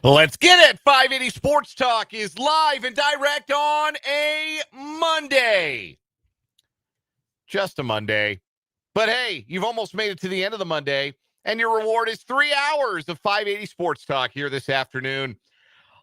Let's get it. 580 Sports Talk is live and direct on a Monday. Just a Monday. But hey, you've almost made it to the end of the Monday, and your reward is 3 hours of 580 Sports Talk here this afternoon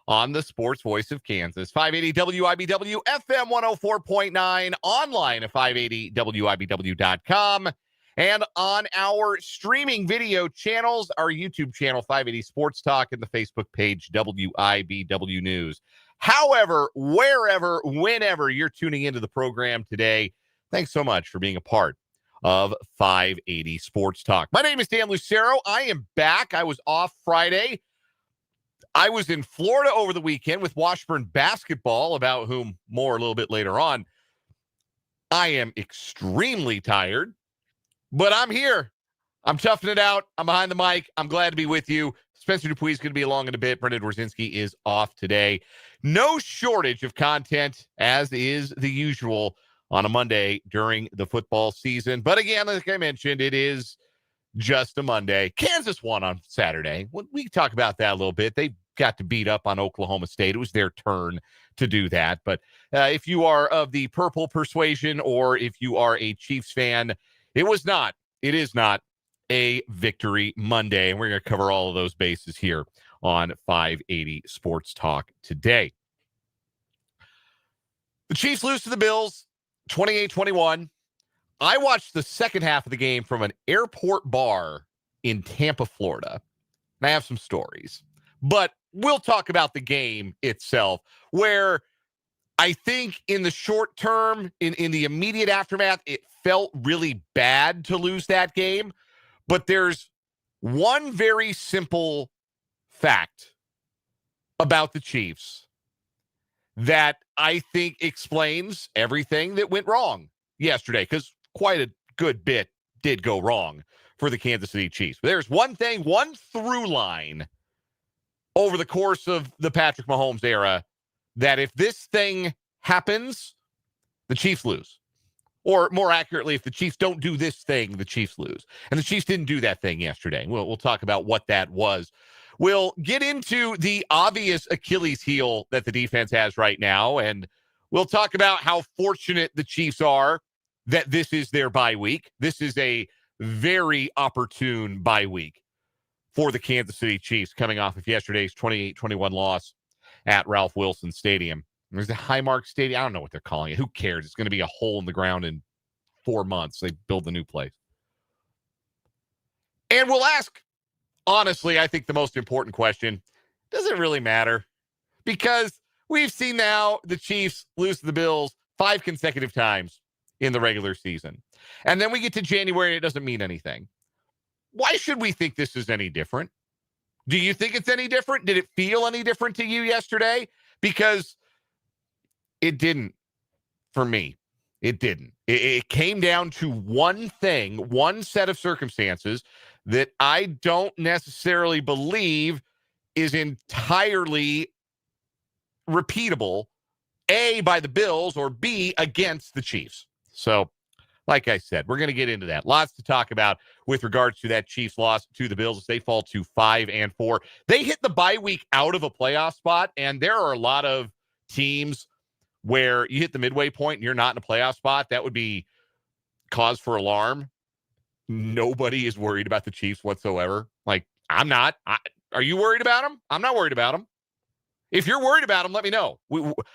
on the Sports Voice of Kansas. 580 WIBW FM 104.9, online at 580WIBW.com. And on our streaming video channels, our YouTube channel, 580 Sports Talk, and the Facebook page, WIBW News. However, wherever, whenever you're tuning into the program today, thanks so much for being a part of 580 Sports Talk. My name is Dan Lucero. I am back. I was off Friday. I was in Florida over the weekend with Washburn basketball, about whom more a little bit later on. I am extremely tired. But I'm here. I'm toughing it out. I'm behind the mic. I'm glad to be with you. Spencer Dupuis is going to be along in a bit. Brendan Dworzinski is off today. No shortage of content, as is the usual on a Monday during the football season. But again, like I mentioned, it is just a Monday. Kansas won on Saturday. We can talk about that a little bit. They got to beat up on Oklahoma State. It was their turn to do that. But if you are of the purple persuasion, or if you are a Chiefs fan, it is not a victory Monday, and we're going to cover all of those bases here on 580 Sports Talk today. The Chiefs lose to the Bills 28-21. I watched the second half of the game from an airport bar in Tampa, Florida, and I have some stories. But we'll talk about the game itself, where I think in the short term, in the immediate aftermath, it felt really bad to lose that game. But there's one very simple fact about the Chiefs that I think explains everything that went wrong yesterday, because quite a good bit did go wrong for the Kansas City Chiefs. But there's one thing, one through line over the course of the Patrick Mahomes era, that if this thing happens, the Chiefs lose. Or more accurately, if the Chiefs don't do this thing, the Chiefs lose. And the Chiefs didn't do that thing yesterday. We'll talk about what that was. We'll get into the obvious Achilles heel that the defense has right now, and we'll talk about how fortunate the Chiefs are that this is their bye week. This is a very opportune bye week for the Kansas City Chiefs, coming off of yesterday's 28-21 loss at Ralph Wilson Stadium. There's the Highmark Stadium. I don't know what they're calling it. Who cares? It's going to be a hole in the ground in 4 months. They build the new place. And we'll ask, honestly, I think the most important question, does it really matter? Because we've seen now the Chiefs lose to the Bills 5 consecutive times in the regular season. And then we get to January and it doesn't mean anything. Why should we think this is any different? Do you think it's any different? Did it feel any different to you yesterday? Because it didn't for me. It didn't. It came down to one thing, one set of circumstances that I don't necessarily believe is entirely repeatable, A, by the Bills, or B, against the Chiefs. So, like I said, we're going to get into that. Lots to talk about with regards to that Chiefs loss to the Bills as they fall to 5-4. They hit the bye week out of a playoff spot, and there are a lot of teams where you hit the midway point and you're not in a playoff spot. That would be cause for alarm. Nobody is worried about the Chiefs whatsoever. Like, I'm not. Are you worried about them? I'm not worried about them. If you're worried about them, let me know.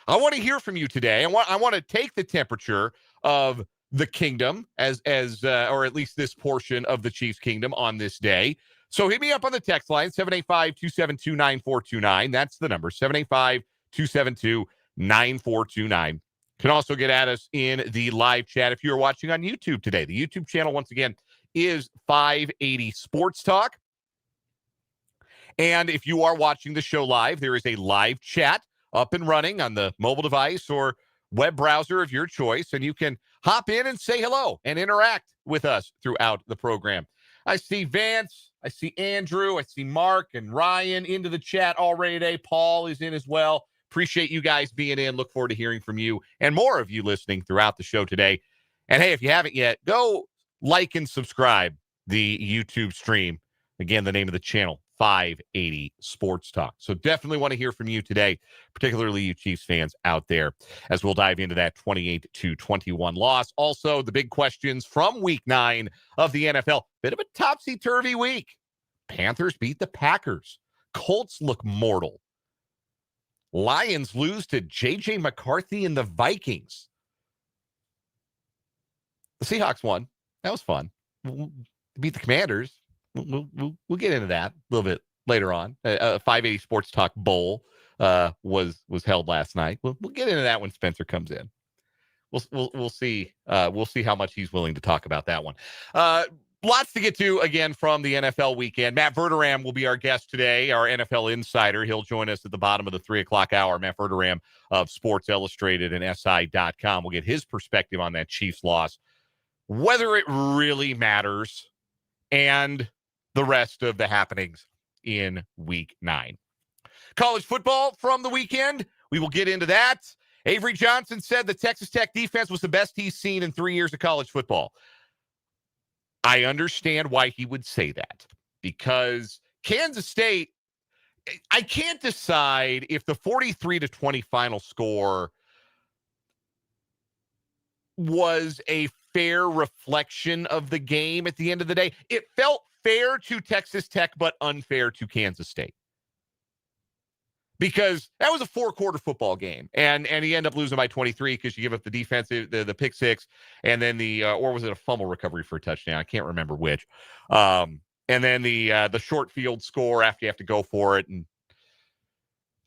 I want to hear from you today. I want to take the temperature of the kingdom as or at least this portion of the Chiefs kingdom on this day. So hit me up on the text line, 785-272-9429. That's the number, 785-272-9429. Can also get at us in the live chat if you're watching on YouTube today. The YouTube channel, once again, is 580 Sports Talk. And if you are watching the show live, there is a live chat up and running on the mobile device or web browser of your choice, and you can hop in and say hello and interact with us throughout the program. I see Vance, I see Andrew, I see Mark and Ryan into the chat already today. Paul is in as well. Appreciate you guys being in. Look forward to hearing from you and more of you listening throughout the show today. And hey, if you haven't yet, go like and subscribe the YouTube stream. Again, the name of the channel, 580 Sports Talk. So definitely want to hear from you today, particularly you Chiefs fans out there, as we'll dive into that 28-21 loss. Also, the big questions from week 9 of the NFL. Bit of a topsy-turvy week. Panthers beat the Packers. Colts look mortal. Lions lose to J.J. McCarthy and the Vikings. The Seahawks won. That was fun. We'll beat the Commanders. We'll get into that a little bit later on. 580 Sports Talk Bowl was held last night. We'll get into that when Spencer comes in. We'll see. We'll see how much he's willing to talk about that one. Lots to get to, again, from the NFL weekend. Matt Verderame will be our guest today, our NFL insider. He'll join us at the bottom of the 3 o'clock hour. Matt Verderame of Sports Illustrated and SI.com. We'll get his perspective on that Chiefs loss, whether it really matters, and the rest of the happenings in week 9. College football from the weekend. We will get into that. Avery Johnson said the Texas Tech defense was the best he's seen in 3 years of college football. I understand why he would say that, because Kansas State, I can't decide if the 43-20 final score was a fair reflection of the game at the end of the day. It felt fair to Texas Tech, but unfair to Kansas State, because that was a 4-quarter football game, and he ended up losing by 23 because you give up the defensive, the pick six, and then or was it a fumble recovery for a touchdown? I can't remember which. And then the short field score after you have to go for it, and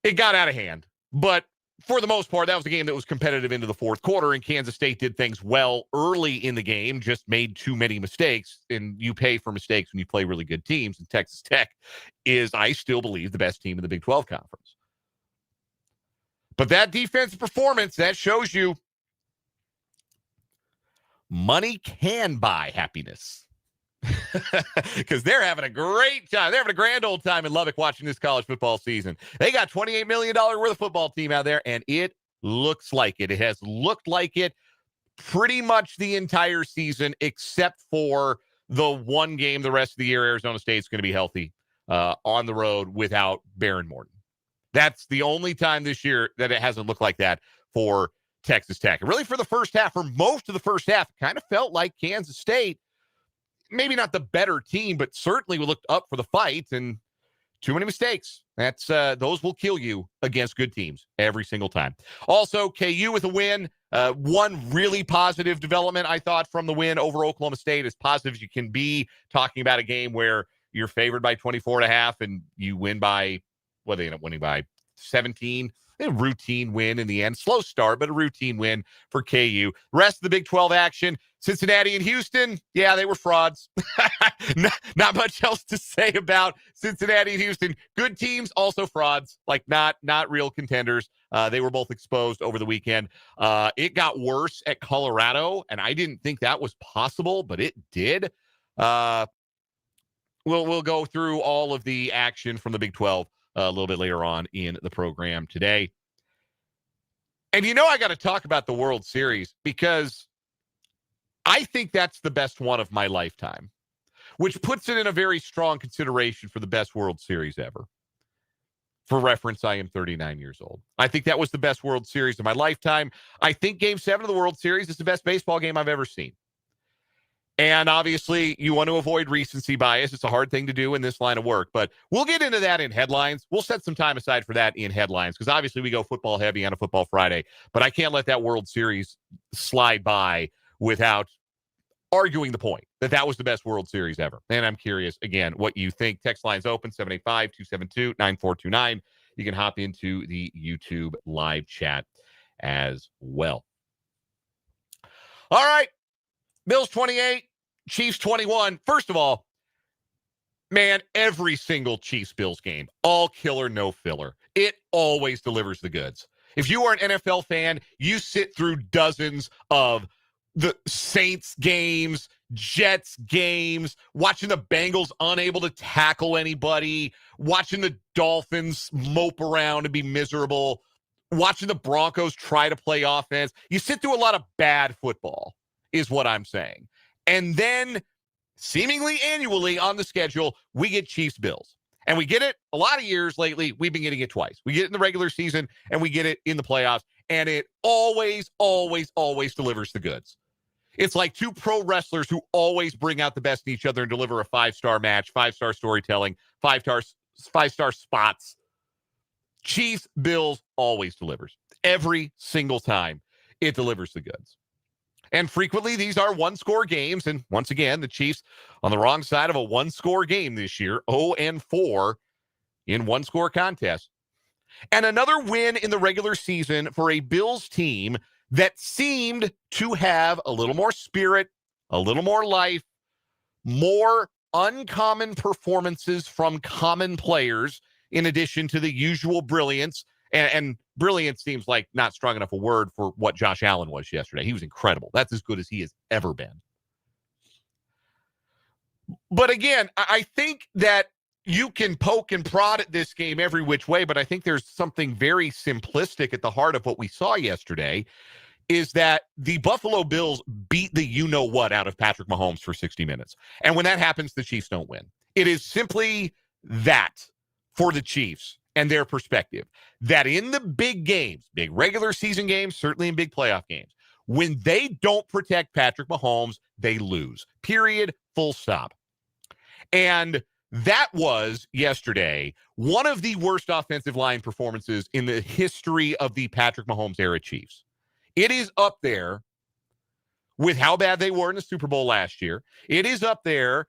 it got out of hand. But for the most part, that was a game that was competitive into the 4th quarter, and Kansas State did things well early in the game, just made too many mistakes, and you pay for mistakes when you play really good teams, and Texas Tech is, I still believe, the best team in the Big 12 Conference. But that defensive performance, that shows you money can buy happiness. Because they're having a great time. They're having a grand old time in Lubbock watching this college football season. They got $28 million worth of football team out there, and it looks like it. It has looked like it pretty much the entire season, except for the one game the rest of the year Arizona State's going to be healthy on the road without Baron Morton. That's the only time this year that it hasn't looked like that for Texas Tech. And really for the first half, for most of the first half, it kind of felt like Kansas State, maybe not the better team, but certainly looked up for the fight, and too many mistakes. That's those will kill you against good teams every single time. Also, KU with a win. One really positive development, I thought, from the win over Oklahoma State, as positive as you can be, talking about a game where you're favored by 24.5 and you win by, well, they end up winning by 17. A routine win in the end. Slow start, but a routine win for KU. Rest of the Big 12 action, Cincinnati and Houston, yeah, they were frauds. Not much else to say about Cincinnati and Houston. Good teams, also frauds, like not real contenders. They were both exposed over the weekend. It got worse at Colorado, and I didn't think that was possible, but it did. We'll go through all of the action from the Big 12 a little bit later on in the program today. And I got to talk about the World Series, because I think that's the best one of my lifetime, which puts it in a very strong consideration for the best World Series ever. For reference, I am 39 years old. I think that was the best World Series of my lifetime. I think Game 7 of the World Series is the best baseball game I've ever seen. And obviously, you want to avoid recency bias. It's a hard thing to do in this line of work, but we'll get into that in headlines. We'll set some time aside for that in headlines, because obviously we go football heavy on a Football Friday, but I can't let that World Series slide by without arguing the point that was the best World Series ever. And I'm curious, again, what you think. Text line's open, 785-272-9429. You can hop into the YouTube live chat as well. All right. Bills 28, Chiefs 21. First of all, man, every single Chiefs-Bills game, all killer, no filler. It always delivers the goods. If you are an NFL fan, you sit through dozens of the Saints games, Jets games, watching the Bengals unable to tackle anybody, watching the Dolphins mope around and be miserable, watching the Broncos try to play offense. You sit through a lot of bad football, is what I'm saying. And then, seemingly annually on the schedule, we get Chiefs-Bills. And we get it a lot of years lately. We've been getting it twice. We get it in the regular season and we get it in the playoffs. And it always, always, always delivers the goods. It's like two pro wrestlers who always bring out the best in each other and deliver a 5-star match, 5-star storytelling, 5-star spots. Chiefs, Bills always delivers. Every single time it delivers the goods. And frequently these are one-score games. And once again, the Chiefs on the wrong side of a one-score game this year, 0-4 in one-score contests. And another win in the regular season for a Bills team that seemed to have a little more spirit, a little more life, more uncommon performances from common players, in addition to the usual brilliance. And brilliance seems like not strong enough a word for what Josh Allen was yesterday. He was incredible. That's as good as he has ever been. But again, I think that you can poke and prod at this game every which way, but I think there's something very simplistic at the heart of what we saw yesterday, is that the Buffalo Bills beat the you-know-what out of Patrick Mahomes for 60 minutes. And when that happens, the Chiefs don't win. It is simply that for the Chiefs and their perspective, that in the big games, big regular season games, certainly in big playoff games, when they don't protect Patrick Mahomes, they lose. Period. Full stop. And that was yesterday one of the worst offensive line performances in the history of the Patrick Mahomes era Chiefs. It is up there with how bad they were in the Super Bowl last year. It is up there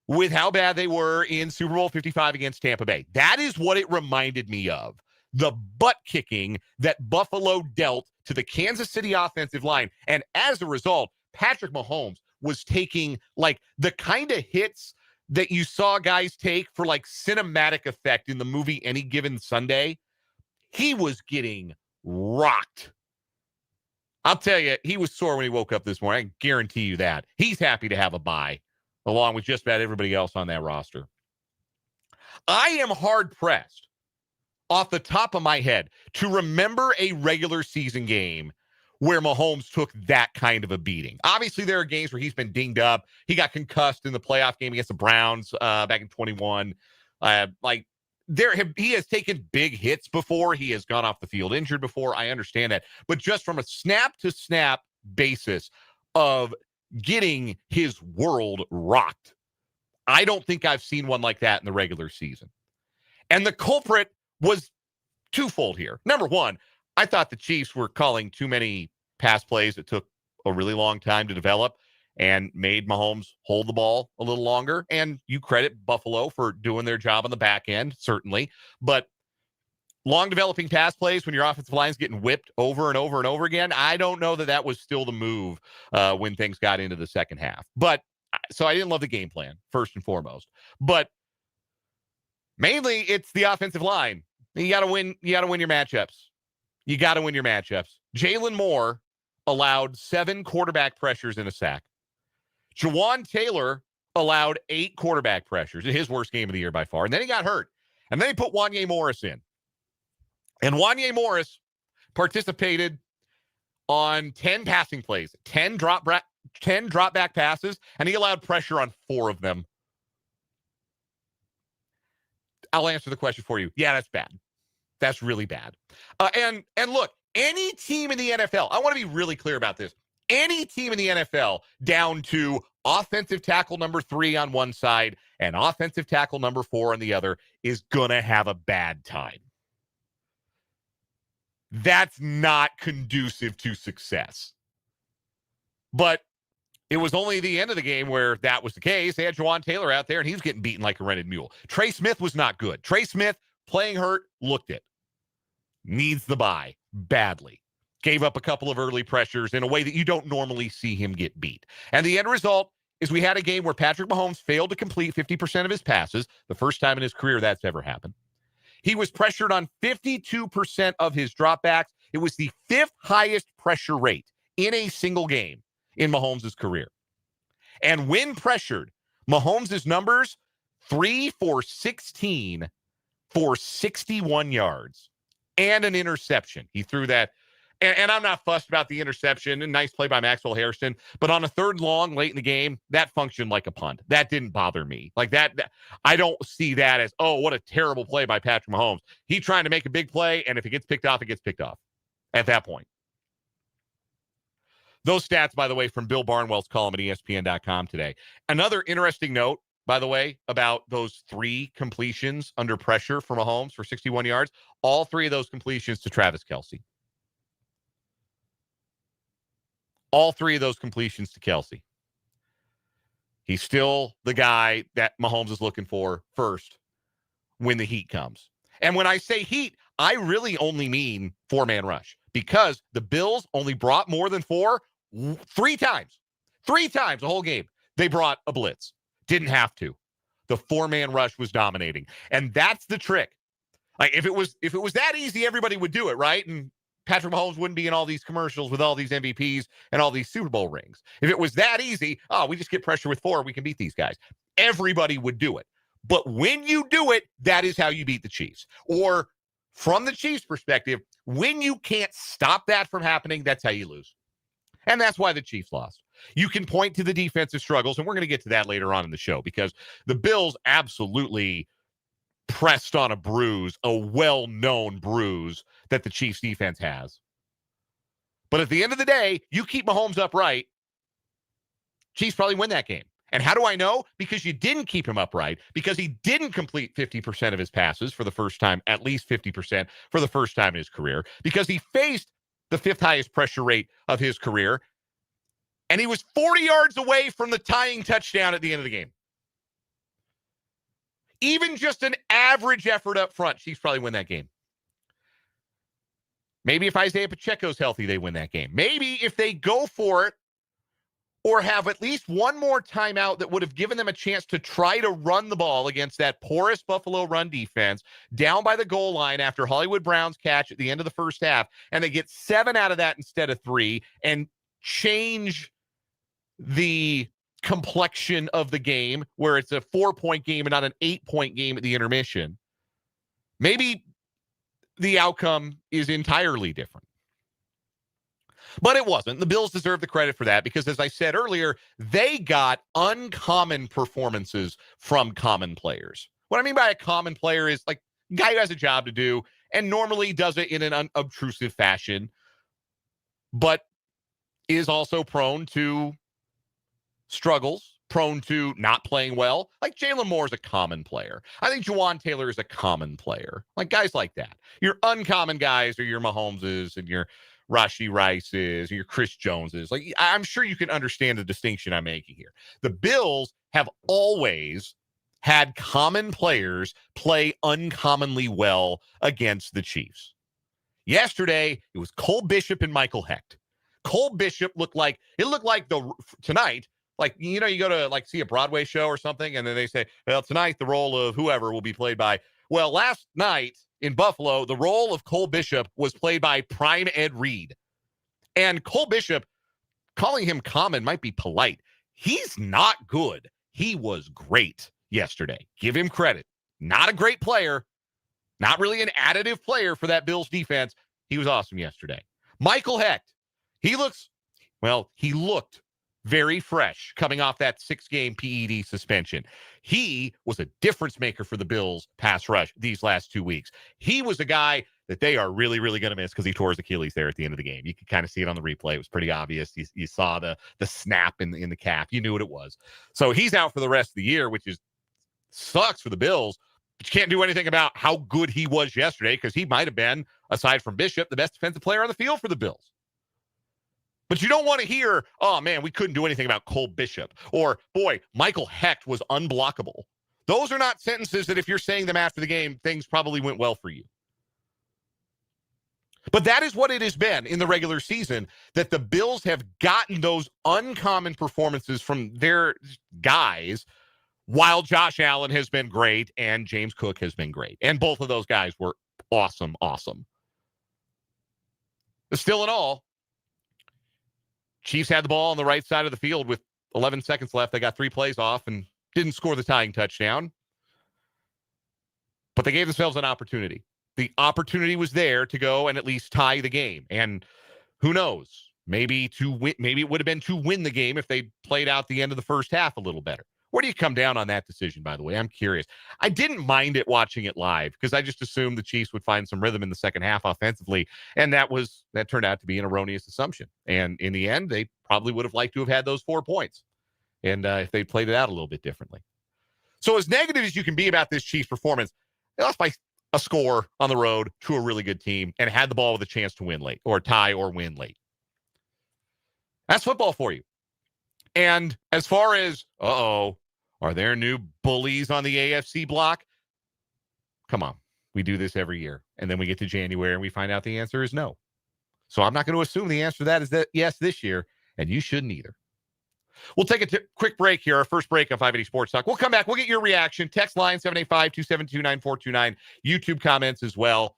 with how bad they were in Super Bowl 55 against Tampa Bay. That is what it reminded me of. The butt kicking that Buffalo dealt to the Kansas City offensive line. And as a result, Patrick Mahomes was taking like the kind of hits that you saw guys take for like cinematic effect in the movie Any Given Sunday. He was getting rocked. I'll tell you, he was sore when he woke up this morning. I guarantee you that. He's happy to have a bye, along with just about everybody else on that roster. I am hard-pressed, off the top of my head, to remember a regular season game where Mahomes took that kind of a beating. Obviously, there are games where he's been dinged up. He got concussed in the playoff game against the Browns back in 21. He has taken big hits before. He has gone off the field injured before. I understand that. But just from a snap-to-snap basis of getting his world rocked, I don't think I've seen one like that in the regular season. And the culprit was twofold here. Number one, I thought the Chiefs were calling too many pass plays that took a really long time to develop and made Mahomes hold the ball a little longer. And you credit Buffalo for doing their job on the back end, certainly. But long developing pass plays when your offensive line is getting whipped over and over and over again, I don't know that that was still the move when things got into the second half. But so I didn't love the game plan, first and foremost. But mainly it's the offensive line. You got to win. You got to win your matchups. You got to win your matchups. Jalen Moore allowed 7 quarterback pressures and a sack. Jawan Taylor allowed 8 quarterback pressures, his worst game of the year by far. And then he got hurt. And then he put Wanye Morris in. And Wanye Morris participated on 10 passing plays, 10 drop back passes, and he allowed pressure on 4 of them. I'll answer the question for you. Yeah, that's bad. That's really bad. And look, any team in the NFL, I want to be really clear about this. Any team in the NFL down to offensive tackle number 3 on one side and offensive tackle number 4 on the other is going to have a bad time. That's not conducive to success. But it was only the end of the game where that was the case. They had Jawan Taylor out there, and he was getting beaten like a rented mule. Trey Smith was not good. Trey Smith, playing hurt, looked it. Needs the bye badly. Gave up a couple of early pressures in a way that you don't normally see him get beat. And the end result is we had a game where Patrick Mahomes failed to complete 50% of his passes, the first time in his career that's ever happened. He was pressured on 52% of his dropbacks. It was the 5th highest pressure rate in a single game in Mahomes' career. And when pressured, Mahomes' numbers, 3 for 16 for 61 yards and an interception. He threw that And I'm not fussed about the interception. And nice play by Maxwell Harrison. But on a third long late in the game, that functioned like a punt. That didn't bother me. Like that I don't see that as, oh, what a terrible play by Patrick Mahomes. He trying to make a big play, and if it gets picked off, it gets picked off at that point. Those stats, by the way, from Bill Barnwell's column at ESPN.com today. Another interesting note, by the way, about those 3 completions under pressure for Mahomes for 61 yards. All 3 of those completions to Travis Kelce. All 3 of those completions to Kelce. He's still the guy that Mahomes is looking for first when the heat comes. And when I say heat, I really only mean 4-man rush, because the Bills only brought more than 4 3 times. 3 times the whole game. They brought a blitz. Didn't have to. The 4-man rush was dominating. And that's the trick. Like if it was that easy, everybody would do it, right? And Patrick Mahomes wouldn't be in all these commercials with all these MVPs and all these Super Bowl rings. If it was that easy, we just get pressure with 4, we can beat these guys. Everybody would do it. But when you do it, that is how you beat the Chiefs. Or from the Chiefs' perspective, when you can't stop that from happening, that's how you lose. And that's why the Chiefs lost. You can point to the defensive struggles, and we're going to get to that later on in the show, because the Bills absolutely pressed on a bruise, a well-known bruise that the Chiefs defense has. But at the end of the day, you keep Mahomes upright, Chiefs probably win that game. And how do I know? Because you didn't keep him upright, because he didn't complete 50% of his passes for the first time, at least 50% for the first time in his career, because he faced the 5th highest pressure rate of his career, and he was 40 yards away from the tying touchdown at the end of the game. Even just an average effort up front, Chiefs probably win that game. Maybe if Isaiah Pacheco's healthy, they win that game. Maybe if they go for it or have at least one more timeout that would have given them a chance to try to run the ball against that porous Buffalo run defense down by the goal line after Hollywood Brown's catch at the end of the first half, and they get 7 out of that instead of 3 and change the complexion of the game where it's a 4-point game and not an 8-point game at the intermission. Maybe the outcome is entirely different. But it wasn't. The Bills deserve the credit for that because, as I said earlier, they got uncommon performances from common players. What I mean by a common player is like a guy who has a job to do and normally does it in an unobtrusive fashion, but is also prone to struggles, prone to not playing well. Like Jalen Moore is a common player. I think Juwan Taylor is a common player. Like guys like that. Your uncommon guys are your Mahomeses and your Rashee Rice's, or your Chris Jones's. Like I'm sure you can understand the distinction I'm making here. The Bills have always had common players play uncommonly well against the Chiefs. Yesterday, it was Cole Bishop and Michael Hecht. Cole Bishop looked like tonight. Like, you know, you go to like see a Broadway show or something, and then they say, well, tonight the role of whoever will be played by. Well, last night in Buffalo, the role of Cole Bishop was played by prime Ed Reed. And Cole Bishop, calling him common might be polite. He's not good. He was great yesterday. Give him credit. Not a great player. Not really an additive player for that Bills defense. He was awesome yesterday. Michael Hecht, he looked very fresh coming off that 6-game PED suspension. He was a difference maker for the Bills pass rush these last 2 weeks. He was a guy that they are really, really going to miss because he tore his Achilles there at the end of the game. You could kind of see it on the replay. It was pretty obvious. You saw the snap in the calf. You knew what it was. So he's out for the rest of the year, which sucks for the Bills. But you can't do anything about how good he was yesterday because he might have been, aside from Bishop, the best defensive player on the field for the Bills. But you don't want to hear, oh, man, we couldn't do anything about Cole Bishop. Or, boy, Michael Hecht was unblockable. Those are not sentences that if you're saying them after the game, things probably went well for you. But that is what it has been in the regular season, that the Bills have gotten those uncommon performances from their guys while Josh Allen has been great and James Cook has been great. And both of those guys were awesome. But still in all, Chiefs had the ball on the right side of the field with 11 seconds left. They got 3 plays off and didn't score the tying touchdown. But they gave themselves an opportunity. The opportunity was there to go and at least tie the game. And Who knows? Maybe to win, maybe it would have been to win the game if they played out the end of the first half a little better. Where do you come down on that decision, by the way? I'm curious. I didn't mind it watching it live because I just assumed the Chiefs would find some rhythm in the second half offensively. And that turned out to be an erroneous assumption. And in the end, they probably would have liked to have had those 4 points. And if they played it out a little bit differently. So as negative as you can be about this Chiefs performance, they lost by a score on the road to a really good team and had the ball with a chance to win late or tie or win late. That's football for you. And as far as, are there new bullies on the AFC block? Come on. We do this every year. And then we get to January and we find out the answer is no. So I'm not going to assume the answer to that is that yes this year, and you shouldn't either. We'll take a quick break here, our first break on 580 Sports Talk. We'll come back. We'll get your reaction. Text line 785-272-9429. YouTube comments as well.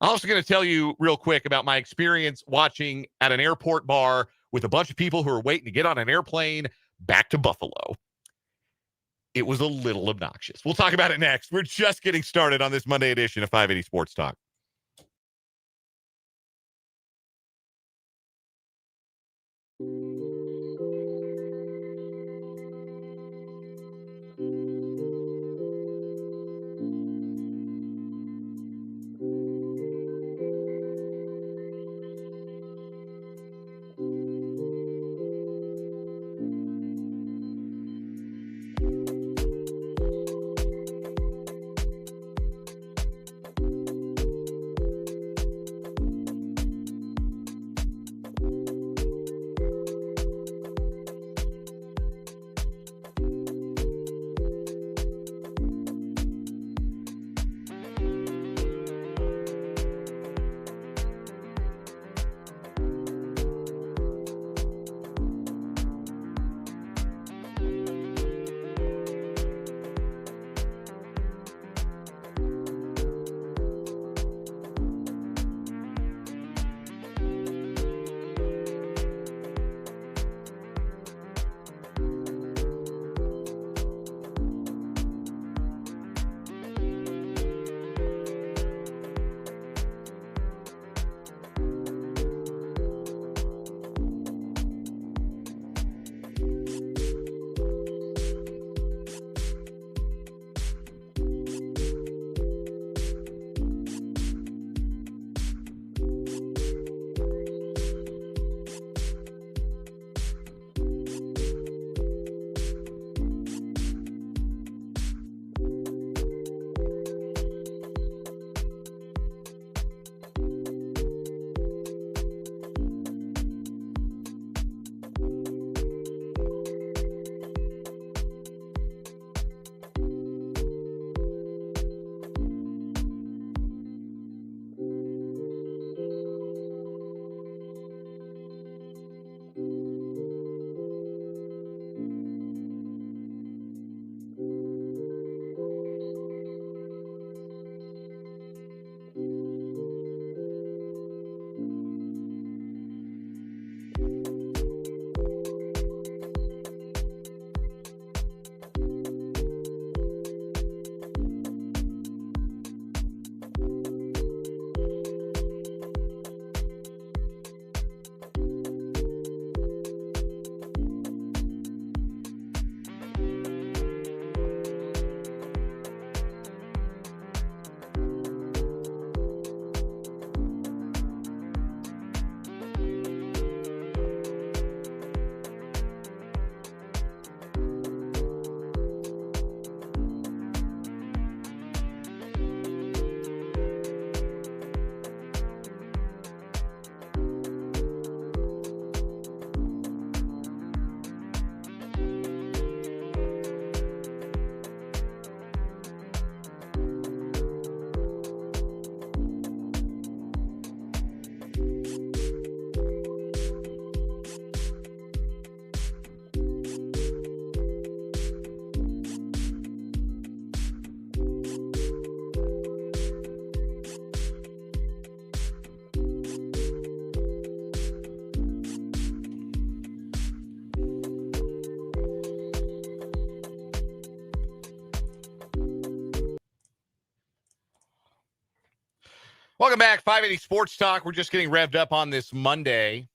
I'm also going to tell you real quick about my experience watching at an airport bar with a bunch of people who are waiting to get on an airplane back to Buffalo. It was a little obnoxious. We'll talk about it next. We're just getting started on this Monday edition of 580 Sports Talk. Welcome back, 580 Sports Talk. We're just getting revved up on this Monday.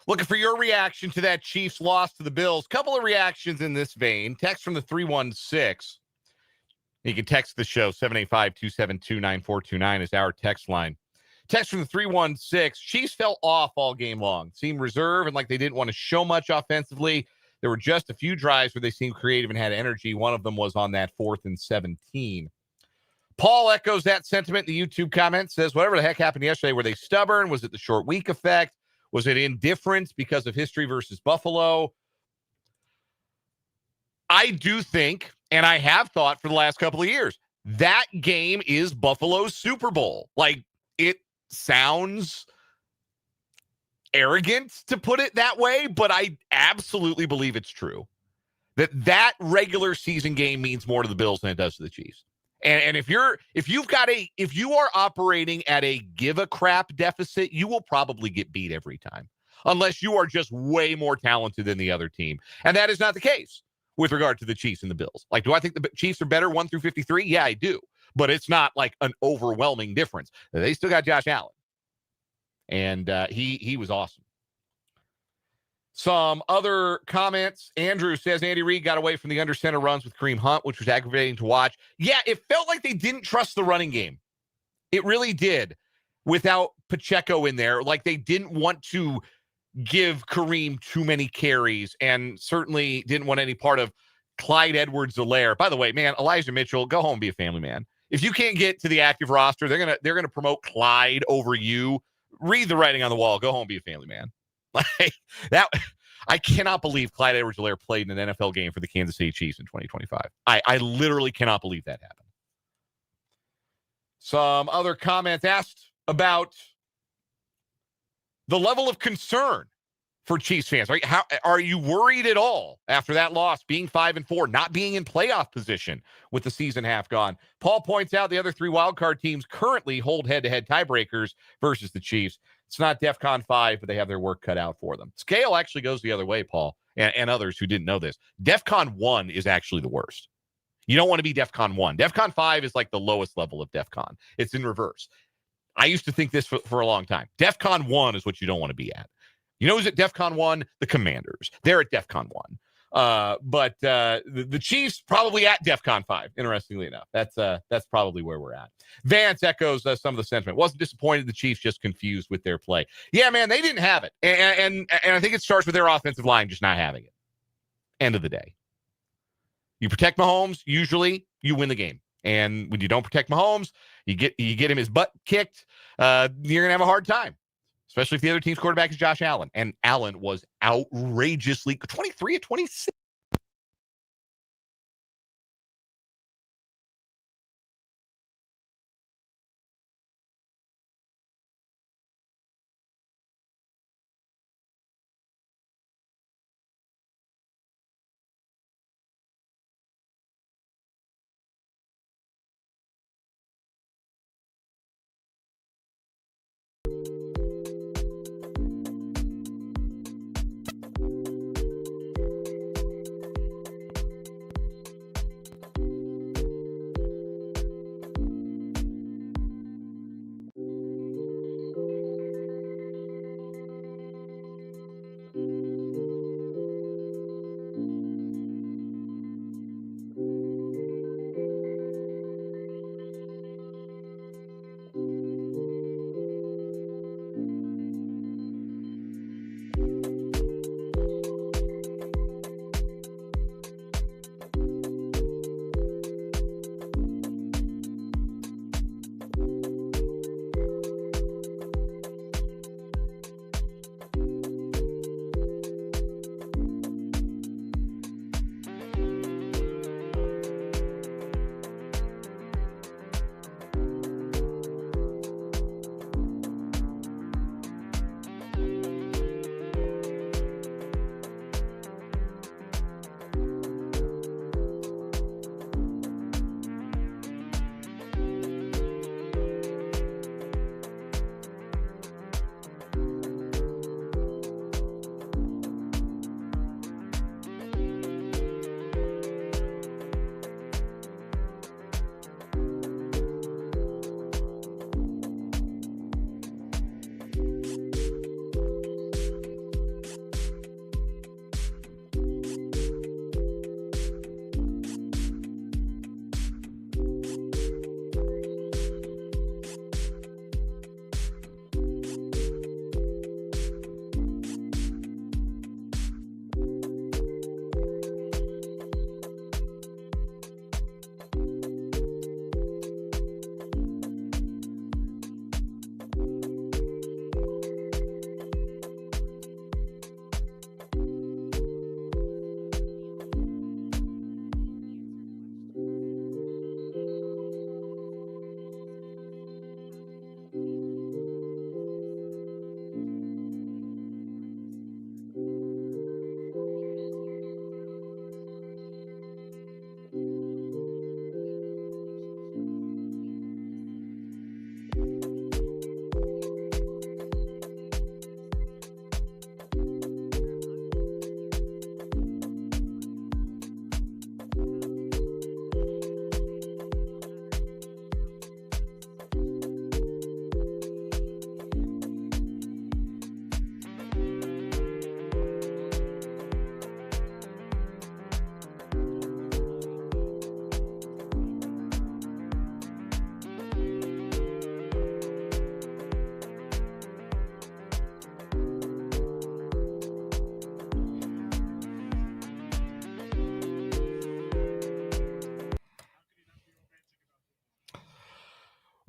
Looking for your reaction to that Chiefs loss to the Bills. Couple of reactions in this vein. Text from the 316. You can text the show, 785-272-9429 is our text line. Text from the 316. Chiefs fell off all game long. Seemed reserved and like they didn't want to show much offensively. There were just a few drives where they seemed creative and had energy. One of them was on that 4th and 17. Paul echoes that sentiment in the YouTube comments, says, whatever the heck happened yesterday, were they stubborn? Was it the short week effect? Was it indifference because of history versus Buffalo? I do think, and I have thought for the last couple of years, that game is Buffalo's Super Bowl. Like, it sounds arrogant to put it that way, but I absolutely believe it's true. That regular season game means more to the Bills than it does to the Chiefs. And if you are operating at a give a crap deficit, you will probably get beat every time, unless you are just way more talented than the other team. And that is not the case with regard to the Chiefs and the Bills. Like, do I think the Chiefs are better 1 through 53? Yeah, I do. But it's not like an overwhelming difference. They still got Josh Allen. And he was awesome. Some other comments. Andrew says Andy Reid got away from the under center runs with Kareem Hunt, which was aggravating to watch. Yeah, it felt like they didn't trust the running game. It really did without Pacheco in there. Like they didn't want to give Kareem too many carries and certainly didn't want any part of Clyde Edwards-Helaire. By the way, man, Elijah Mitchell, go home and be a family man. If you can't get to the active roster, they're gonna promote Clyde over you. Read the writing on the wall. Go home and be a family man. Like that, I cannot believe Clyde Edwards-Helaire played in an NFL game for the Kansas City Chiefs in 2025. I literally cannot believe that happened. Some other comments asked about the level of concern for Chiefs fans. Right? How are you worried at all after that loss, being 5-4, not being in playoff position with the season half gone? Paul points out the other 3 wildcard teams currently hold head-to-head tiebreakers versus the Chiefs. It's not DEFCON 5, but they have their work cut out for them. Scale actually goes the other way, Paul, and others who didn't know this. DEFCON 1 is actually the worst. You don't want to be DEFCON 1. DEFCON 5 is like the lowest level of DEFCON. It's in reverse. I used to think this for a long time. DEFCON 1 is what you don't want to be at. You know who's at DEFCON 1? The Commanders. They're at DEFCON 1. But the Chiefs probably at DEFCON 5, interestingly enough. That's probably where we're at. Vance echoes some of the sentiment. Wasn't disappointed, the Chiefs just confused with their play. Yeah, man, they didn't have it. And I think it starts with their offensive line just not having it. End of the day. You protect Mahomes, usually you win the game. And when you don't protect Mahomes, you get him his butt kicked, you're going to have a hard time. Especially if the other team's quarterback is Josh Allen. And Allen was outrageously 23 of 26.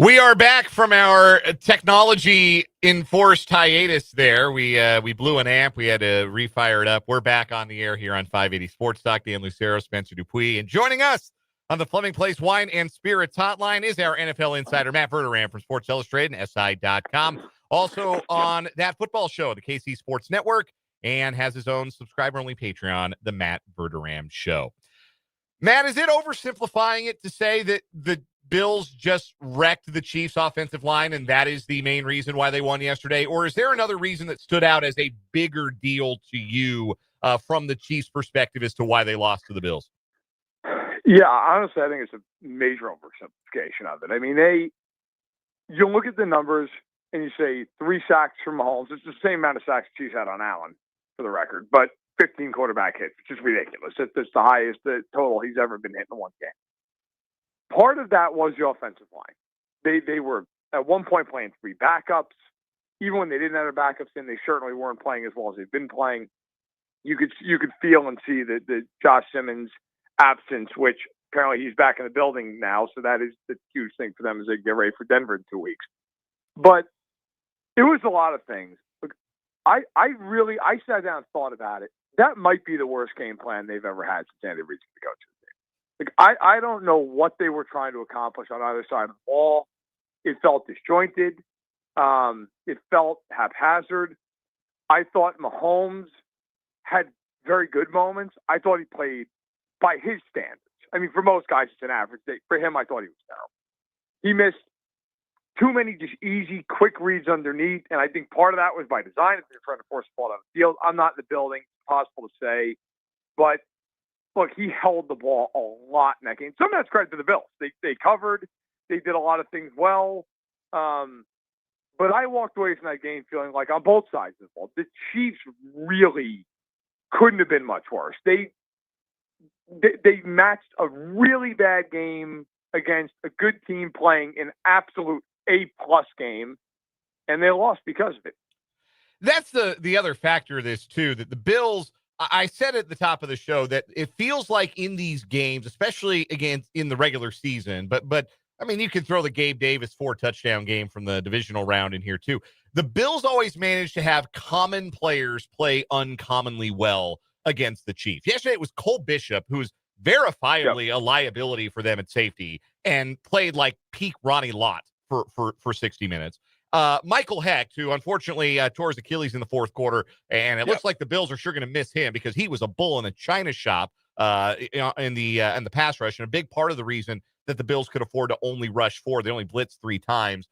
We are back from our technology-enforced hiatus there. We blew an amp. We had to refire it up. We're back on the air here on 580 Sports Talk. Dan Lucero, Spencer Dupuis. And joining us on the Fleming Place Wine and Spirits hotline is our NFL insider, Matt Verderame from Sports Illustrated and SI.com. Also on that football show, the KC Sports Network, and has his own subscriber-only Patreon, the Matt Verderame Show. Matt, is it oversimplifying it to say that the Bills just wrecked the Chiefs' offensive line, and that is the main reason why they won yesterday? Or is there another reason that stood out as a bigger deal to you from the Chiefs' perspective as to why they lost to the Bills? Yeah, honestly, I think it's a major oversimplification of it. I mean, you look at the numbers and you say 3 sacks from Mahomes. It's the same amount of sacks the Chiefs had on Allen, for the record, but 15 quarterback hits, which is ridiculous. It's the highest total he's ever been hit in one game. Part of that was the offensive line. They were at one point playing 3 backups. Even when they didn't have their backups in, they certainly weren't playing as well as they've been playing. You could feel and see the Josh Simmons absence, which apparently he's back in the building now, so that is the huge thing for them as they get ready for Denver in 2 weeks. But it was a lot of things. Look, I sat down and thought about it. That might be the worst game plan they've ever had since Andy Reid's the coach. Like, I don't know what they were trying to accomplish on either side of the ball. It felt disjointed. It felt haphazard. I thought Mahomes had very good moments. I thought he played by his standards. I mean, for most guys, it's an average day. For him, I thought he was terrible. He missed too many just easy, quick reads underneath, and I think part of that was by design if they're trying to force the ball down the field. I'm not in the building. It's possible to say. But look, he held the ball a lot in that game. Some of that's credit to the Bills. They covered. They did a lot of things well. But I walked away from that game feeling like on both sides of the ball, the Chiefs really couldn't have been much worse. They matched a really bad game against a good team playing an absolute A-plus game, and they lost because of it. That's the other factor of this, too, that the Bills – I said at the top of the show that it feels like in these games, especially against in the regular season, but I mean, you can throw the Gabe Davis 4-touchdown game from the divisional round in here too. The Bills always manage to have common players play uncommonly well against the Chiefs. Yesterday it was Cole Bishop, who's verifiably a liability for them at safety, and played like peak Ronnie Lott for 60 minutes. Michael Hecht, who unfortunately tore his Achilles in the fourth quarter, and it looks like the Bills are sure going to miss him because he was a bull in a china shop in the pass rush, and a big part of the reason that the Bills could afford to only rush 4. They only blitzed 3 times.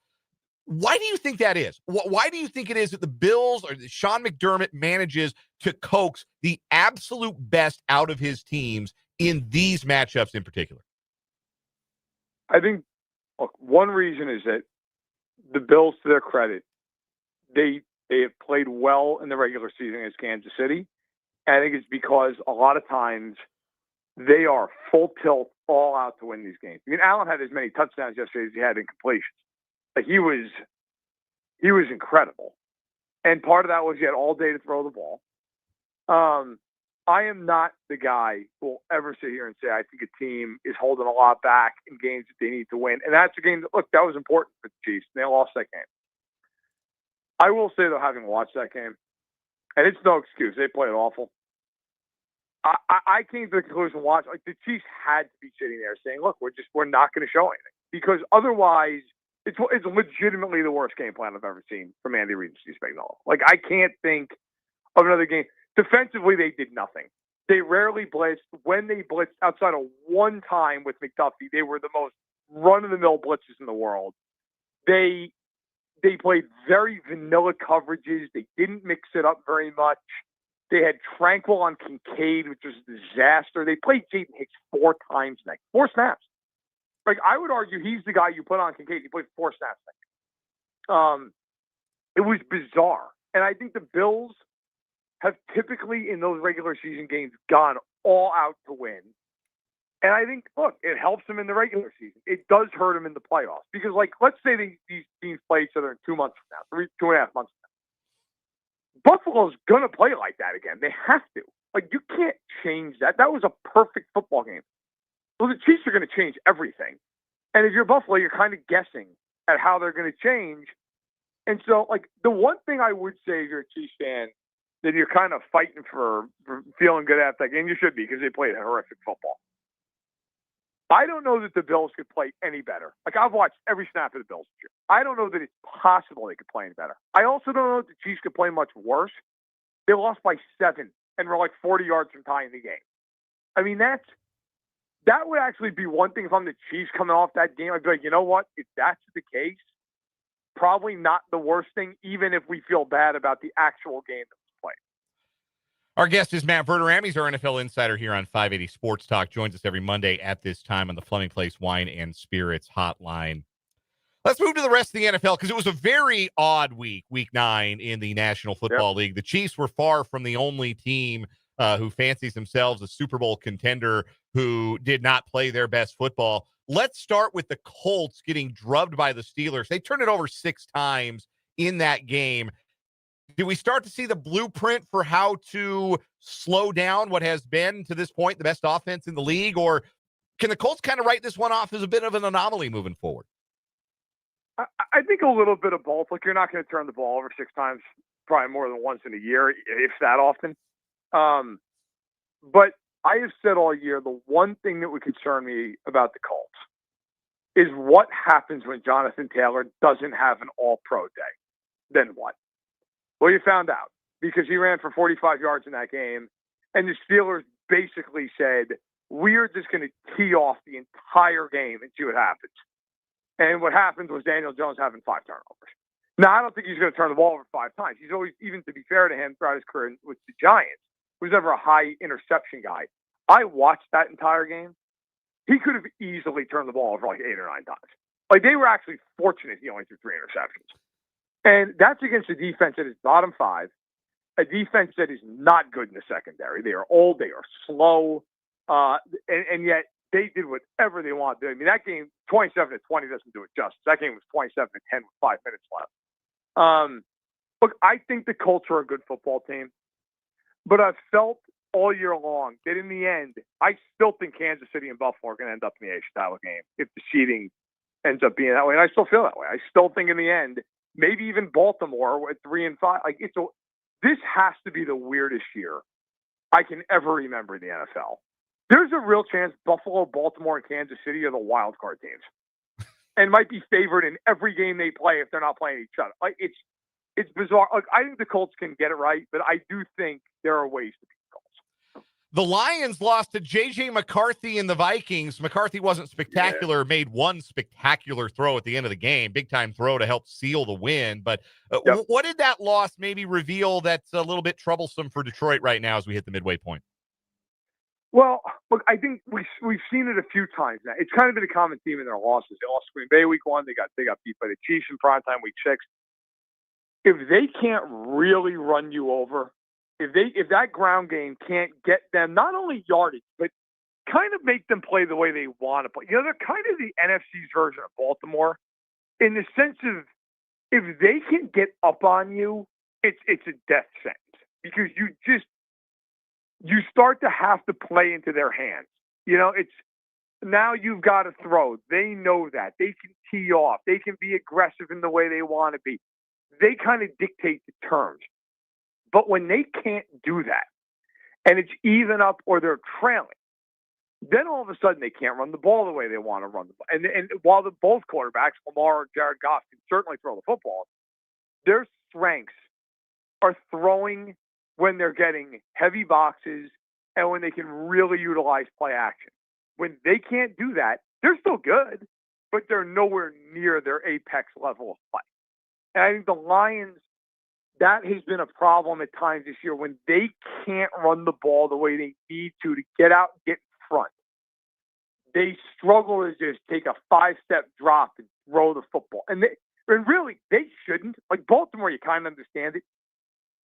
Why do you think that is? Why do you think it is that the Bills or Sean McDermott manages to coax the absolute best out of his teams in these matchups in particular? I think, look, one reason is that the Bills, to their credit, they have played well in the regular season against Kansas City. And I think it's because a lot of times they are full tilt all out to win these games. I mean, Allen had as many touchdowns yesterday as he had incompletions. Like, he was incredible. And part of that was he had all day to throw the ball. I am not the guy who will ever sit here and say I think a team is holding a lot back in games that they need to win. And that's a game that, look, that was important for the Chiefs. And they lost that game. I will say, though, having watched that game, and it's no excuse, they played awful. I came to the conclusion, like, the Chiefs had to be sitting there saying, look, we're not going to show anything. Because otherwise, it's legitimately the worst game plan I've ever seen from Andy Reid and Steve Spagnuolo. Like, I can't think of another game. Defensively, they did nothing. They rarely blitzed. When they blitzed, outside of one time with McDuffie, they were the most run-of-the-mill blitzes in the world. They played very vanilla coverages. They didn't mix it up very much. They had Tranquil on Kincaid, which was a disaster. They played Jaden Hicks 4 times next. 4 snaps. Like, I would argue he's the guy you put on Kincaid. He played 4 snaps next. It was bizarre. And I think the Bills have typically in those regular season games gone all out to win. And I think, look, it helps them in the regular season. It does hurt them in the playoffs. Because, like, let's say these teams play each other in 2 months from now, 2.5 months from now. Buffalo's going to play like that again. They have to. Like, you can't change that. That was a perfect football game. So the Chiefs are going to change everything. And if you're Buffalo, you're kind of guessing at how they're going to change. And so, like, the one thing I would say if you're a Chiefs fan, that you're kind of fighting for feeling good after that game, you should be, because they played horrific football. I don't know that the Bills could play any better. Like, I've watched every snap of the Bills this year. I don't know that it's possible they could play any better. I also don't know that the Chiefs could play much worse. They lost by 7 and were like 40 yards from tying the game. I mean, that would actually be one thing if I'm the Chiefs coming off that game. I'd be like, you know what? If that's the case, probably not the worst thing, even if we feel bad about the actual game that was played. Our guest is Matt Verderame. He's our NFL insider here on 580 Sports Talk. Joins us every Monday at this time on the Fleming Place Wine and Spirits hotline. Let's move to the rest of the NFL, because it was a very odd week 9 in the National Football League. The Chiefs were far from the only team who fancies themselves a Super Bowl contender who did not play their best football. Let's start with the Colts getting drubbed by the Steelers. They turned it over 6 times in that game. Do we start to see the blueprint for how to slow down what has been, to this point, the best offense in the league? Or can the Colts kind of write this one off as a bit of an anomaly moving forward? I think a little bit of both. Like, you're not going to turn the ball over 6 times, probably more than once in a year, if that often. But I have said all year, the one thing that would concern me about the Colts is what happens when Jonathan Taylor doesn't have an all-pro day. Then what? Well, you found out, because he ran for 45 yards in that game, and the Steelers basically said, we're just going to tee off the entire game and see what happens. And what happened was Daniel Jones having 5 turnovers. Now, I don't think he's going to turn the ball over 5 times. He's always, even to be fair to him, throughout his career with the Giants, he was never a high interception guy. I watched that entire game. He could have easily turned the ball over like 8 or 9 times. Like, they were actually fortunate he only threw 3 interceptions. And that's against a defense that is bottom 5, a defense that is not good in the secondary. They are old, they are slow, and yet they did whatever they wanted to do. I mean, that game, 27-20, doesn't do it justice. That game was 27-10 with 5 minutes left. Look, I think the Colts are a good football team, but I've felt all year long that in the end, I still think Kansas City and Buffalo are going to end up in the AFC title game if the seeding ends up being that way. And I still feel that way. I still think in the end, maybe even Baltimore at 3-5. Like, this has to be the weirdest year I can ever remember in the NFL. There's a real chance Buffalo, Baltimore, and Kansas City are the wild card teams, and might be favored in every game they play if they're not playing each other. Like, it's bizarre. Like, I think the Colts can get it right, but I do think there are ways to beat the Colts. The Lions lost to J.J. McCarthy and the Vikings. McCarthy wasn't spectacular, made one spectacular throw at the end of the game, big-time throw to help seal the win. But what did that loss maybe reveal that's a little bit troublesome for Detroit right now as we hit the midway point? Well, look, I think we've seen it a few times now. It's kind of been a common theme in their losses. They lost Green Bay week 1. They got beat by the Chiefs in primetime week 6. If they can't really run you over, if that ground game can't get them not only yardage, but kind of make them play the way they want to play. You know, they're kind of the NFC's version of Baltimore in the sense of, if they can get up on you, it's a death sentence, because you start to have to play into their hands. You know, it's now you've got to throw. They know that. They can tee off. They can be aggressive in the way they want to be. They kind of dictate the terms. But when they can't do that, and it's even up or they're trailing, then all of a sudden they can't run the ball the way they want to run the ball. And while both quarterbacks, Lamar and Jared Goff, can certainly throw the football, their strengths are throwing when they're getting heavy boxes and when they can really utilize play action. When they can't do that, they're still good, but they're nowhere near their apex level of play. And I think the Lions, that has been a problem at times this year when they can't run the ball the way they need to get out and get in front. They struggle to just take a 5-step drop and throw the football. And really, they shouldn't. Like Baltimore, you kind of understand it.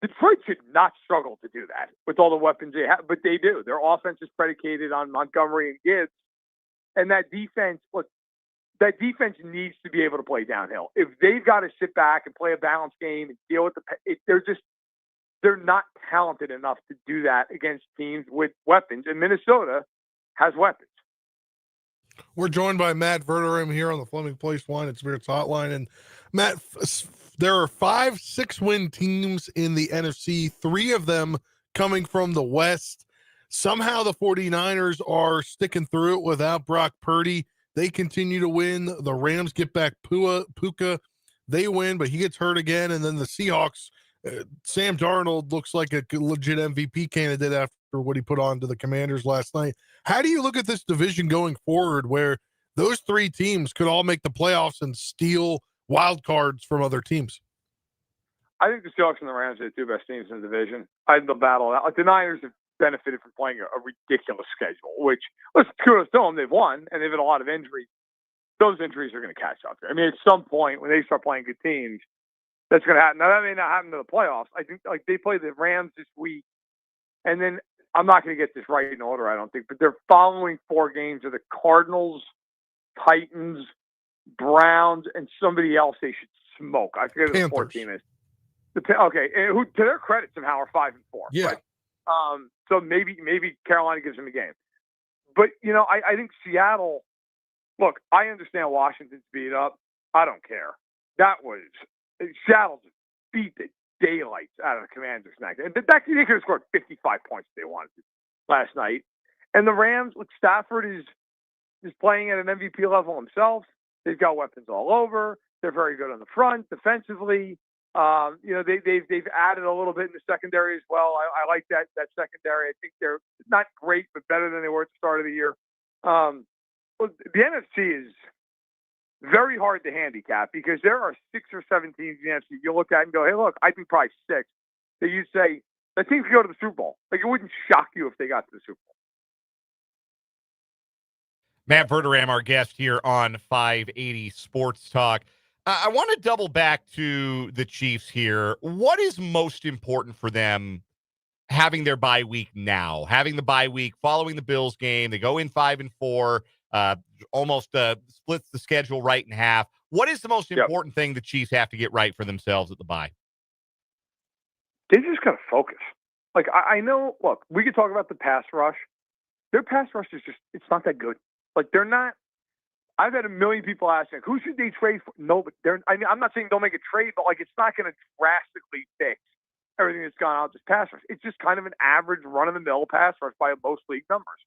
Detroit should not struggle to do that with all the weapons they have, but they do. Their offense is predicated on Montgomery and Gibbs. And that defense, that defense needs to be able to play downhill. If they've got to sit back and play a balanced game and deal with they're not talented enough to do that against teams with weapons. And Minnesota has weapons. We're joined by Matt Verderame here on the Fleming Place Wine and Spirits Hotline. And Matt, there are 5 6-win teams in the NFC, 3 of them coming from the West. Somehow the 49ers are sticking through it without Brock Purdy. They continue to win. The Rams get back Puka. They win, but he gets hurt again. And then the Seahawks, Sam Darnold looks like a legit MVP candidate after what he put on to the Commanders last night. How do you look at this division going forward where those 3 teams could all make the playoffs and steal wild cards from other teams? I think the Seahawks and the Rams are the 2 best teams in the division. I think they'll battle out. Like, the Niners have benefited from playing a ridiculous schedule, which, let's kudos to them, they've won, and they've had a lot of injuries. Those injuries are going to catch up there. I mean, at some point when they start playing good teams, that's going to happen. Now, that may not happen to the playoffs. I think like they play the Rams this week, and then I'm not going to get this right in order, I don't think, but their following 4 games are the Cardinals, Titans, Browns, and somebody else they should smoke. I forget who the 4th team is. Okay, and who, to their credit, somehow are 5-4. Yeah. But, so maybe Carolina gives them a game. But, you know, I think Seattle, look, I understand Washington's beat up. I don't care. Seattle just beat the daylights out of the Commanders next. And they could have scored 55 points if they wanted to last night. And the Rams, look, Stafford is playing at an MVP level himself. They've got weapons all over. They're very good on the front defensively. You know, they've added a little bit in the secondary as well. I like that secondary. I think they're not great, but better than they were at the start of the year. Well, the NFC is very hard to handicap because there are 6 or 7 teams in the NFC you look at and go, hey, look, I think probably 6 that you say that team could go to the Super Bowl. Like, it wouldn't shock you if they got to the Super Bowl. Matt Verderame, our guest here on 580 Sports Talk. I want to double back to the Chiefs here. What is most important for them having their bye week now? Having the bye week following the Bills game, they go in 5-4, almost splits the schedule right in half. What is the most important thing the Chiefs have to get right for themselves at the bye? They just got to focus. Like, I know, look, we could talk about the pass rush. Their pass rush is just, it's not that good. Like, they're not. I've had a million people asking, who should they trade for? No, but I'm not saying don't make a trade, but like, it's not going to drastically fix everything that's gone out this pass rush. It's just kind of an average run-of-the-mill pass rush by most league numbers.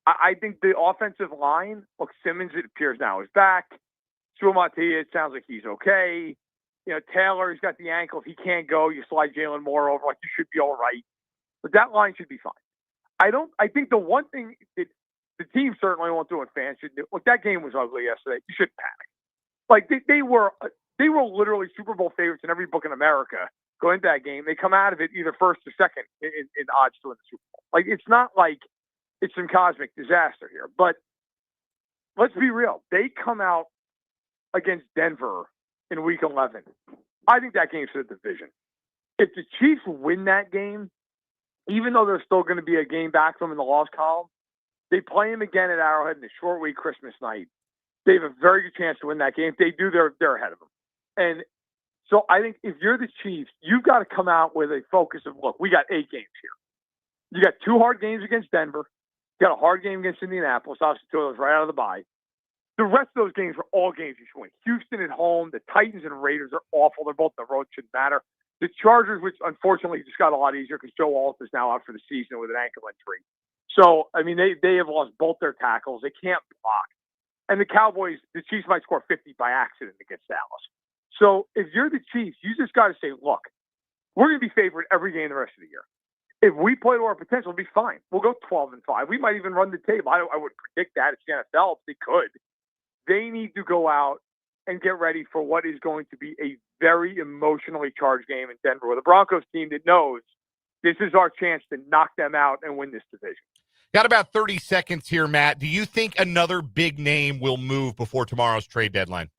I think the offensive line, look, Simmons, it appears now, is back. Suamati, it sounds like he's okay. You know, Taylor, he's got the ankle. If he can't go, you slide Jalen Moore over, like, you should be all right. But that line should be fine. I think the one thing that the team certainly won't do, and fans should do. Look, that game was ugly yesterday. You shouldn't panic. Like, they were literally Super Bowl favorites in every book in America going into that game. They come out of it either first or second in odds to win the Super Bowl. Like, it's not like it's some cosmic disaster here. But let's be real. They come out against Denver in Week 11. I think that game's for the division. If the Chiefs win that game, even though there's still going to be a game back from in the loss column, they play them again at Arrowhead in the short week Christmas night. They have a very good chance to win that game. If they do, they're ahead of them. And so I think if you're the Chiefs, you've got to come out with a focus of, look, we got 8 games here. You got 2 hard games against Denver. You got a hard game against Indianapolis. Obviously, 2 of those right out of the bye. The rest of those games are all games you should win. Houston at home, the Titans and Raiders are awful. They're both on the road. Shouldn't matter. The Chargers, which unfortunately just got a lot easier because Joe Alt is now out for the season with an ankle injury. So, I mean, they have lost both their tackles. They can't block. And the Cowboys, the Chiefs might score 50 by accident against Dallas. So if you're the Chiefs, you just got to say, look, we're going to be favored every game the rest of the year. If we play to our potential, we'll be fine. We'll go 12-5. We might even run the table. I would predict that. It's the NFL. They could. They need to go out and get ready for what is going to be a very emotionally charged game in Denver with a Broncos team that knows this is our chance to knock them out and win this division. Got about 30 seconds here, Matt. Do you think another big name will move before tomorrow's trade deadline?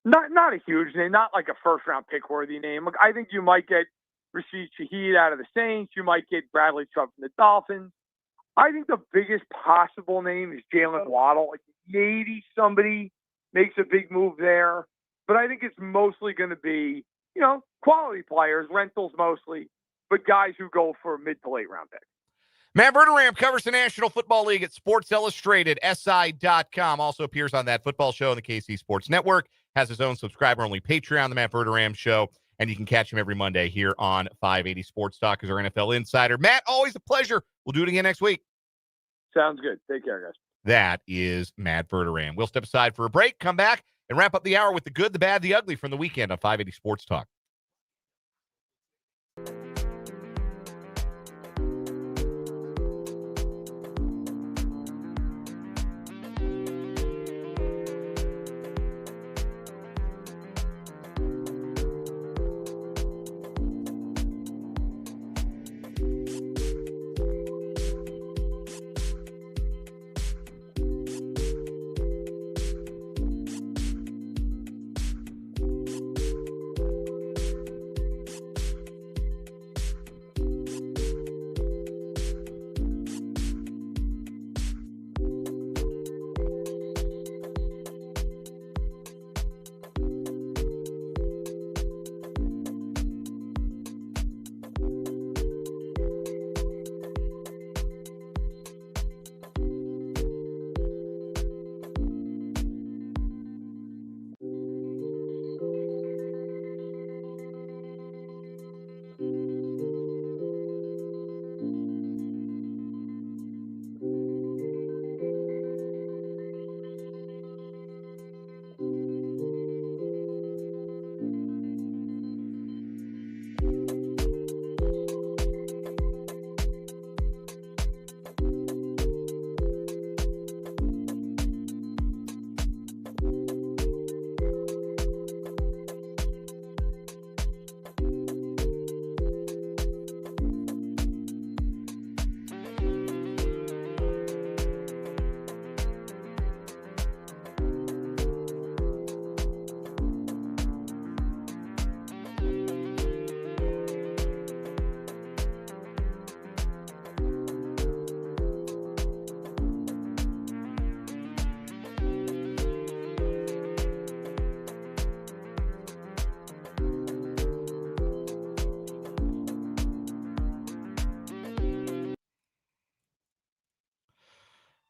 Not a huge name, not like a first-round pick-worthy name. Look, I think you might get Rashid Shaheed out of the Saints. You might get Bradley Chubb from the Dolphins. I think the biggest possible name is Jalen Waddle. Like, maybe somebody makes a big move there. But I think it's mostly going to be, you know, quality players, rentals mostly, but guys who go for mid to late round picks. Matt Verderame covers the National Football League at Sports Illustrated, SI.com. Also appears on That Football Show on the KC Sports Network. Has his own subscriber-only Patreon, The Matt Verderame Show. And you can catch him every Monday here on 580 Sports Talk as our NFL insider. Matt, always a pleasure. We'll do it again next week. Sounds good. Take care, guys. That is Matt Verderame. We'll step aside for a break, come back, and wrap up the hour with the good, the bad, the ugly from the weekend on 580 Sports Talk.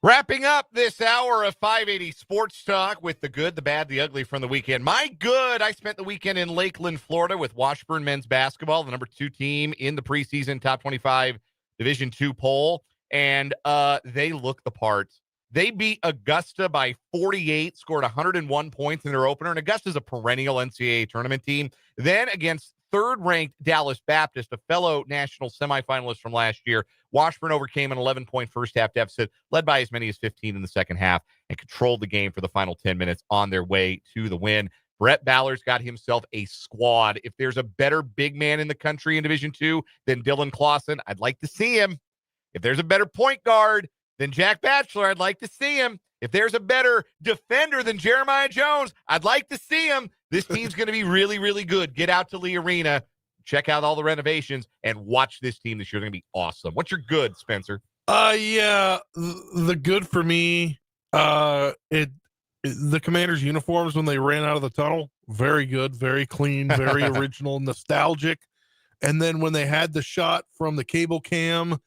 Wrapping up this hour of 580 Sports Talk with the good, the bad, the ugly from the weekend. My good, I spent the weekend in Lakeland, Florida with Washburn men's basketball, the number 2 team in the preseason top 25 Division II poll, and they look the part. They beat Augusta by 48, scored 101 points in their opener, and Augusta's a perennial NCAA tournament team. Then against third-ranked Dallas Baptist, a fellow national semifinalist from last year, Washburn overcame an 11-point first-half deficit, led by as many as 15 in the second half, and controlled the game for the final 10 minutes on their way to the win. Brett Ballard's got himself a squad. If there's a better big man in the country in Division II than Dylan Clausen, I'd like to see him. If there's a better point guard than Jack Batchelor, I'd like to see him. If there's a better defender than Jeremiah Jones, I'd like to see him. This team's going to be really, really good. Get out to Lee Arena, check out all the renovations, and watch this team this year. They're going to be awesome. What's your good, Spencer? Yeah, the good for me, the Commanders' uniforms when they ran out of the tunnel, very good, very clean, very original, nostalgic. And then when they had the shot from the cable cam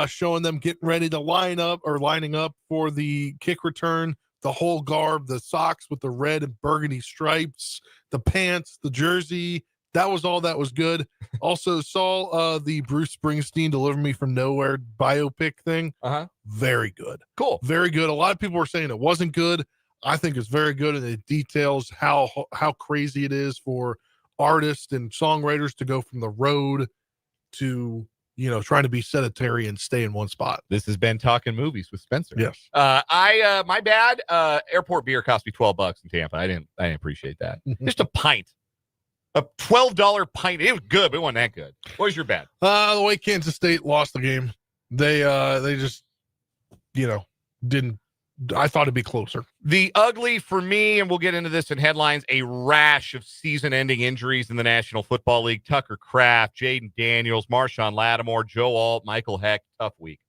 showing them getting ready to lining up for the kick return, the whole garb, the socks with the red and burgundy stripes, the pants, the jersey, that was all that was good. Also saw the Bruce Springsteen Deliver Me From Nowhere biopic thing. Very good. Cool. Very good. A lot of people were saying it wasn't good. I think it's very good, and it details how crazy it is for artists and songwriters to go from the road to, trying to be sedentary and stay in one spot. This has been Talking Movies with Spencer. Yes. My bad. Airport beer cost me $12 in Tampa. I didn't appreciate that. Just a pint. A $12 pint. It was good, but it wasn't that good. What was your bad? The way Kansas State lost the game. They just, didn't. I thought it'd be closer. The ugly for me, and we'll get into this in headlines, a rash of season-ending injuries in the National Football League. Tucker Kraft, Jaden Daniels, Marshawn Lattimore, Joe Alt, Michael Heck. Tough week.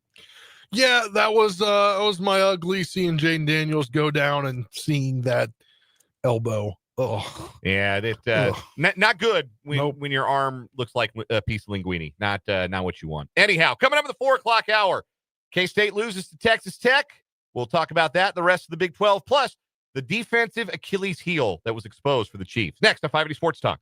Yeah, that was my ugly, seeing Jaden Daniels go down and seeing that elbow. Oh, yeah, not good when your arm looks like a piece of linguine. Not what you want. Anyhow, coming up in the 4 o'clock hour, K-State loses to Texas Tech. We'll talk about that, the rest of the Big 12, plus the defensive Achilles heel that was exposed for the Chiefs. Next on 580 Sports Talk.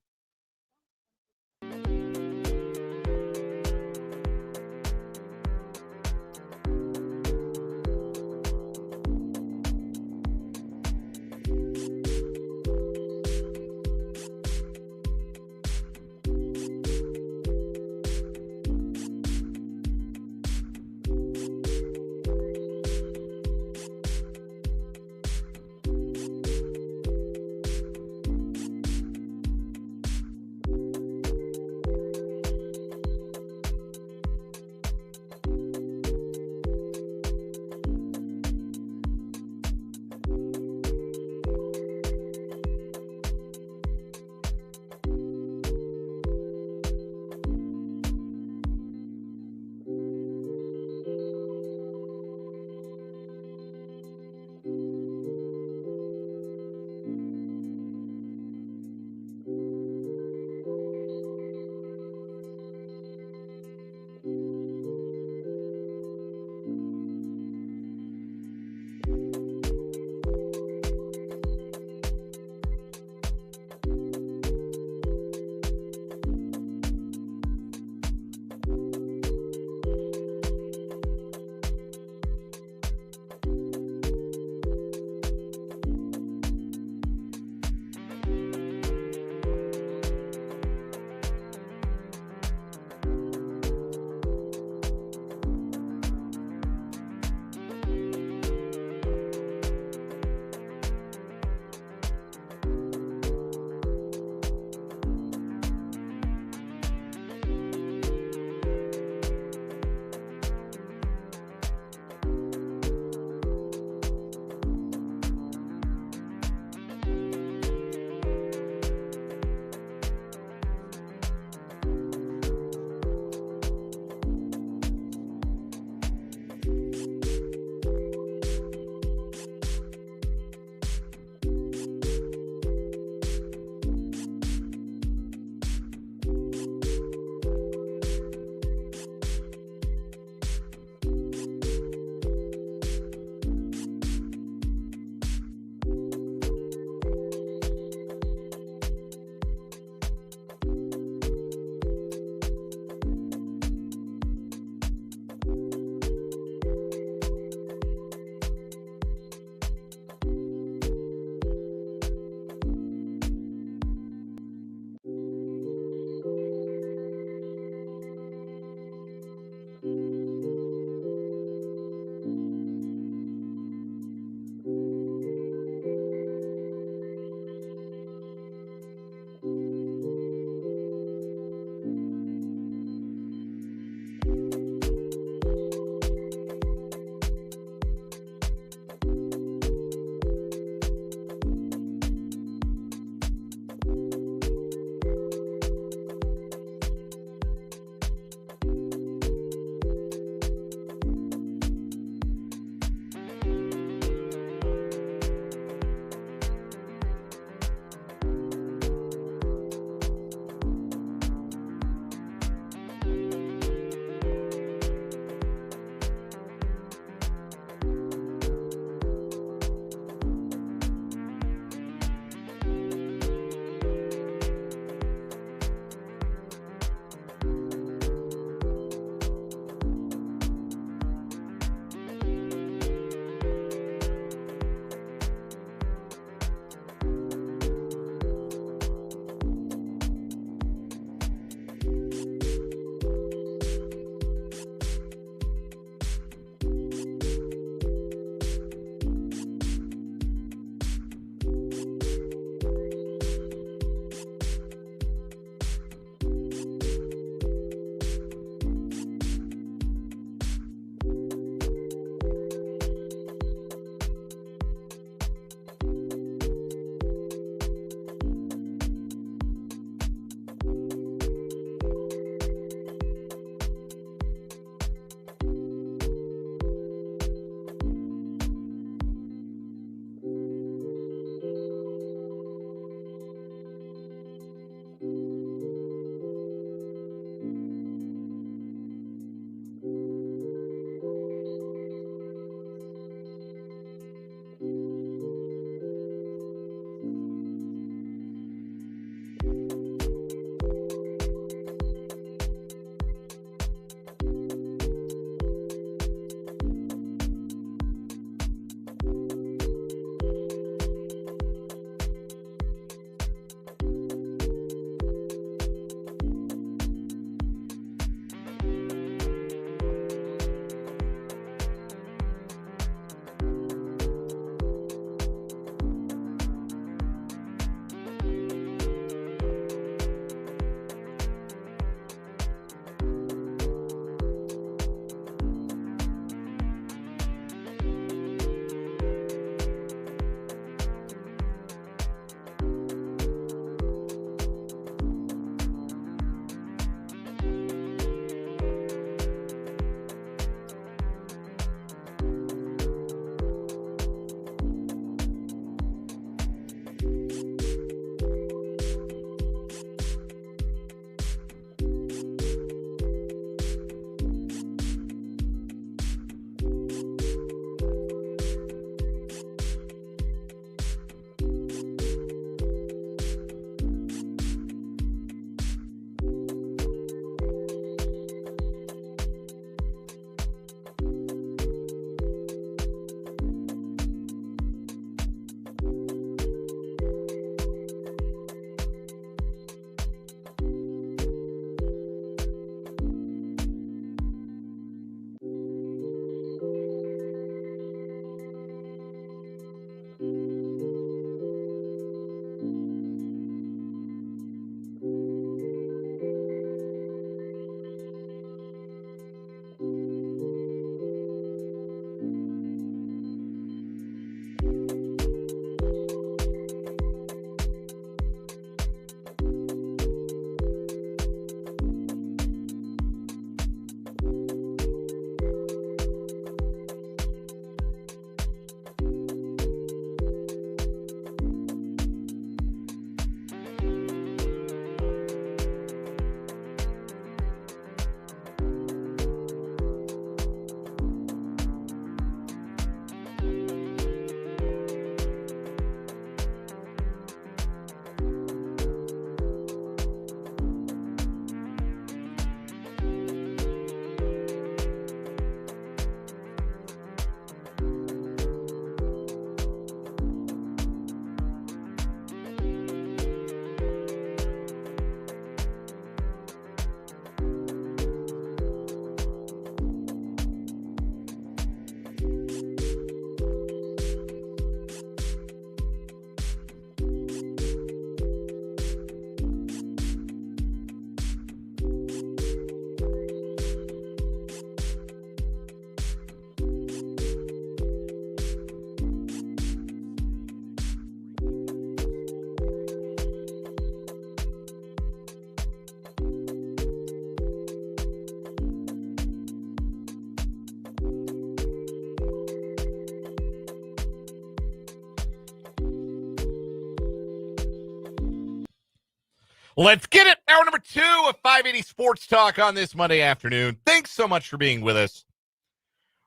Let's get it. Hour number 2 of 580 Sports Talk on this Monday afternoon. Thanks so much for being with us.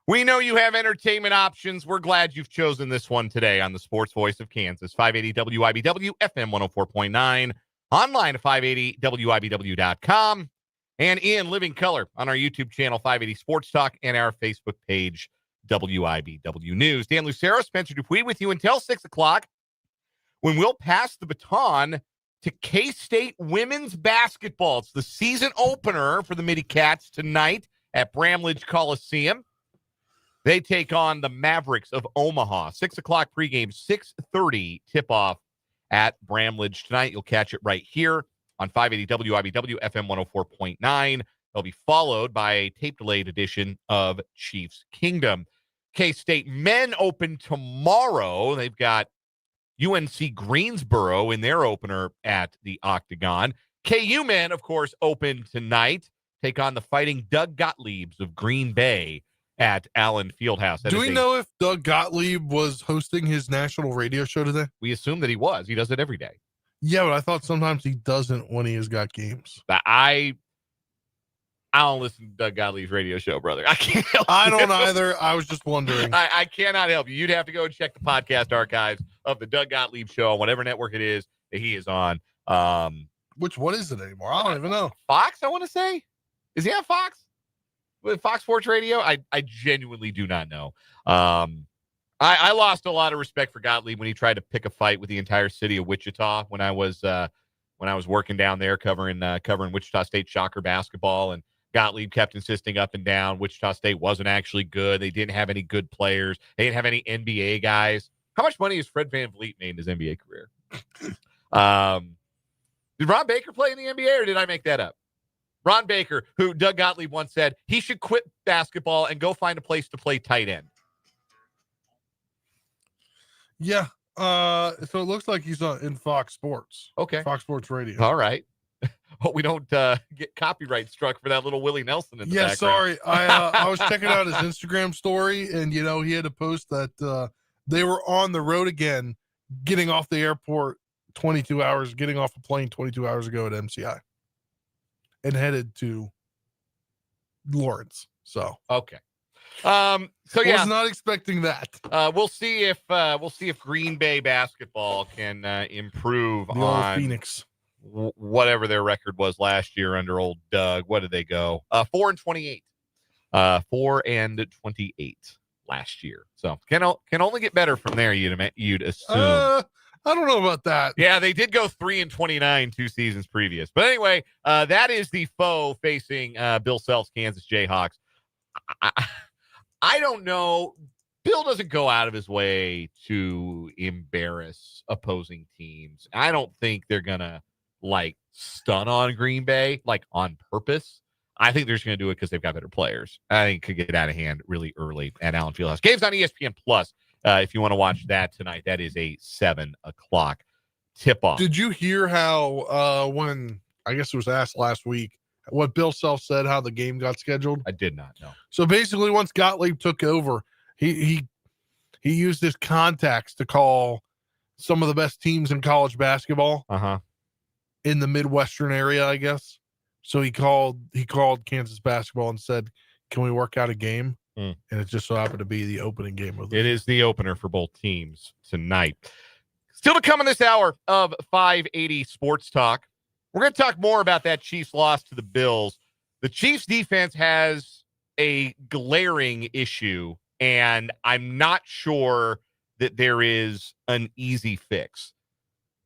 We know you have entertainment options. We're glad you've chosen this one today on the Sports Voice of Kansas, 580 WIBW, FM 104.9, online at 580WIBW.com, and in living color on our YouTube channel, 580 Sports Talk, and our Facebook page, WIBW News. Dan Lucero, Spencer Dupuis with you until 6 o'clock when we'll pass the baton to K-State women's basketball. It's the season opener for the Midi Cats tonight at Bramlage Coliseum. They take on the Mavericks of Omaha. 6 o'clock pregame, 6:30 tip-off at Bramlage tonight. You'll catch it right here on 580 WIBW, FM 104.9. They'll be followed by a tape-delayed edition of Chiefs Kingdom. K-State men open tomorrow. They've got UNC Greensboro in their opener at the Octagon. KU men, of course, open tonight. Take on the Fighting Doug Gottliebs of Green Bay at Allen Fieldhouse. Do we know if Doug Gottlieb was hosting his national radio show today? We assume that he was. He does it every day. Yeah, but I thought sometimes he doesn't when he has got games. I don't listen to Doug Gottlieb's radio show, brother. I can't help I you. don't either. I was just wondering. I cannot help you. You'd have to go and check the podcast archives of the Doug Gottlieb show on whatever network it is that he is on. What is it anymore? I don't even know. Fox, I want to say. Is he on Fox? With Fox Sports Radio? I genuinely do not know. I lost a lot of respect for Gottlieb when he tried to pick a fight with the entire city of Wichita when I was working down there covering Wichita State Shocker basketball, and Gottlieb kept insisting up and down Wichita State wasn't actually good. They didn't have any good players. They didn't have any NBA guys. How much money has Fred VanVleet made in his NBA career? Did Ron Baker play in the NBA, or did I make that up? Ron Baker, who Doug Gottlieb once said he should quit basketball and go find a place to play tight end. Yeah. So it looks like he's in Fox Sports. Okay. Fox Sports Radio. All right. Hope we don't get copyright struck for that little Willie Nelson in the background. Sorry. I was checking out his Instagram story, and he had to post that they were on the road again, getting off the airport getting off a plane 22 hours ago at MCI, and headed to Lawrence. So okay. So yeah, was not expecting that. We'll see if Green Bay basketball can improve The on old Phoenix. Whatever their record was last year under old Doug. What did they go? 4-28. 4-28 last year. So can only get better from there. You'd assume. I don't know about that. Yeah, they did go 3-29 2 seasons previous. But anyway, that is the foe facing Bill Self's Kansas Jayhawks. I don't know. Bill doesn't go out of his way to embarrass opposing teams. I don't think they're gonna stun on Green Bay on purpose. I think they're just gonna do it because they've got better players. I think it could get out of hand really early at Allen Fieldhouse. Game's on ESPN Plus. If you want to watch that tonight, that is a 7 o'clock tip-off. Did you hear how when I guess it was asked last week what Bill Self said how the game got scheduled? I did not know. So basically, once Gottlieb took over, he used his contacts to call some of the best teams in college basketball in the Midwestern area, I guess. So he called Kansas basketball and said, "Can we work out a game?" And it just so happened to be the opening game of the It is the opener for both teams tonight. Still to come in this hour of 580 Sports Talk. We're going to talk more about that Chiefs loss to the Bills. The Chiefs defense has a glaring issue, and I'm not sure that there is an easy fix.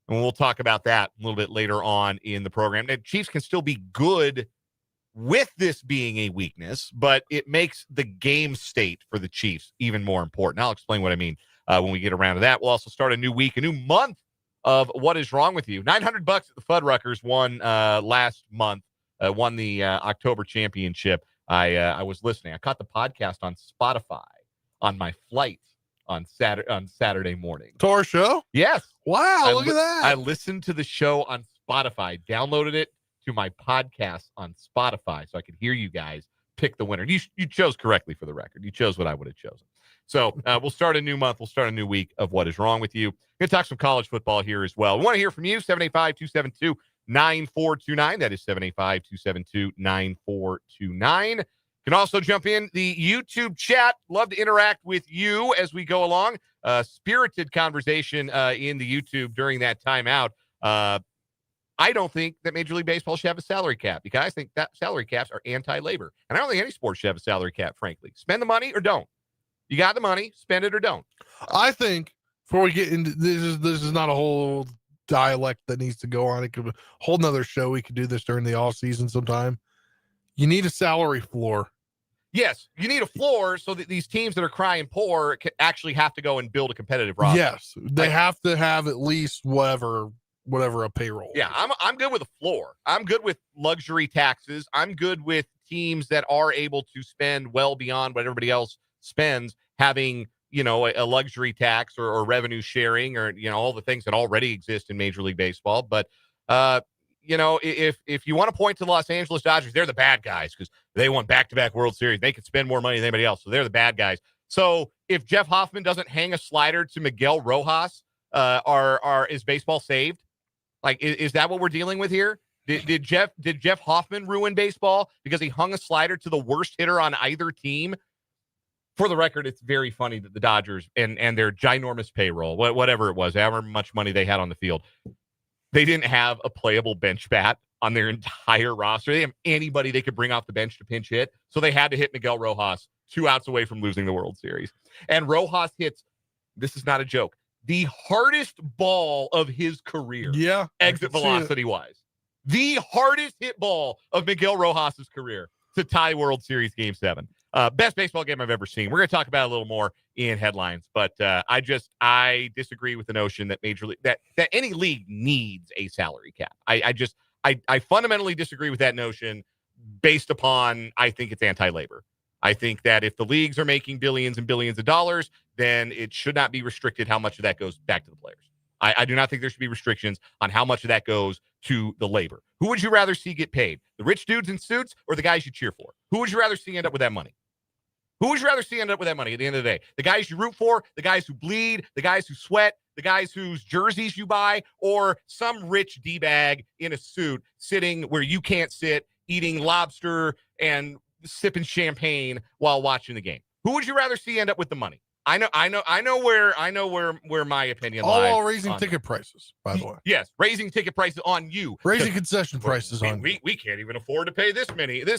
And we'll talk about that a little bit later on in the program. The Chiefs can still be good with this being a weakness, but it makes the game state for the Chiefs even more important. I'll explain what I mean when we get around to that. We'll also start a new week, a new month of What Is Wrong With You. $900 at the Fuddruckers won last month, won the October championship. I was listening. I caught the podcast on Spotify on my flight on Saturday morning. to our show. Yes. Wow, look at that. I listened to the show on Spotify, downloaded it to my podcast on Spotify so I could hear you guys pick the winner. You chose correctly for the record. You chose what I would have chosen. So we'll start a new month. We'll start a new week of What Is Wrong With You. We're going to talk some college football here as well. We want to hear from you, 9429. That is 785-272-9429. Can also jump in the YouTube chat. Love to interact with you as we go along. Spirited conversation in the YouTube during that timeout. I don't think that Major League Baseball should have a salary cap because I think that salary caps are anti-labor. And I don't think any sport should have a salary cap, frankly. Spend the money or don't. You got the money, spend it or don't. I think before we get into this is not a whole dialect that needs to go on. It could be a whole nother show. We could do this during the off season sometime. You need a salary floor. Yes, you need a floor so that these teams that are crying poor actually have to go and build a competitive roster. Yes, they have to have at least whatever a payroll. Yeah, I'm good with a floor. I'm good with luxury taxes. I'm good with teams that are able to spend well beyond what everybody else spends, having a luxury tax or revenue sharing or all the things that already exist in Major League Baseball. But if you want to point to the Los Angeles Dodgers, they're the bad guys because they won back-to-back World Series. They could spend more money than anybody else, so they're the bad guys. So if Jeff Hoffman doesn't hang a slider to Miguel Rojas, is baseball saved? Like, is that what we're dealing with here? Did Jeff Hoffman ruin baseball because he hung a slider to the worst hitter on either team? For the record, it's very funny that the Dodgers and their ginormous payroll, whatever it was, however much money they had on the field, they didn't have a playable bench bat on their entire roster. They didn't have anybody they could bring off the bench to pinch hit, so they had to hit Miguel Rojas 2 outs away from losing the World Series. And Rojas hits, this is not a joke, the hardest ball of his career. Yeah. Exit velocity-wise. The hardest hit ball of Miguel Rojas' career to tie World Series Game 7. Best baseball game I've ever seen. We're going to talk about it a little more in headlines, but I disagree with the notion that Major League that any league needs a salary cap. I fundamentally disagree with that notion based upon I think it's anti-labor. I think that if the leagues are making billions and billions of dollars, then it should not be restricted how much of that goes back to the players. I do not think there should be restrictions on how much of that goes to the labor. Who would you rather see get paid? The rich dudes in suits or the guys you cheer for? Who would you rather see end up with that money? Who would you rather see end up with that money at the end of the day? The guys you root for, the guys who bleed, the guys who sweat, the guys whose jerseys you buy, or some rich D-bag in a suit sitting where you can't sit, eating lobster and sipping champagne while watching the game? Who would you rather see end up with the money? I know where my opinion lies. All raising ticket prices, by the way. Yes, raising ticket prices on you. Raising concession prices on you. We can't even afford to pay this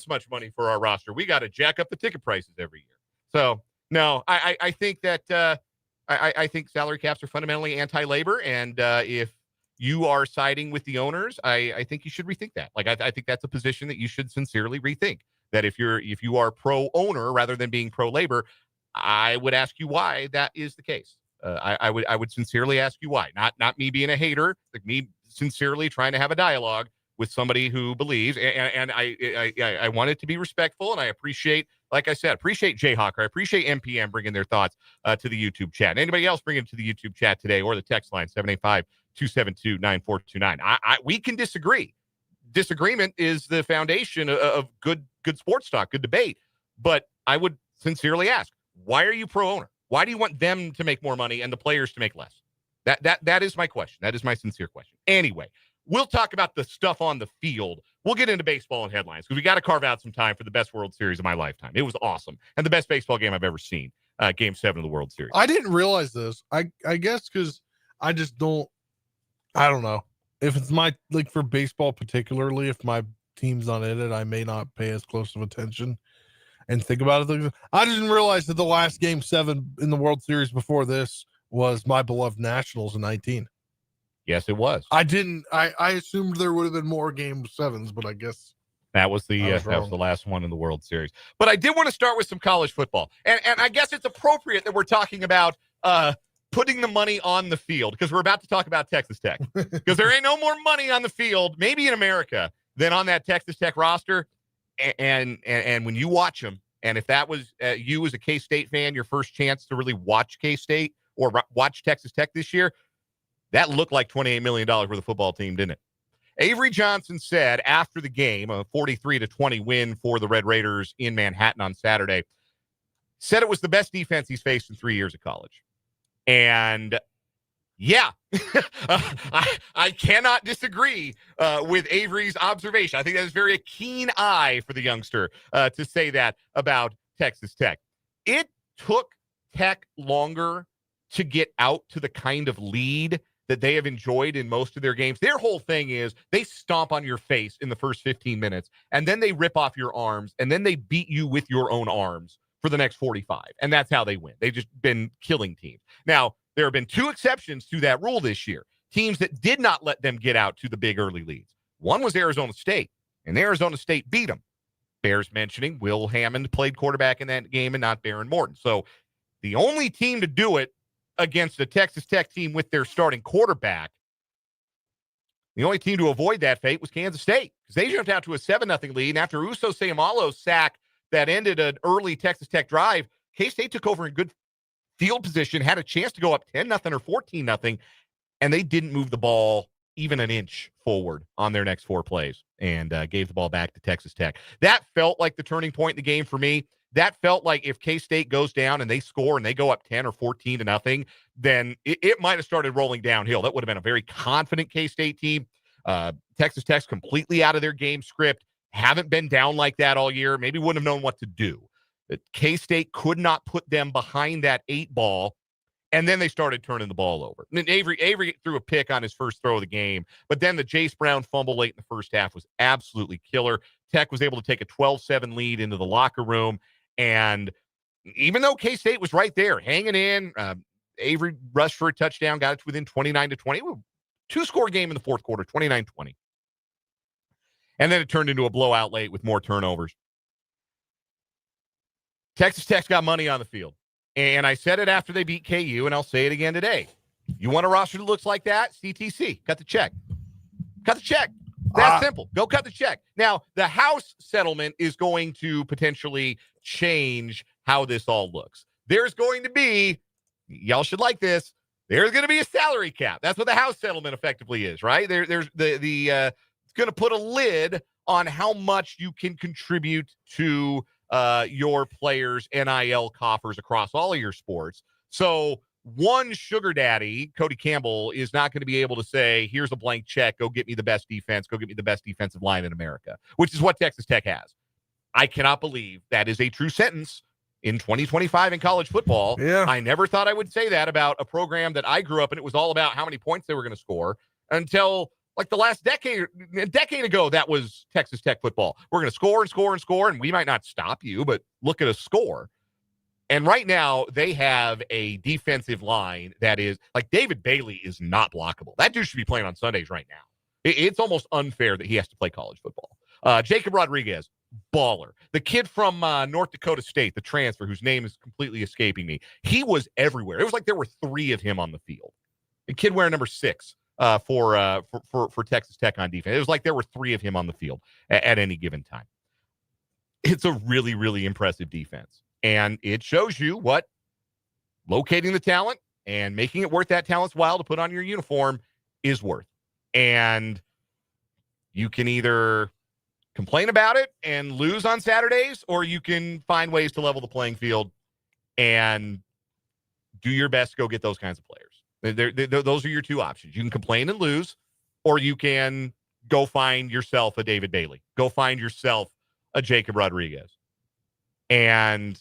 much money for our roster. We got to jack up the ticket prices every year. So no, I think that I think salary caps are fundamentally anti-labor, and if you are siding with the owners, I think you should rethink that. Like I think that's a position that you should sincerely rethink. That if you are pro-owner rather than being pro-labor, I would ask you why that is the case. I would sincerely ask you why. Not me being a hater, like me sincerely trying to have a dialogue with somebody who believes. And I want it to be respectful, and I appreciate, like I said, Jayhawker. I appreciate MPM bringing their thoughts to the YouTube chat. And anybody else bring it to the YouTube chat today or the text line 785-272-9429. We can disagree. Disagreement is the foundation of good sports talk, good debate. But I would sincerely ask, why are you pro-owner? Why do you want them to make more money and the players to make less? That is my question. That is my sincere question. Anyway, we'll talk about the stuff on the field. We'll get into baseball and headlines because we got to carve out some time for the best World Series of my lifetime. It was awesome. And the best baseball game I've ever seen, Game 7 of the World Series. I didn't realize this. I guess because I just don't know. If it's like for baseball particularly, if my team's not in it, I may not pay as close of attention and think about it. I didn't realize that the last Game 7 in the World Series before this was my beloved Nationals in 19. Yes, it was. I didn't. I assumed there would have been more Game 7s, but I guess that was the last one in the World Series. But I did want to start with some college football, and I guess it's appropriate that we're talking about putting the money on the field because we're about to talk about Texas Tech because there ain't no more money on the field, maybe in America, than on that Texas Tech roster. And when you watch them, and if that was you as a K-State fan, your first chance to really watch K-State or watch Texas Tech this year, that looked like $28 million for the football team, didn't it? Avery Johnson said after the game, a 43-20 win for the Red Raiders in Manhattan on Saturday, said it was the best defense he's faced in 3 years of college. And Yeah, I cannot disagree with Avery's observation. I think that is very a keen eye for the youngster to say that about Texas Tech. It took Tech longer to get out to the kind of lead that they have enjoyed in most of their games. Their whole thing is they stomp on your face in the first 15 minutes, and then they rip off your arms, and then they beat you with your own arms for the next 45. And that's how they win. They've just been killing teams. Now, there have been two exceptions to that rule this year. Teams that did not let them get out to the big early leads. One was Arizona State, and Arizona State beat them. Bears mentioning Will Hammond played quarterback in that game and not Baron Morton. So the only team to do it against a Texas Tech team with their starting quarterback, the only team to avoid that fate was Kansas State, because they jumped out to a 7-0 lead. And after Uso Seumalo's sack that ended an early Texas Tech drive, K-State took over in good field position, had a chance to go up 10-0 or 14-0, and they didn't move the ball even an inch forward on their next four plays and gave the ball back to Texas Tech. That felt like the turning point in the game for me. That felt like if K-State goes down and they score and they go up 10 or 14-0, then it might have started rolling downhill. That would have been a very confident K-State team. Texas Tech's completely out of their game script, haven't been down like that all year, maybe wouldn't have known what to do. K-State could not put them behind that 8 ball, and then they started turning the ball over. And Avery threw a pick on his first throw of the game, but then the Jace Brown fumble late in the first half was absolutely killer. Tech was able to take a 12-7 lead into the locker room, and even though K-State was right there, hanging in, Avery rushed for a touchdown, got it to within 29-20. Two-score game in the fourth quarter, 29-20. And then it turned into a blowout late with more turnovers. Texas Tech's got money on the field. And I said it after they beat KU, and I'll say it again today. You want a roster that looks like that? CTC. Cut the check. Cut the check. That's simple. Go cut the check. Now, the House settlement is going to potentially change how this all looks. There's going to be, y'all should like this, there's going to be a salary cap. That's what the House settlement effectively is, right? There's it's going to put a lid on how much you can contribute to your players' NIL coffers across all of your sports. So one sugar daddy, Cody Campbell, is not going to be able to say, here's a blank check, go get me the best defense, go get me the best defensive line in America, which is what Texas Tech has. I cannot believe that is a true sentence in 2025 in college football. Yeah. I never thought I would say that about a program that I grew up in. It was all about how many points they were going to score until like the last a decade ago, that was Texas Tech football. We're going to score and score and score, and we might not stop you, but look at a score. And right now, they have a defensive line that is, like, David Bailey is not blockable. That dude should be playing on Sundays right now. It's almost unfair that he has to play college football. Jacob Rodriguez, baller. The kid from North Dakota State, the transfer, whose name is completely escaping me, he was everywhere. It was like there were 3 of him on the field. The kid wearing number 6. For Texas Tech on defense. It was like there were 3 of him on the field at any given time. It's a really, really impressive defense. And it shows you what locating the talent and making it worth that talent's while to put on your uniform is worth. And you can either complain about it and lose on Saturdays, or you can find ways to level the playing field and do your best to go get those kinds of players. Those are your 2 options. You can complain and lose, or you can go find yourself a David Bailey. Go find yourself a Jacob Rodriguez. And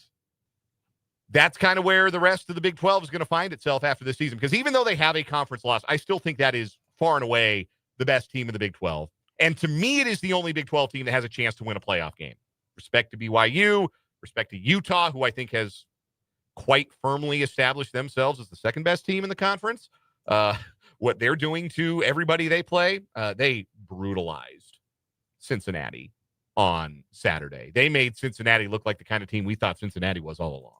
that's kind of where the rest of the Big 12 is going to find itself after this season. Because even though they have a conference loss, I still think that is far and away the best team in the Big 12. And to me, it is the only Big 12 team that has a chance to win a playoff game. Respect to BYU, respect to Utah, who I think has quite firmly established themselves as the second best team in the conference. What they're doing to everybody they play, they brutalized Cincinnati on Saturday. They made Cincinnati look like the kind of team we thought Cincinnati was all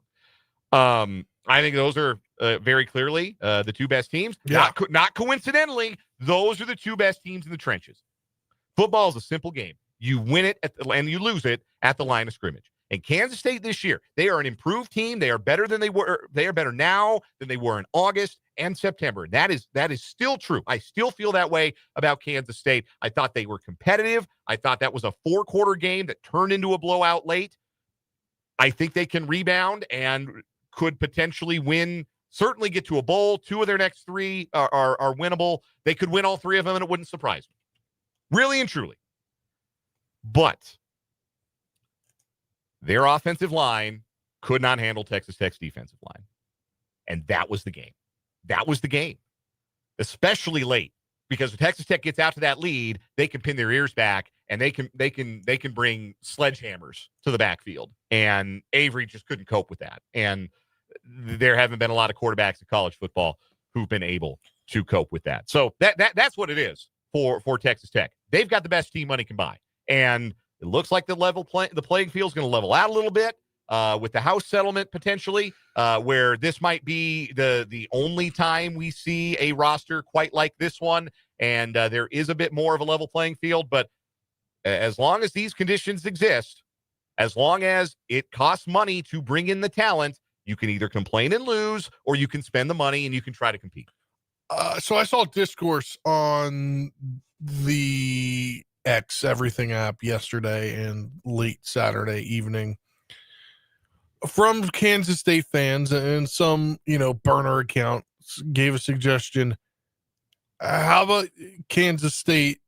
along. I think those are very clearly the 2 best teams. Yeah. Not coincidentally, those are the 2 best teams in the trenches. Football is a simple game. You win it and you lose it at the line of scrimmage. And Kansas State this year, they are an improved team. They are better than they were. They are better now than they were in August and September. That is still true. I still feel that way about Kansas State. I thought they were competitive. I thought that was a 4-quarter game that turned into a blowout late. I think they can rebound and could potentially win certainly get to a bowl. 2 of their next 3 are winnable. They could win all 3 of them, and it wouldn't surprise me. Really and truly. But their offensive line could not handle Texas Tech's defensive line. And that was the game. That was the game. Especially late. Because if Texas Tech gets out to that lead, they can pin their ears back and they can bring sledgehammers to the backfield. And Avery just couldn't cope with that. And there haven't been a lot of quarterbacks in college football who've been able to cope with that. So that's what it is for Texas Tech. They've got the best team money can buy. And it looks like the playing field is going to level out a little bit with the House settlement potentially, where this might be the only time we see a roster quite like this one. And there is a bit more of a level playing field. But as long as these conditions exist, as long as it costs money to bring in the talent, you can either complain and lose, or you can spend the money and you can try to compete. So I saw discourse on the X Everything app yesterday and late Saturday evening from Kansas State fans, and some, burner accounts gave a suggestion. How about Kansas State,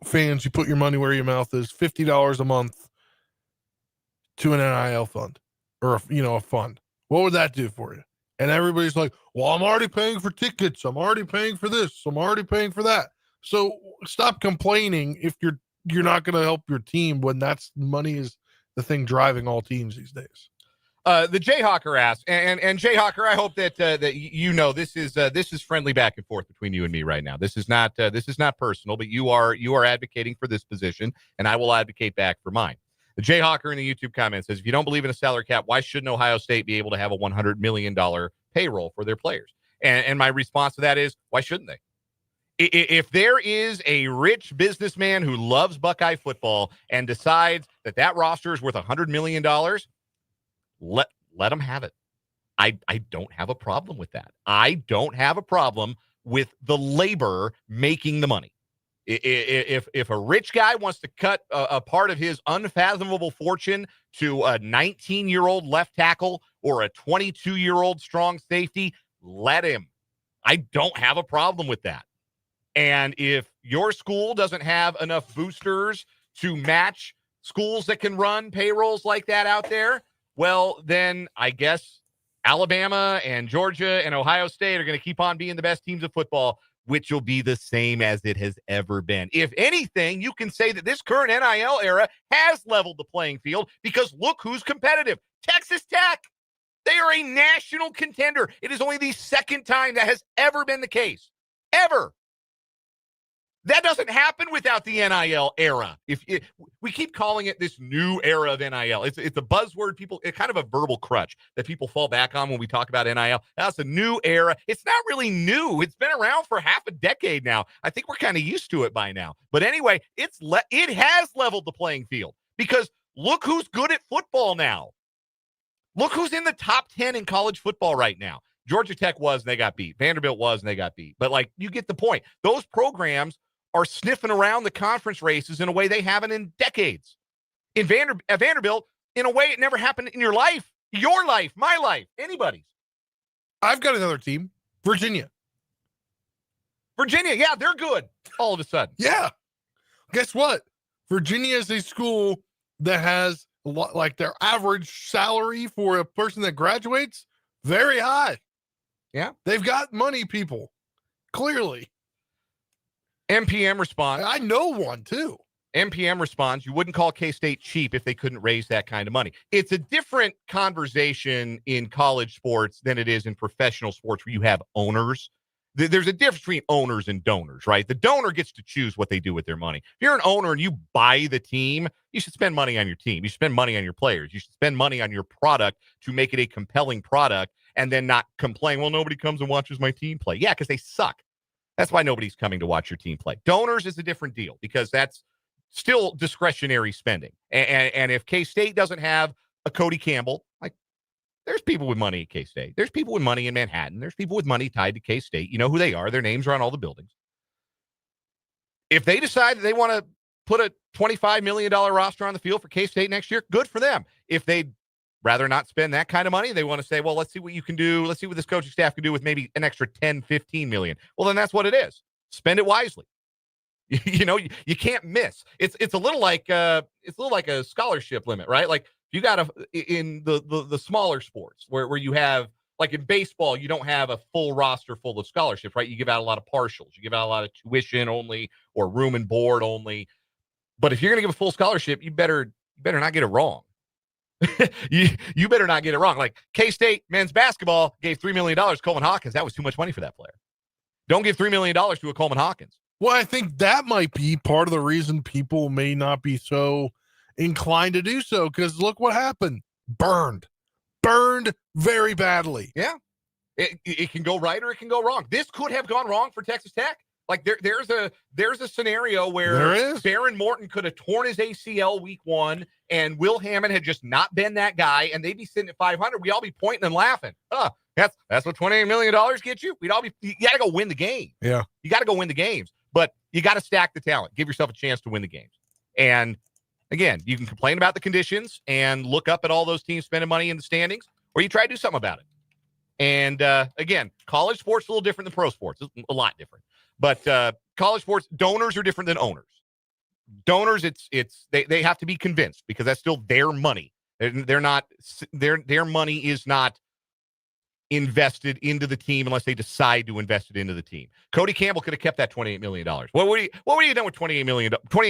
fans, you put your money where your mouth is, $50 a month to an NIL fund, or a fund. What would that do for you? And everybody's like, well, I'm already paying for tickets. I'm already paying for this. I'm already paying for that. So stop complaining if you're not going to help your team when money is the thing driving all teams these days. The Jayhawker asks, and Jayhawker, I hope that this is friendly back and forth between you and me right now. This is not personal, but you are advocating for this position, and I will advocate back for mine. The Jayhawker in the YouTube comment says, if you don't believe in a salary cap, why shouldn't Ohio State be able to have a $100 million payroll for their players? And my response to that is, why shouldn't they? If there is a rich businessman who loves Buckeye football and decides that roster is worth $100 million, let them have it. I don't have a problem with that. I don't have a problem with the labor making the money. If a rich guy wants to cut a part of his unfathomable fortune to a 19-year-old left tackle or a 22-year-old strong safety, let him. I don't have a problem with that. And if your school doesn't have enough boosters to match schools that can run payrolls like that out there, well, then I guess Alabama and Georgia and Ohio State are going to keep on being the best teams of football, which will be the same as it has ever been. If anything, you can say that this current NIL era has leveled the playing field, because look who's competitive. Texas Tech. They are a national contender. It is only the second time that has ever been the case. Ever. That doesn't happen without the NIL era. We keep calling it this new era of NIL. It's a buzzword. It's kind of a verbal crutch that people fall back on when we talk about NIL. That's a new era. It's not really new. It's been around for half a decade now. I think we're kind of used to it by now. But anyway, it has leveled the playing field, because look who's good at football now. Look who's in the top 10 in college football right now. Georgia Tech was, and they got beat. Vanderbilt was, and they got beat. But you get the point. Those programs are sniffing around the conference races in a way they haven't in decades. At Vanderbilt, in a way it never happened in your life, my life, anybody's. I've got another team, Virginia. Yeah, they're good all of a sudden. Yeah. Guess what? Virginia is a school that has a lot, like, their average salary for a person that graduates, very high. Yeah. They've got money, people. Clearly. MPM responds. I know one, too. MPM responds, you wouldn't call K-State cheap if they couldn't raise that kind of money. It's a different conversation in college sports than it is in professional sports, where you have owners. There's a difference between owners and donors, right? The donor gets to choose what they do with their money. If you're an owner and you buy the team, you should spend money on your team. You should spend money on your players. You should spend money on your product to make it a compelling product, and then not complain, well, nobody comes and watches my team play. Yeah, because they suck. That's why nobody's coming to watch your team play. Donors is a different deal, because that's still discretionary spending. And if K-State doesn't have a Cody Campbell, there's people with money at K-State. There's people with money in Manhattan. There's people with money tied to K-State. You know who they are. Their names are on all the buildings. If they decide that they want to put a $25 million roster on the field for K-State next year, good for them. If they rather not spend that kind of money. They want to say, well, let's see what you can do. Let's see what this coaching staff can do with maybe an extra 10, 15 million. Well, then that's what it is. Spend it wisely. You can't miss. It's a little like a scholarship limit, right? Like you got in the smaller sports where you have, like in baseball, you don't have a full roster full of scholarships, right? You give out a lot of partials, you give out a lot of tuition only or room and board only. But if you're going to give a full scholarship, you better not get it wrong. you better not get it wrong. Like K-State men's basketball gave $3 million to Coleman Hawkins. That was too much money for that player. Don't give $3 million to a Coleman Hawkins. Well, I think that might be part of the reason people may not be so inclined to do so, because look what happened. Burned very badly. Yeah. It can go right or it can go wrong. This could have gone wrong for Texas Tech. Like there's a scenario where Baron Morton could have torn his ACL week 1 and Will Hammond had just not been that guy, and they'd be sitting at 500. We'd all be pointing and laughing. That's what $28 million gets you. You got to go win the game. Yeah. You got to go win the games, but you got to stack the talent. Give yourself a chance to win the games. And again, you can complain about the conditions and look up at all those teams spending money in the standings, or you try to do something about it. And again, college sports is a little different than pro sports. It's a lot different. But college sports, donors are different than owners. Donors, they have to be convinced because that's still their money. They're not their money is not invested into the team unless they decide to invest it into the team. Cody Campbell could have kept that $28 million. What would you done with $28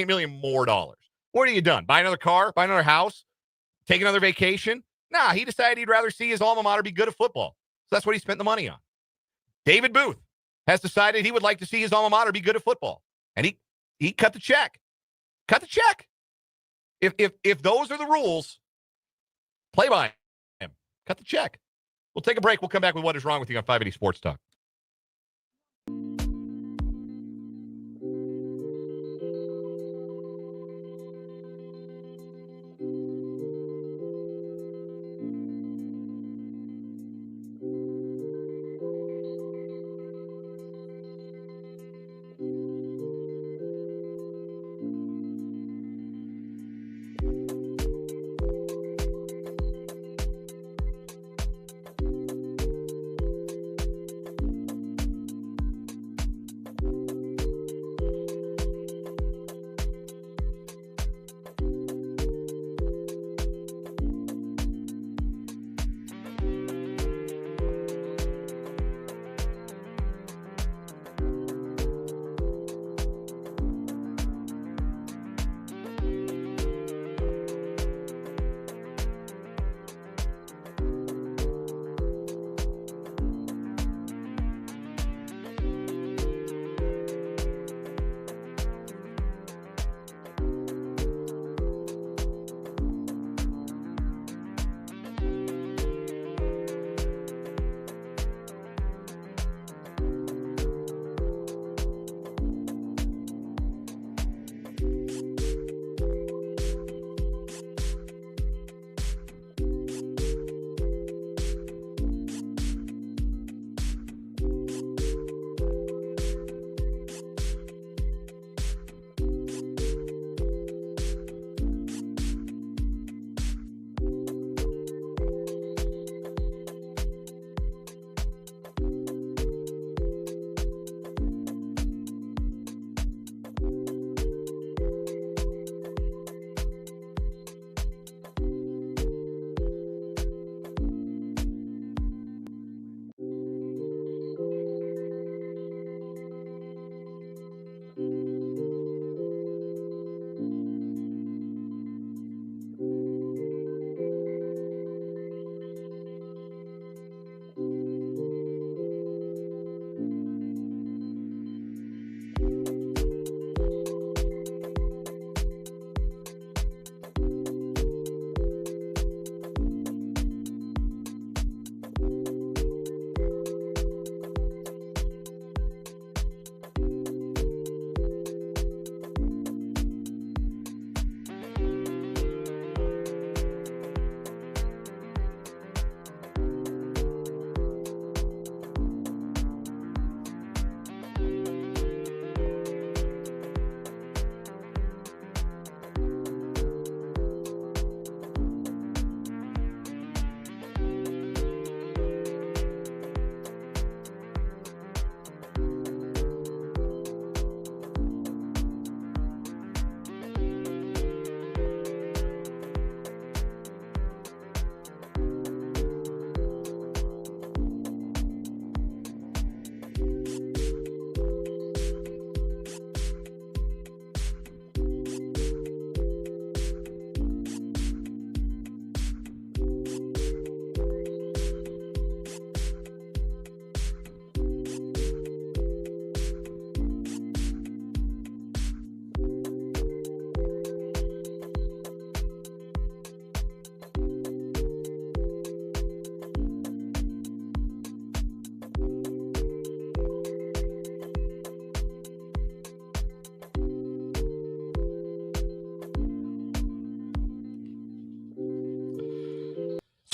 million more dollars? What have you done? Buy another car? Buy another house? Take another vacation? Nah, he decided he'd rather see his alma mater be good at football. So that's what he spent the money on. David Booth has decided he would like to see his alma mater be good at football. And he cut the check. Cut the check. If those are the rules, play by him. Cut the check. We'll take a break. We'll come back with What Is Wrong With You on 580 Sports Talk.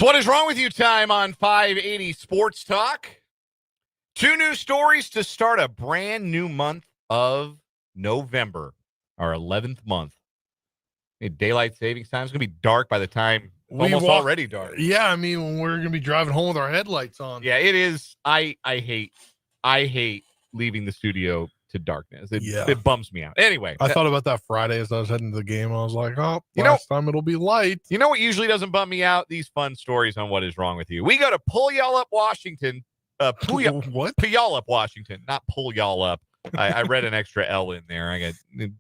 So what is wrong with you time on 580 Sports Talk? 2 new stories to start a brand new month of November, our 11th month. Daylight savings time is going to be dark by the time it's almost already dark. Yeah, I mean, when we're going to be driving home with our headlights on. Yeah, it is. I hate leaving the studio to darkness. It bums me out. Anyway, I thought about that Friday as I was heading to the game. I was like, oh, last time it'll be light. You know what usually doesn't bum me out? These fun stories on what is wrong with you. We go to Puyallup, Washington. What? Puyallup, Washington, not pull y'all up. I read an extra L in there. I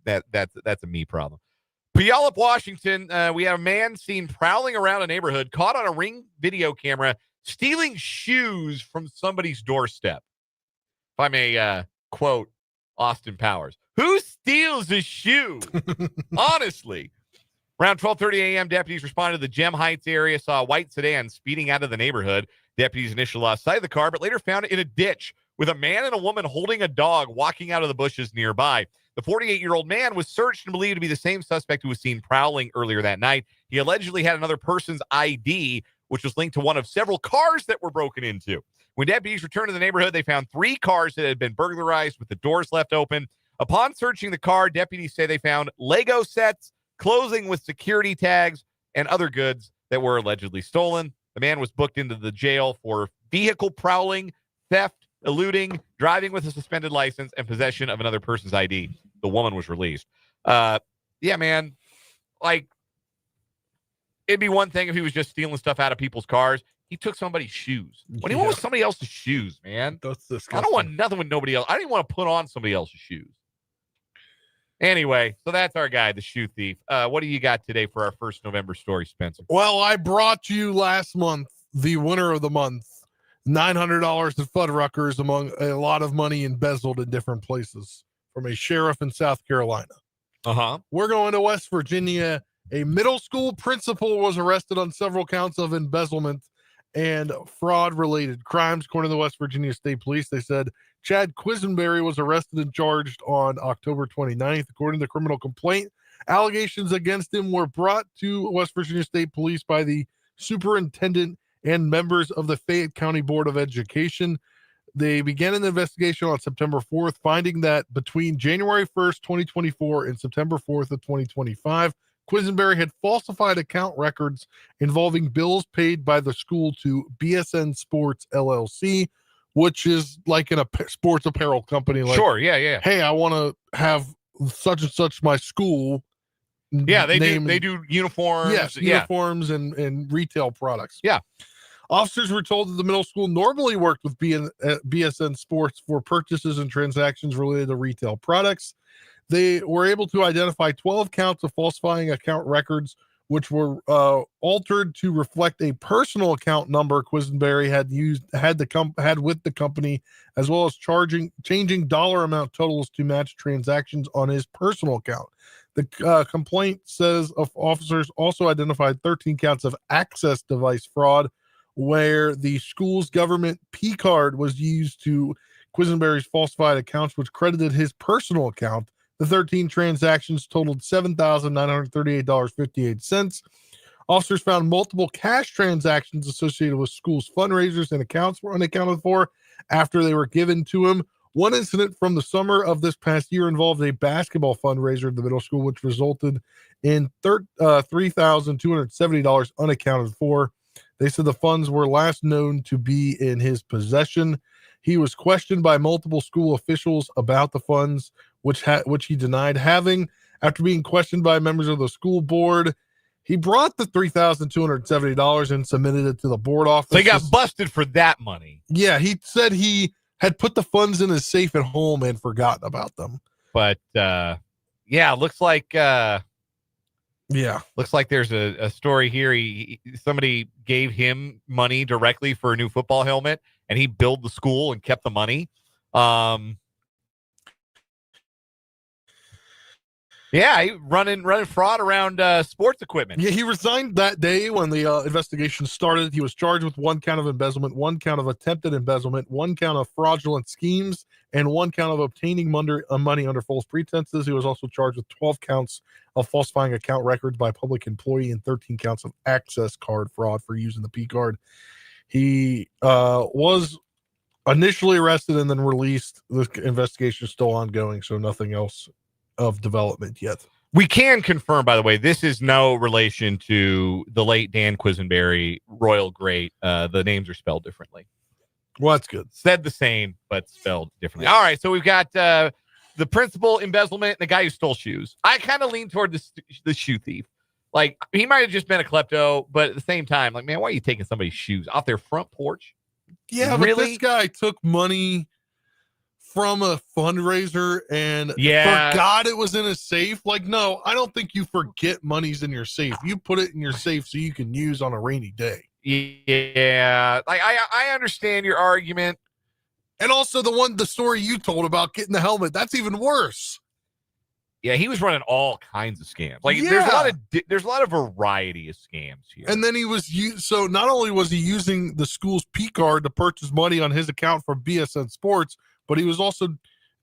got that's a me problem. Puyallup, Washington. We have a man seen prowling around a neighborhood, caught on a Ring video camera, stealing shoes from somebody's doorstep. If I may quote Austin Powers, who steals a shoe? Honestly. Around 12:30 a.m., deputies responded to the Gem Heights area, saw a white sedan speeding out of the neighborhood. Deputies initially lost sight of the car, but later found it in a ditch with a man and a woman holding a dog walking out of the bushes nearby. The 48-year-old man was searched and believed to be the same suspect who was seen prowling earlier that night. He allegedly had another person's ID, which was linked to one of several cars that were broken into. When deputies returned to the neighborhood, they found 3 cars that had been burglarized with the doors left open. Upon searching the car, deputies say they found Lego sets, clothing with security tags, and other goods that were allegedly stolen. The man was booked into the jail for vehicle prowling, theft, eluding, driving with a suspended license, and possession of another person's ID. The woman was released. Yeah, man. Like, it'd be one thing if he was just stealing stuff out of people's cars. He took somebody's shoes. What do you want with somebody else's shoes, man? That's disgusting. I don't want nothing with nobody else. I didn't want to put on somebody else's shoes. Anyway, so that's our guy, the shoe thief. What do you got today for our first November story, Spencer? Well, I brought you last month the winner of the month, $900 to Fuddruckers, among a lot of money embezzled in different places from a sheriff in South Carolina. We're going to West Virginia. A middle school principal was arrested on several counts of embezzlement and fraud-related crimes. According to the West Virginia State Police, they said Chad Quisenberry was arrested and charged on October 29th. According to the criminal complaint, allegations against him were brought to West Virginia State Police by the superintendent and members of the Fayette County Board of Education. They began an investigation on September 4th, finding that between January 1st, 2024 and September 4th of 2025, Quisenberry had falsified account records involving bills paid by the school to BSN Sports LLC, which is like a sports apparel company. Like, sure, yeah. Hey, I want to have such and such my school. Yeah, they do uniforms. Yes, uniforms and retail products. Yeah. Officers were told that the middle school normally worked with BSN Sports for purchases and transactions related to retail products. They were able to identify 12 counts of falsifying account records, which were altered to reflect a personal account number Quisenberry had with the company, as well as changing dollar amount totals to match transactions on his personal account. The complaint says officers also identified 13 counts of access device fraud, where the school's government P card was used to Quisenberry's falsified accounts, which credited his personal account. The 13 transactions totaled $7,938.58. Officers found multiple cash transactions associated with school's fundraisers and accounts were unaccounted for after they were given to him. One incident from the summer of this past year involved a basketball fundraiser at the middle school, which resulted in $3,270 unaccounted for. They said the funds were last known to be in his possession. He was questioned by multiple school officials about the funds, which he denied having. After being questioned by members of the school board, he brought the $3,270 and submitted it to the board office. So he got busted for that money. Yeah, he said he had put the funds in his safe at home and forgotten about them. But looks like there's a story here. Somebody gave him money directly for a new football helmet, and he billed the school and kept the money. Yeah, he running fraud around sports equipment. Yeah, he resigned that day when the investigation started. He was charged with 1 count of embezzlement, 1 count of attempted embezzlement, 1 count of fraudulent schemes, and 1 count of obtaining money under false pretenses. He was also charged with 12 counts of falsifying account records by a public employee and 13 counts of access card fraud for using the P card. He was initially arrested and then released. The investigation is still ongoing, so nothing else of development yet. We can confirm, by the way, this is no relation to the late Dan Quisenberry, royal great. The names are spelled differently. Well, that's good. Said the same, but spelled differently. All right, so we've got the principal embezzlement and the guy who stole shoes. I kind of lean toward the shoe thief. Like, he might have just been a klepto, but at the same time, like, man, why are you taking somebody's shoes off their front porch? Yeah, really? But this guy took money from a fundraiser and forgot it was in a safe. Like, no, I don't think you forget money's in your safe. You put it in your safe so you can use on a rainy day. Yeah, like I understand your argument. And also the story you told about getting the helmet, that's even worse. Yeah, he was running all kinds of scams. Like, there's a lot of variety of scams here. And then he was so not only was he using the school's P card to purchase money on his account from BSN Sports, but he was also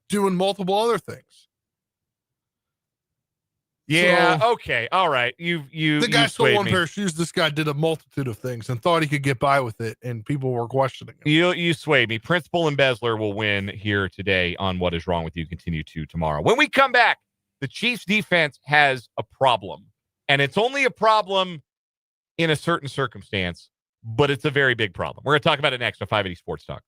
doing multiple other things. Yeah. So, okay. All right. The guy stole 1 pair of shoes. This guy did a multitude of things and thought he could get by with it, and people were questioning him. You swayed me. Principal Embezzler will win here today on What Is Wrong With You. Continue to tomorrow. When we come back, the Chiefs defense has a problem, and it's only a problem in a certain circumstance, but it's a very big problem. We're going to talk about it next on 580 Sports Talk.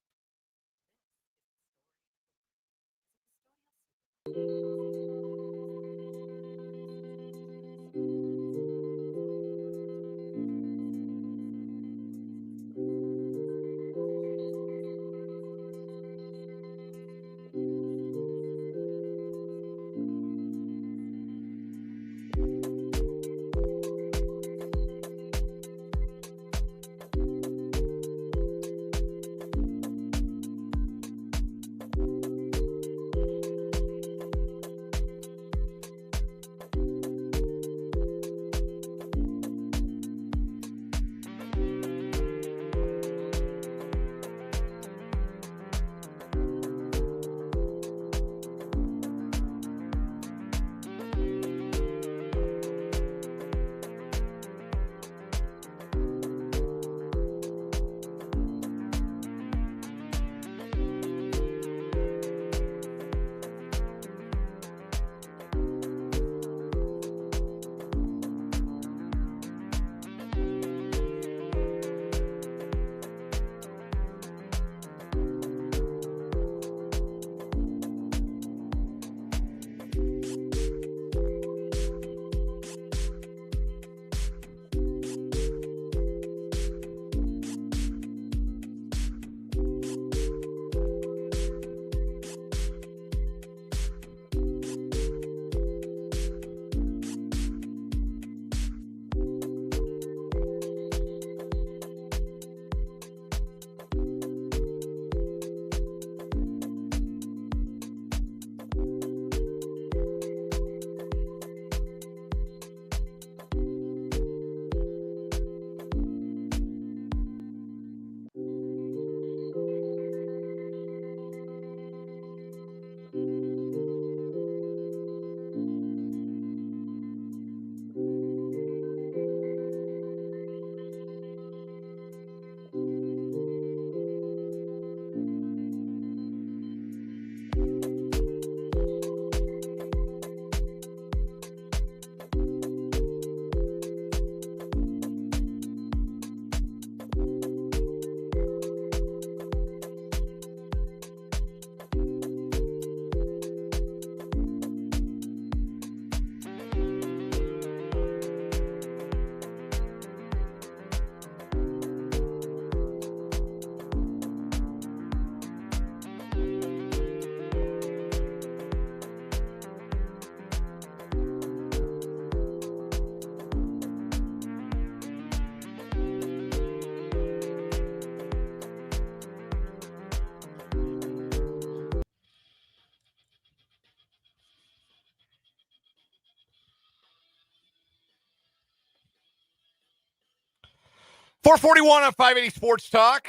441 on 580 Sports Talk.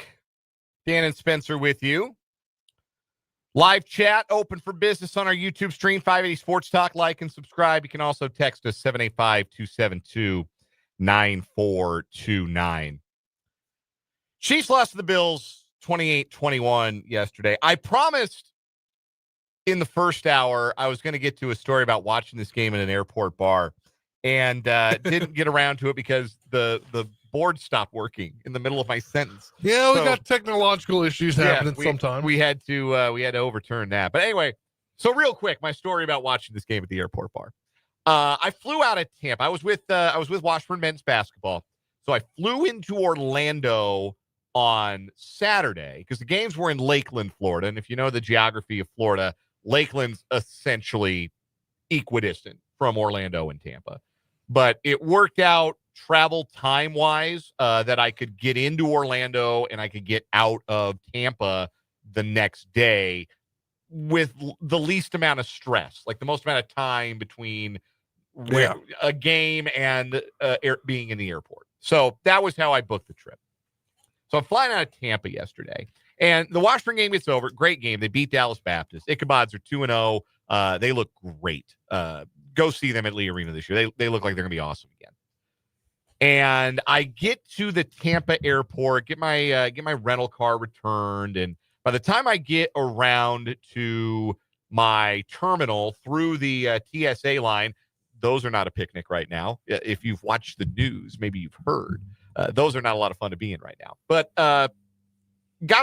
Dan and Spencer with you. Live chat open for business on our YouTube stream, 580 Sports Talk. Like and subscribe. You can also text us 785-272-9429. Chiefs lost to the Bills 28-21 yesterday. I promised in the first hour I was going to get to a story about watching this game in an airport bar, and didn't get around to it because the board stopped working in the middle of my sentence. Yeah, we got technological issues happening sometimes. We had to overturn that. But anyway, so real quick, my story about watching this game at the airport bar. I flew out of Tampa. I was with Washburn men's basketball. So I flew into Orlando on Saturday because the games were in Lakeland, Florida. And if you know the geography of Florida, Lakeland's essentially equidistant from Orlando and Tampa. But it worked out travel time-wise that I could get into Orlando and I could get out of Tampa the next day with the least amount of stress, like the most amount of time between a game and being in the airport. So that was how I booked the trip. So I'm flying out of Tampa yesterday, and the Washburn game gets over. Great game. They beat Dallas Baptist. Ichabods are 2-0. They look great. Go see them at Lee Arena this year. They look like they're going to be awesome again. And I get to the Tampa airport, get my rental car returned, and by the time I get around to my terminal through the TSA line, those are not a picnic right now. If you've watched the news, maybe you've heard. Those are not a lot of fun to be in right now. But got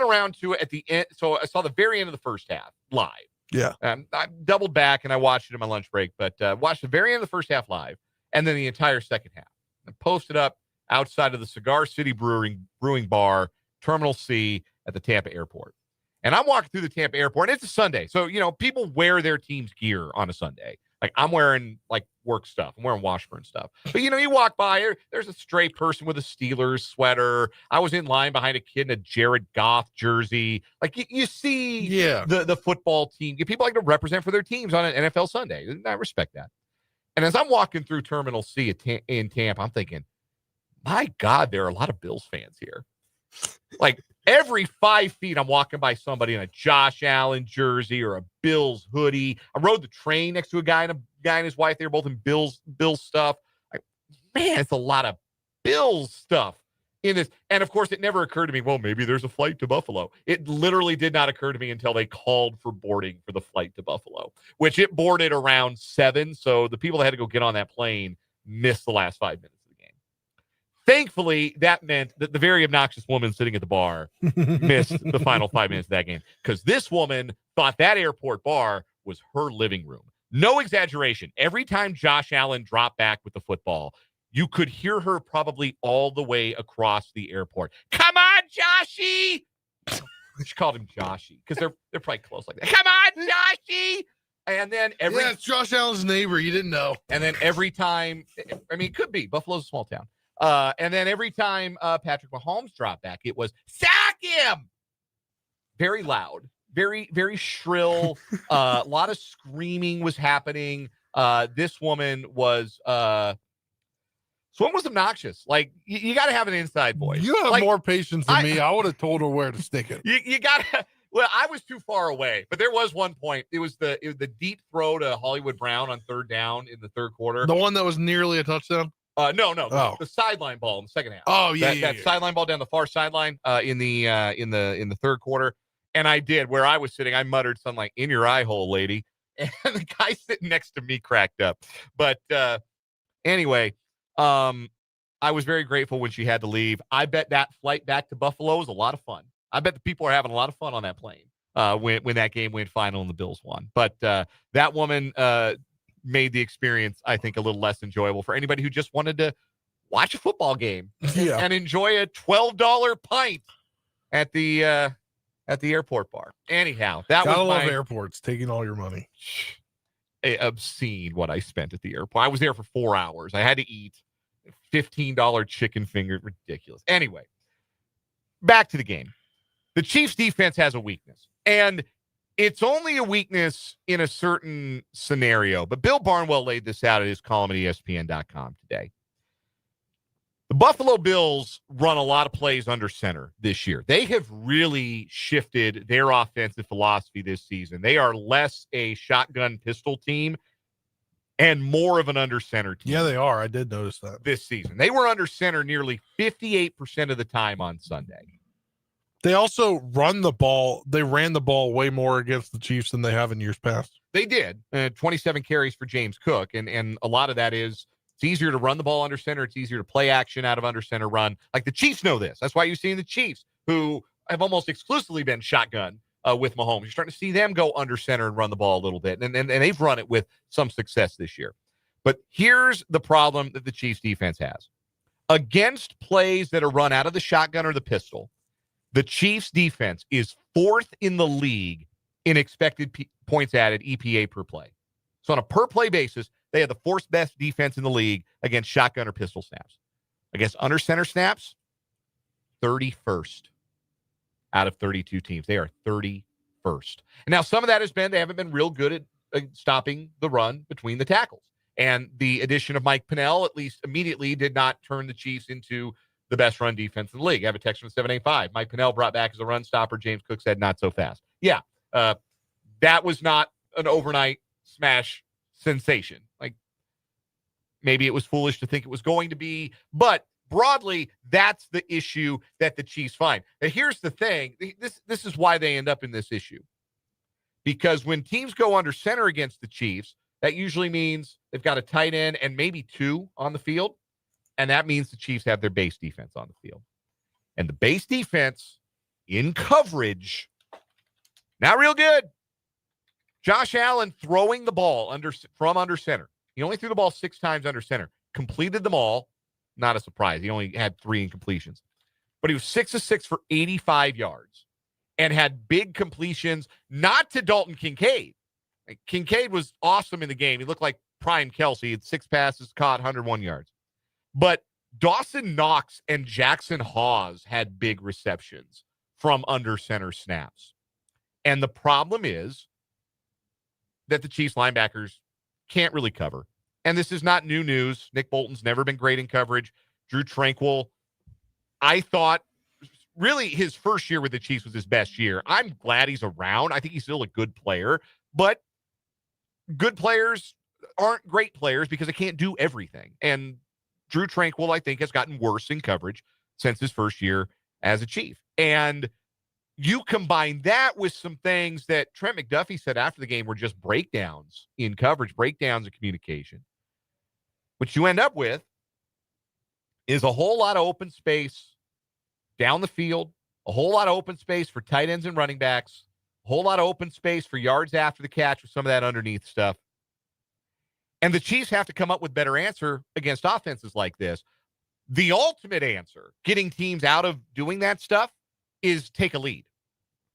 around to it at the end. So I saw the very end of the first half live. Yeah. I doubled back and I watched it in my lunch break, but watched the very end of the first half live and then the entire second half. I posted up outside of the Cigar City Brewing Bar, Terminal C at the Tampa airport. And I'm walking through the Tampa airport, and it's a Sunday. So, people wear their team's gear on a Sunday. Like, I'm wearing, work stuff. I'm wearing Washburn stuff. But, you walk by, there's a stray person with a Steelers sweater. I was in line behind a kid in a Jared Goff jersey. You see the football team. People like to represent for their teams on an NFL Sunday. And I respect that. And as I'm walking through Terminal C in Tampa, I'm thinking, my God, there are a lot of Bills fans here. Every 5 feet, I'm walking by somebody in a Josh Allen jersey or a Bills hoodie. I rode the train next to a guy and his wife. They were both in Bills stuff. Man, it's a lot of Bills stuff in this. And of course, it never occurred to me, well, maybe there's a flight to Buffalo. It literally did not occur to me until they called for boarding for the flight to Buffalo, which it boarded around 7. So the people that had to go get on that plane missed the last 5 minutes. Thankfully, that meant that the very obnoxious woman sitting at the bar missed the final 5 minutes of that game because this woman thought that airport bar was her living room. No exaggeration. Every time Josh Allen dropped back with the football, you could hear her probably all the way across the airport. Come on, Joshy! She called him Joshy because they're probably close like that. Come on, Joshy! And then it's Josh Allen's neighbor. You didn't know. And then every time, it could be. Buffalo's a small town. And then every time Patrick Mahomes dropped back, it was sack him. Very loud, very, very shrill. A lot of screaming was happening. This woman was obnoxious. You got to have an inside voice. You have more patience than me. I would have told her where to stick it. You got to. Well, I was too far away, but there was one point. It was the deep throw to Hollywood Brown on third down in the third quarter. The one that was nearly a touchdown. No. Oh. The sideline ball in the second half. Oh, yeah. That sideline ball down the far sideline in the third quarter. And I did where I was sitting. I muttered something like, "In your eye hole, lady." And the guy sitting next to me cracked up. But anyway, I was very grateful when she had to leave. I bet that flight back to Buffalo was a lot of fun. I bet the people are having a lot of fun on that plane when that game went final and the Bills won. But that woman made the experience, I think, a little less enjoyable for anybody who just wanted to watch a football game and enjoy a $12 pint at the airport bar. Anyhow, Gotta love airports taking all your money. Obscene what I spent at the airport. I was there for 4 hours. I had to eat $15 chicken finger. Ridiculous. Anyway, back to the game. The Chiefs defense has a weakness, and it's only a weakness in a certain scenario, but Bill Barnwell laid this out at his column at ESPN.com today. The Buffalo Bills run a lot of plays under center this year. They have really shifted their offensive philosophy this season. They are less a shotgun pistol team and more of an under center team. Yeah, they are. I did notice that. This season. They were under center nearly 58% of the time on Sunday. They also run the ball. They ran the ball way more against the Chiefs than they have in years past. They did. 27 carries for James Cook. And a lot of that is it's easier to run the ball under center. It's easier to play action out of under center run. Like the Chiefs know this. That's why you're seeing the Chiefs, who have almost exclusively been shotgun with Mahomes. You're starting to see them go under center and run the ball a little bit. And they've run it with some success this year. But here's the problem that the Chiefs defense has. Against plays that are run out of the shotgun or the pistol, the Chiefs defense is 4th in the league in expected points added, EPA per play. So on a per play basis, they have the 4th best defense in the league against shotgun or pistol snaps. Against under center snaps, 31st out of 32 teams. They are 31st. And now some of that has been they haven't been real good at stopping the run between the tackles. And the addition of Mike Pennell, at least immediately, did not turn the Chiefs into the best run defense in the league. I have a text from 785. Mike Pennell brought back as a run stopper. James Cook said not so fast. Yeah, that was not an overnight smash sensation. Like, maybe it was foolish to think it was going to be, but broadly, that's the issue that the Chiefs find. And here's the thing. This is why they end up in this issue. Because when teams go under center against the Chiefs, that usually means they've got a tight end and maybe 2 on the field. And that means the Chiefs have their base defense on the field. And the base defense in coverage, not real good. Josh Allen throwing the ball from under center. He only threw the ball 6 times under center. Completed them all. Not a surprise. He only had 3 incompletions. But he was 6 of 6 for 85 yards. And had big completions, not to Dalton Kincaid. Kincaid was awesome in the game. He looked like prime Kelsey. He had 6 passes, caught 101 yards. But Dawson Knox and Jackson Hawes had big receptions from under center snaps. And the problem is that the Chiefs linebackers can't really cover. And this is not new news. Nick Bolton's never been great in coverage. Drew Tranquil, I thought, really his first year with the Chiefs was his best year. I'm glad he's around. I think he's still a good player. But good players aren't great players because they can't do everything. And Drew Tranquil, I think, has gotten worse in coverage since his first year as a Chief. And you combine that with some things that Trent McDuffie said after the game were just breakdowns in coverage, breakdowns in communication. What you end up with is a whole lot of open space down the field, a whole lot of open space for tight ends and running backs, a whole lot of open space for yards after the catch with some of that underneath stuff. And the Chiefs have to come up with better answer against offenses like this. The ultimate answer, getting teams out of doing that stuff, is take a lead.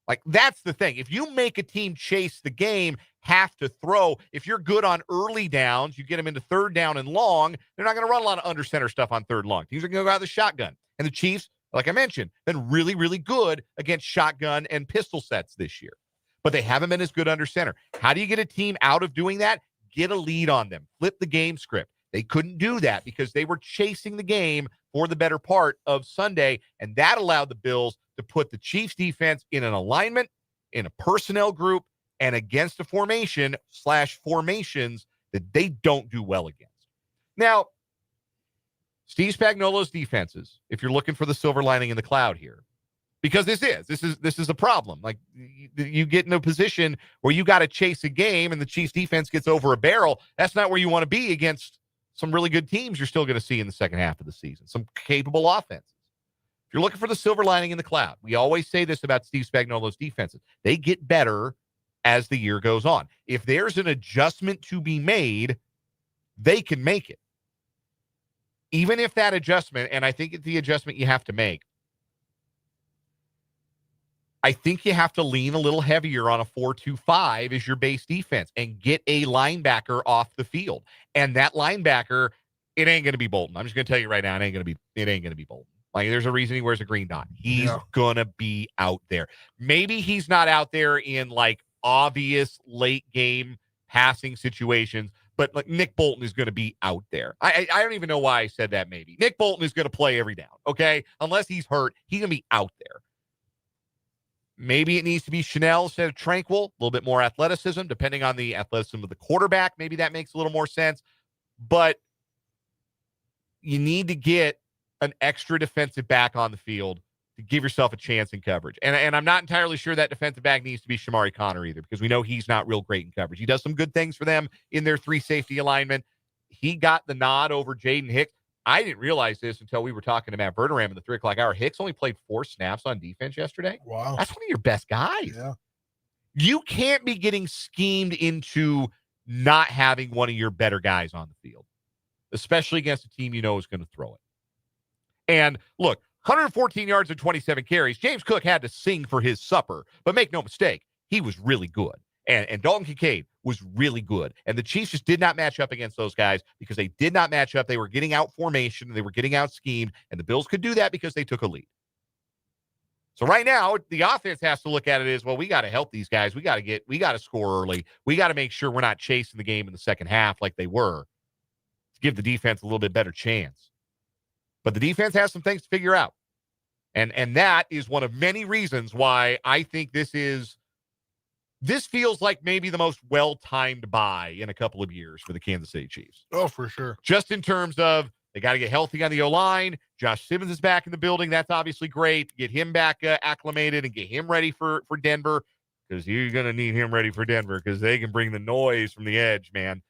Like, that's the thing. If you make a team chase the game, have to throw, if you're good on early downs, you get them into 3rd down and long, they're not going to run a lot of under center stuff on 3rd long. Teams are going to go out of the shotgun. And the Chiefs, like I mentioned, been really, really good against shotgun and pistol sets this year. But they haven't been as good under center. How do you get a team out of doing that? Get a lead on them. Flip the game script. They couldn't do that because they were chasing the game for the better part of Sunday, and that allowed the Bills to put the Chiefs defense in an alignment, in a personnel group, and against a formation/formations that they don't do well against. Now, Steve Spagnuolo's defenses, if you're looking for the silver lining in the cloud here, because this is a problem. Like, you get in a position where you got to chase a game and the Chiefs defense gets over a barrel. That's not where you want to be against some really good teams you're still going to see in the second half of the season, some capable offenses. If you're looking for the silver lining in the cloud, we always say this about Steve Spagnuolo's defenses. They get better as the year goes on. If there's an adjustment to be made, they can make it. Even if that adjustment, and I think it's the adjustment you have to make, I think you have to lean a little heavier on a 4-2-5 as your base defense and get a linebacker off the field. And that linebacker, it ain't going to be Bolton. I'm just going to tell you right now, it ain't going to be Bolton. Like, there's a reason he wears a green dot. He's going to be out there. Maybe he's not out there in like obvious late game passing situations, but like Nick Bolton is going to be out there. I don't even know why I said that maybe. Nick Bolton is going to play every down, okay? Unless he's hurt, he's going to be out there. Maybe it needs to be Chanel instead of Tranquil, a little bit more athleticism, depending on the athleticism of the quarterback. Maybe that makes a little more sense. But you need to get an extra defensive back on the field to give yourself a chance in coverage. And I'm not entirely sure that defensive back needs to be Shamari Connor either, because we know he's not real great in coverage. He does some good things for them in their 3 safety alignment. He got the nod over Jaden Hicks. I didn't realize this until we were talking to Matt Verderame in the 3 o'clock hour. Hicks only played 4 snaps on defense yesterday. Wow. That's one of your best guys. Yeah. You can't be getting schemed into not having one of your better guys on the field, especially against a team you know is going to throw it. And look, 114 yards and 27 carries. James Cook had to sing for his supper, but make no mistake, he was really good. And Dalton Kincaid was really good. And the Chiefs just did not match up against those guys because they did not match up. They were getting out formation. They were getting out schemed. And the Bills could do that because they took a lead. So right now, the offense has to look at it as, well, we got to help these guys. We got to score early. We got to make sure we're not chasing the game in the second half like they were to give the defense a little bit better chance. But the defense has some things to figure out. And that is one of many reasons why I think this feels like maybe the most well-timed buy in a couple of years for the Kansas City Chiefs. Oh, for sure. Just in terms of they got to get healthy on the O-line. Josh Simmons is back in the building. That's obviously great. Get him back acclimated and get him ready for Denver, because you're going to need him ready for Denver because they can bring the noise from the edge, man.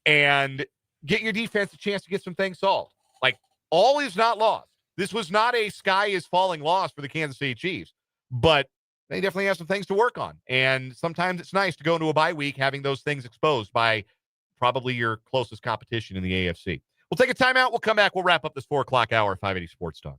And get your defense a chance to get some things solved. Like, all is not lost. This was not a sky is falling loss for the Kansas City Chiefs, but they definitely have some things to work on. And sometimes it's nice to go into a bye week having those things exposed by probably your closest competition in the AFC. We'll take a timeout. We'll come back. We'll wrap up this 4 o'clock hour, 580 Sports Talk.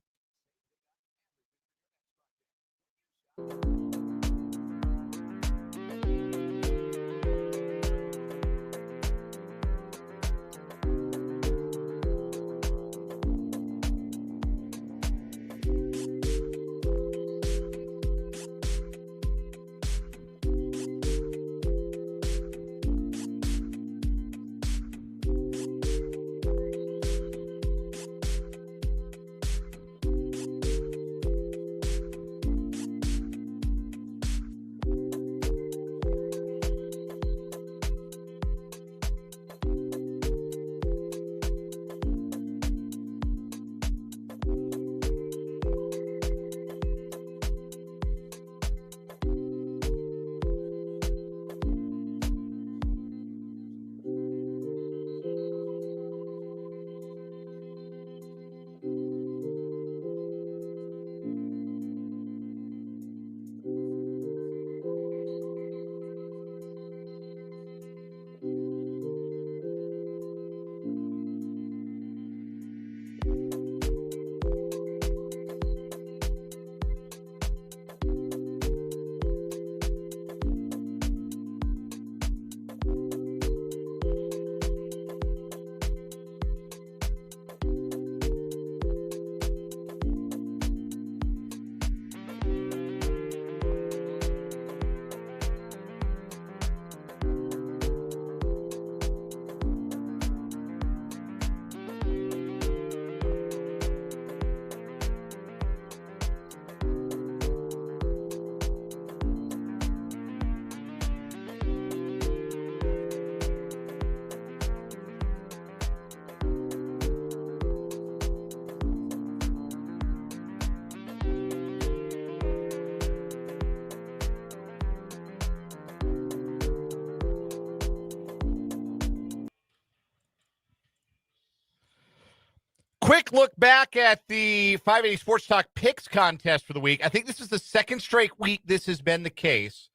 Quick look back at the 580 Sports Talk picks contest for the week. I think this is the second straight week this has been the case.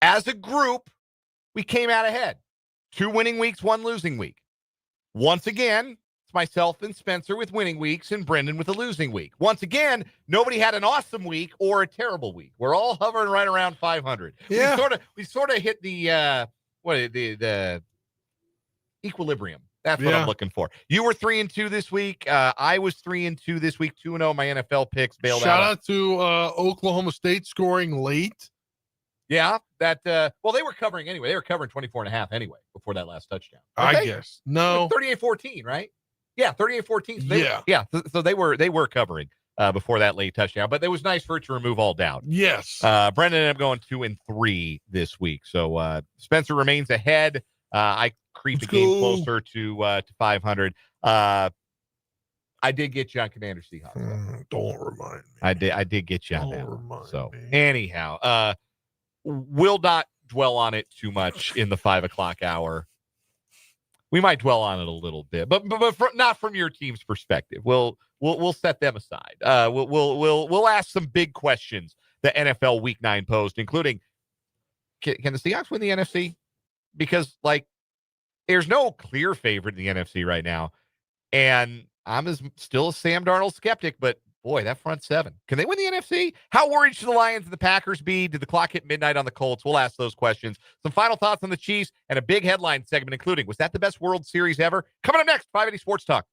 As a group, we came out ahead. 2 winning weeks, 1 losing week. Once again, it's myself and Spencer with winning weeks and Brendan with a losing week. Once again, nobody had an awesome week or a terrible week. We're all hovering right around 500. Yeah. We sort of hit the equilibrium. That's what I'm looking for. You were 3-2 this week. I was 3-2 this week. 2-0. My NFL picks bailed out. Shout out to Oklahoma State scoring late Yeah, that well, they were covering anyway. They were covering 24.5 anyway before that last touchdown. I Okay? guess. No. 38-14, right? Yeah, 38-14. So Yeah. they were covering before that late touchdown, but it was nice for it to remove all doubt. Yes. Brendan ended up going 2-3 this week. So Spencer remains ahead. I creep Let's a game go. closer to 500. I did get you on Commander Seahawks. Don't remind me. I did get you on Don't that one. remind So me. anyhow, will not dwell on it too much in the 5 o'clock hour. We might dwell on it a little bit, but not from your team's perspective. We'll set them aside. We'll ask some big questions the NFL Week 9 posed, including can the Seahawks win the NFC? Because like there's no clear favorite in the NFC right now, and I'm still a Sam Darnold skeptic, but boy, that front seven. Can they win the NFC? How worried should the Lions and the Packers be? Did the clock hit midnight on the Colts? We'll ask those questions. Some final thoughts on the Chiefs and a big headline segment, including, was that the best World Series ever? Coming up next, 580 Sports Talk.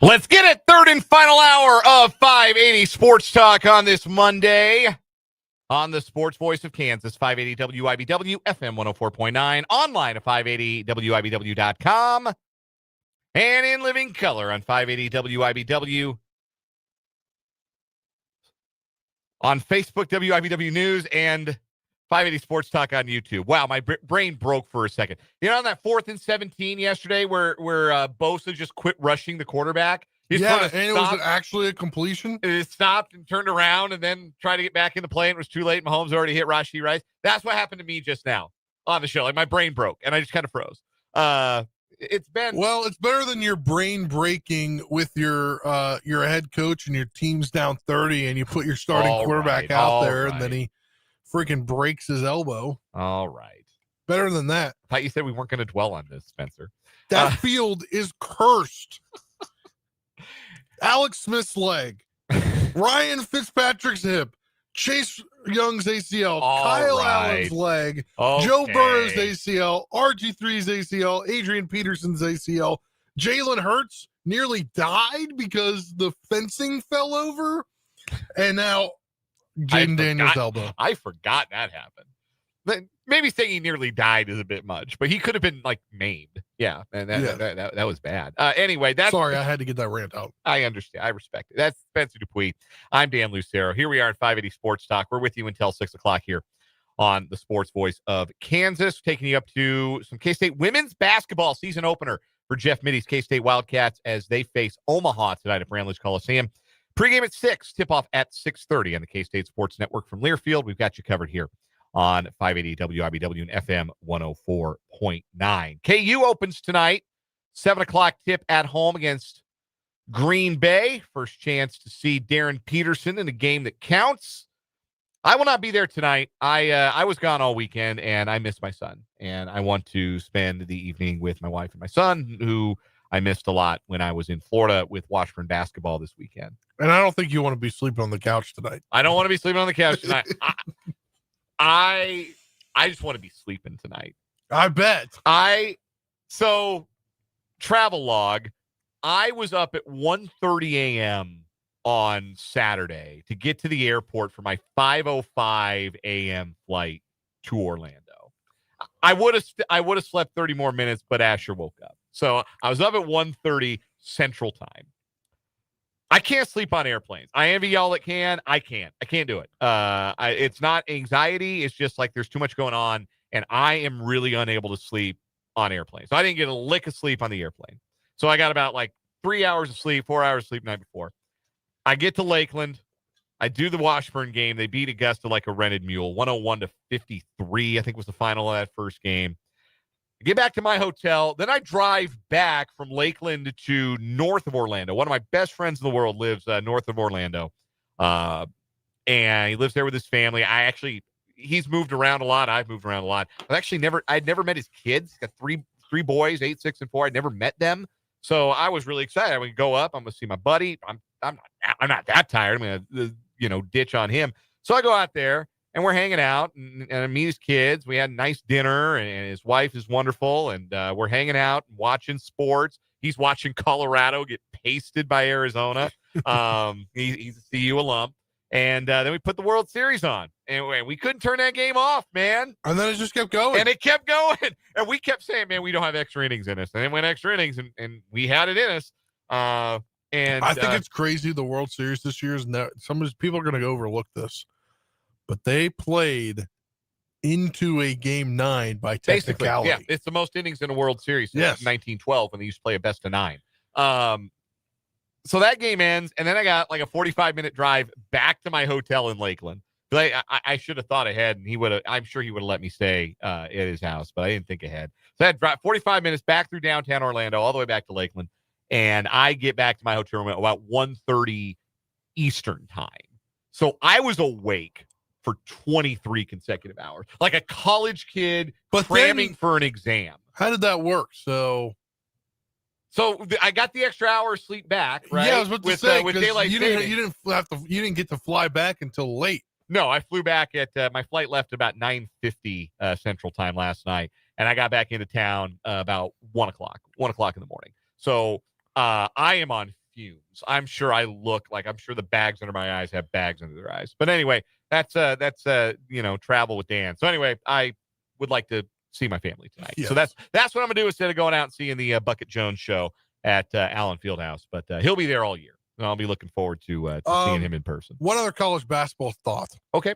Let's get it. Third and final hour of 580 Sports Talk on this Monday on the Sports Voice of Kansas, 580 WIBW, FM 104.9, online at 580WIBW.com, and in living color on 580 WIBW, on Facebook, WIBW News, and 580 Sports Talk on YouTube. Wow, my brain broke for a second. You know, on that 4th and 17 yesterday where Bosa just quit rushing the quarterback? Yeah, and it was actually a completion. It stopped and turned around and then tried to get back in the play, and it was too late. Mahomes already hit Rashee Rice. That's what happened to me just now on the show. Like, my brain broke, and I just kind of froze. It's been... Well, it's better than your brain breaking with your head coach and your team's down 30, and you put your starting quarterback out there, and then he freaking breaks his elbow. All right. Better than that. I thought you said we weren't going to dwell on this, Spencer. That field is cursed. Alex Smith's leg, Ryan Fitzpatrick's hip, Chase Young's ACL, Kyle Allen's leg, Joe Burrow's ACL, RG3's ACL, Adrian Peterson's ACL. Jalen Hurts nearly died because the fencing fell over, and now Jaden Daniels' elbow. I forgot that happened. Maybe saying he nearly died is a bit much, but he could have been like maimed. Yeah, and that was bad. Anyway, sorry, I had to get that rant out. I understand. I respect it. That's Spencer Dupuis. I'm Dan Lucero. Here we are at 580 Sports Talk. We're with you until 6 o'clock here on the Sports Voice of Kansas, taking you up to some K-State women's basketball season opener for Jeff Mitty's K-State Wildcats as they face Omaha tonight at Bramlage Coliseum. Pregame at 6, tip-off at 6:30 on the K-State Sports Network from Learfield. We've got you covered here on 580 WIBW and FM 104.9. KU opens tonight, 7 o'clock tip at home against Green Bay. First chance to see Darren Peterson in a game that counts. I will not be there tonight. I was gone all weekend, and I miss my son. And I want to spend the evening with my wife and my son, who I missed a lot when I was in Florida with Washburn basketball this weekend. And I don't think you want to be sleeping on the couch tonight. I don't want to be sleeping on the couch tonight. I just want to be sleeping tonight. I bet. So travel log, I was up at 1:30 a.m. on Saturday to get to the airport for my 5:05 a.m. flight to Orlando. I would have slept 30 more minutes, but Asher woke up. So I was up at 1:30 Central Time. I can't sleep on airplanes. I envy y'all that can. I can't do it. It's not anxiety. It's just like there's too much going on, and I am really unable to sleep on airplanes. So I didn't get a lick of sleep on the airplane. So I got about like 3 hours of sleep, 4 hours of sleep the night before. I get to Lakeland. I do the Washburn game. They beat Augusta like a rented mule, 101-53, I think was the final of that first game. I get back to my hotel. Then I drive back from Lakeland to north of Orlando. One of my best friends in the world lives north of Orlando. And he lives there with his family. He's moved around a lot. I've moved around a lot. I'd never met his kids. He's got three boys, 8, 6, and 4. I'd never met them. So I was really excited. I'm going to go up. I'm going to see my buddy. I'm not that tired. I'm going to, ditch on him. So I go out there. And we're hanging out and I meet his kids. We had a nice dinner, and his wife is wonderful. And we're hanging out and watching sports. He's watching Colorado get pasted by Arizona. He's a CU alum. And then we put the World Series on. And we couldn't turn that game off, man. And then it just kept going. And it kept going. And we kept saying, man, we don't have extra innings in us. And then went extra innings, and we had it in us. And I think it's crazy. The World Series this year is some of these people are going to overlook this. But they played into a game 9 by technicality. Yeah, it's the most innings in a World Series since 1912 when they used to play a best of 9. So that game ends, and then I got like a 45-minute drive back to my hotel in Lakeland. I should have thought ahead, and I'm sure he would have let me stay at his house, but I didn't think ahead. So I had 45 minutes back through downtown Orlando, all the way back to Lakeland, and I get back to my hotel room at about 1:30 Eastern time. So I was awake for 23 consecutive hours, like a college kid cramming for an exam. How did that work? So I got the extra hour of sleep back, right? Yeah, I was about to say, with daylight savings. You didn't get to fly back until late. No, I flew back at my flight left about 9:50 Central Time last night, and I got back into town about 1 o'clock in the morning. So I am on fumes. I'm sure the bags under my eyes have bags under their eyes. But anyway, that's travel with Dan. So anyway, I would like to see my family tonight. Yes. So that's what I'm gonna do instead of going out and seeing the Bucket Jones show at Allen Fieldhouse. But he'll be there all year, and I'll be looking forward to seeing him in person. One other college basketball thought. Okay.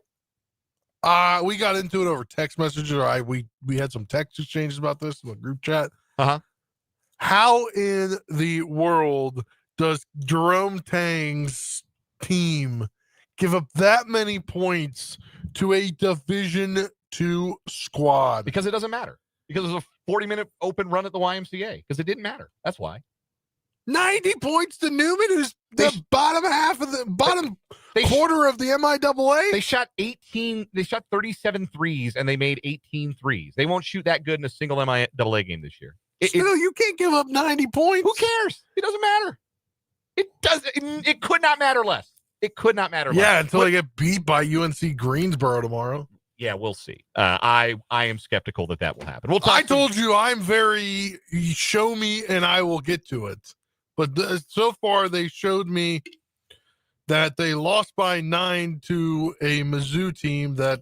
We got into it over text messages. We had some text exchanges about this in the group chat. Uh-huh. How in the world does Jerome Tang's team give up that many points to a Division II squad? Because it doesn't matter. Because it was a 40-minute open run at the YMCA. Because it didn't matter. That's why. 90 points to Newman, who's the bottom quarter of the MIAA. They shot 37 threes, and they made 18 threes. They won't shoot that good in a single MIAA game this year. You can't give up 90 points. Who cares? It doesn't matter. It could not matter less. It could not matter less. Yeah, until they get beat by UNC Greensboro tomorrow. Yeah, we'll see. I am skeptical that will happen. I told you I'm very show me and I will get to it. But so far they showed me that they lost by 9 to a Mizzou team that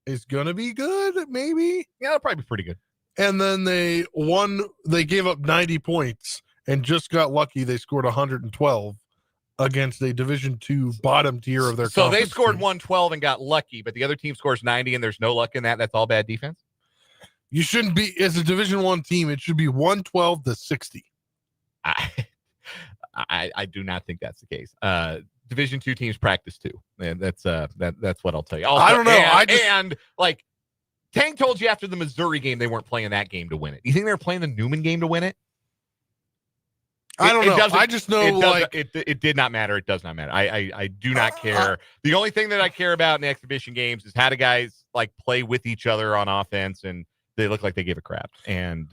is going to be good, maybe. Yeah, they'll probably be pretty good. And then they gave up 90 points and just got lucky. They scored 112 against a Division II bottom tier of their So they conference scored team. 112 and got lucky, but the other team scores 90 and there's no luck in that. That's all bad defense? You shouldn't be, as a Division I team, it should be 112 to 60. I do not think that's the case. Division II teams practice too, and that's what I'll tell you. Also, I don't know. Tang told you after the Missouri game they weren't playing that game to win it. You think they were playing the Newman game to win it? I don't know. I just know it did not matter. It does not matter. I do not care. The only thing that I care about in the exhibition games is how do guys play with each other on offense, and they look like they gave a crap. And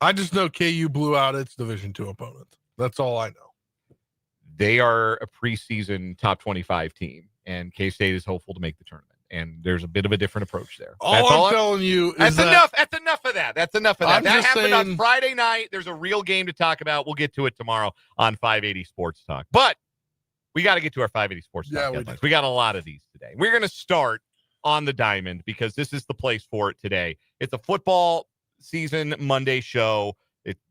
I just know KU blew out its Division II opponent. That's all I know. They are a preseason top 25 team, and K-State is hopeful to make the tournament. And there's a bit of a different approach there. All I'm telling you is enough. That's enough of that. That's enough of that. That happened on Friday night. There's a real game to talk about. We'll get to it tomorrow on 580 Sports Talk. But we got to get to our 580 Sports Talk headlines. We got a lot of these today. We're going to start on the diamond because this is the place for it today. It's a football season Monday show.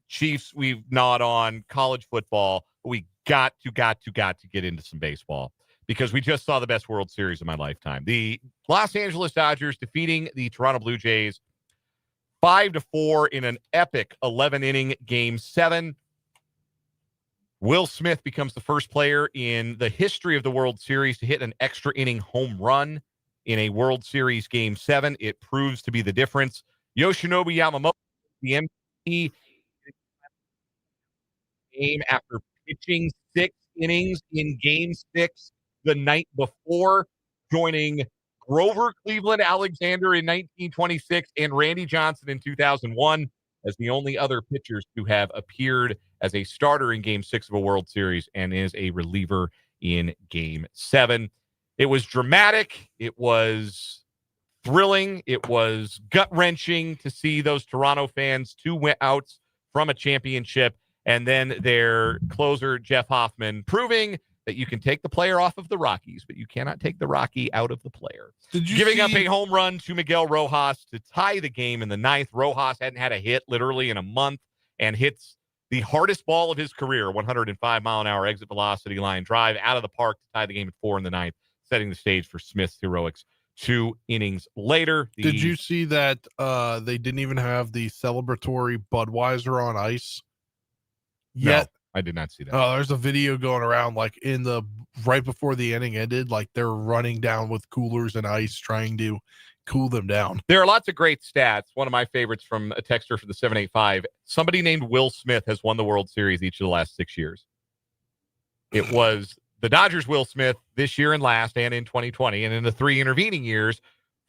Chiefs we've gnawed on, college football. We got to get into some baseball because we just saw the best World Series of my lifetime. The Los Angeles Dodgers defeating the Toronto Blue Jays 5-4 in an epic 11-inning Game 7. Will Smith becomes the first player in the history of the World Series to hit an extra inning home run in a World Series Game 7. It proves to be the difference. Yoshinobu Yamamoto, the MVP, game after pitching 6 innings in Game 6 the night before, joining Grover Cleveland Alexander in 1926 and Randy Johnson in 2001 as the only other pitchers to have appeared as a starter in Game 6 of a World Series and is a reliever in Game 7. It was dramatic. It was thrilling. It was gut-wrenching to see those Toronto fans 2 outs from a championship. And then their closer, Jeff Hoffman, proving that you can take the player off of the Rockies, but you cannot take the Rocky out of the player. Giving up a home run to Miguel Rojas to tie the game in the 9th. Rojas hadn't had a hit literally in a month and hits the hardest ball of his career, 105-mile-an-hour exit velocity line drive out of the park to tie the game at 4 in the 9th, setting the stage for Smith's heroics 2 innings later. Did you see that they didn't even have the celebratory Budweiser on ice yet? No, I did not see that. Oh, there's a video going around right before the inning ended, they're running down with coolers and ice trying to cool them down. There are lots of great stats. One of my favorites from a texter for the 785, somebody named Will Smith has won the World Series each of the last 6 years. It was the Dodgers' Will Smith this year and last and in 2020. And in the 3 intervening years,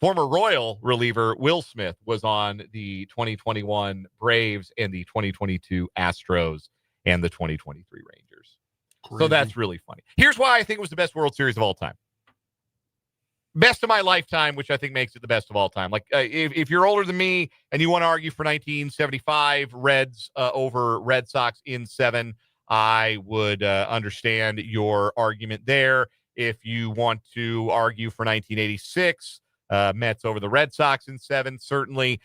former Royal reliever Will Smith was on the 2021 Braves and the 2022 Astros and the 2023 Rangers. Crazy. So that's really funny. Here's why I think it was the best World Series of all time. Best of my lifetime, which I think makes it the best of all time. If you're older than me and you want to argue for 1975 Reds over Red Sox in 7, I would understand your argument there. If you want to argue for 1986, Mets over the Red Sox in 7, certainly.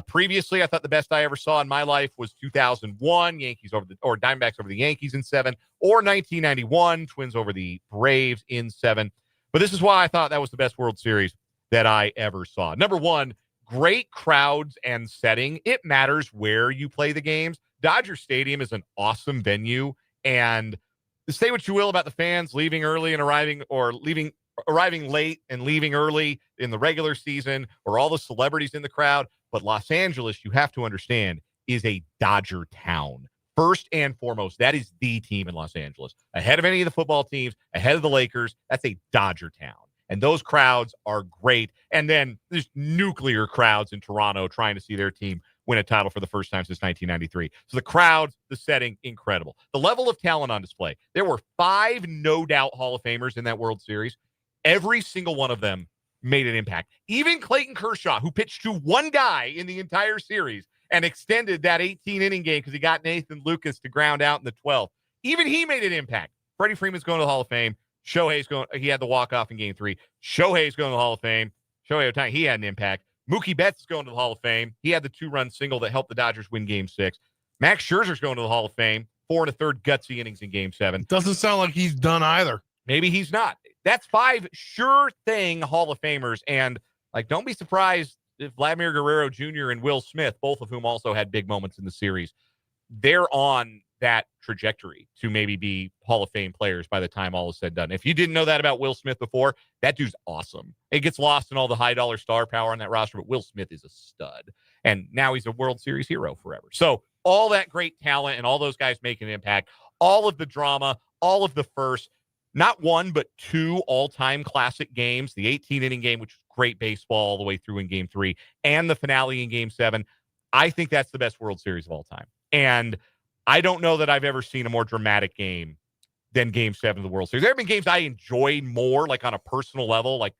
Previously, I thought the best I ever saw in my life was 2001, Diamondbacks over the Yankees in 7, or 1991, Twins over the Braves in 7. But this is why I thought that was the best World Series that I ever saw. Number one, great crowds and setting. It matters where you play the games. Dodger Stadium is an awesome venue, and say what you will about the fans leaving early and arriving late and leaving early in the regular season, or all the celebrities in the crowd. But Los Angeles, you have to understand, is a Dodger town. First and foremost, that is the team in Los Angeles. Ahead of any of the football teams, ahead of the Lakers, that's a Dodger town. And those crowds are great. And then there's nuclear crowds in Toronto trying to see their team win a title for the first time since 1993. So the crowds, the setting, incredible. The level of talent on display. There were 5 no-doubt Hall of Famers in that World Series. Every single one of them made an impact. Even Clayton Kershaw, who pitched to one guy in the entire series and extended that 18-inning game because he got Nathan Lucas to ground out in the 12th. Even he made an impact. Freddie Freeman's going to the Hall of Fame. He had the walk-off in Game 3. Shohei's going to the Hall of Fame. Shohei Ohtani, he had an impact. Mookie Betts is going to the Hall of Fame. He had the 2-run single that helped the Dodgers win Game 6. Max Scherzer's going to the Hall of Fame. 4 1/3 gutsy innings in Game 7. Doesn't sound like he's done either. Maybe he's not. That's 5 sure thing Hall of Famers. And don't be surprised if Vladimir Guerrero Jr. and Will Smith, both of whom also had big moments in the series, they're on that trajectory to maybe be Hall of Fame players by the time all is said and done. If you didn't know that about Will Smith before, that dude's awesome. It gets lost in all the high dollar star power on that roster, but Will Smith is a stud. And now he's a World Series hero forever. So all that great talent and all those guys making an impact, all of the drama, all of the first, not 1, but 2 all-time classic games, the 18-inning game, which was great baseball all the way through in Game 3, and the finale in Game 7. I think that's the best World Series of all time. And I don't know that I've ever seen a more dramatic game than Game 7 of the World Series. There have been games I enjoyed more, on a personal level, like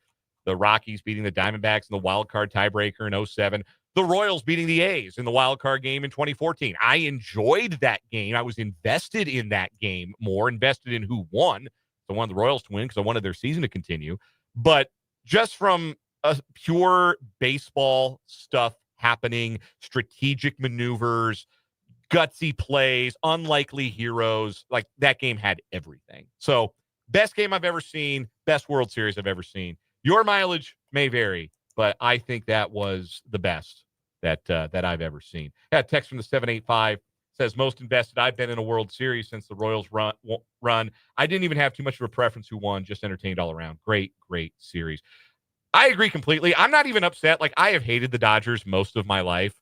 the Rockies beating the Diamondbacks in the wild card tiebreaker in 2007, the Royals beating the A's in the wild card game in 2014. I enjoyed that game. I was invested in that game more, invested in who won. So I wanted the Royals to win because I wanted their season to continue. But just from a pure baseball stuff happening, strategic maneuvers, gutsy plays, unlikely heroes, that game had everything. So best game I've ever seen, best World Series I've ever seen. Your mileage may vary, but I think that was the best that I've ever seen. Got a text from the 785. Says, most invested I've been in a World Series since the Royals run. I didn't even have too much of a preference who won, just entertained all around. Great series. I agree completely. I'm not even upset. I have hated the Dodgers most of my life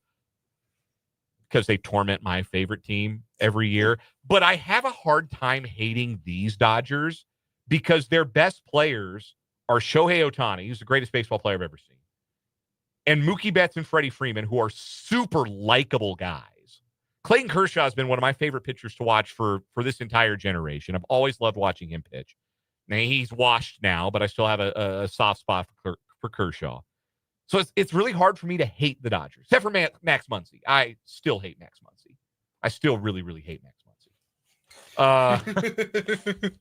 because they torment my favorite team every year. But I have a hard time hating these Dodgers because their best players are Shohei Ohtani, who's the greatest baseball player I've ever seen, and Mookie Betts and Freddie Freeman, who are super likable guys. Clayton Kershaw has been one of my favorite pitchers to watch for this entire generation. I've always loved watching him pitch. Now, he's washed now, but I still have a soft spot for Kershaw. So it's really hard for me to hate the Dodgers, except for Max Muncy. I still hate Max Muncy. I still really, really hate Max Muncy.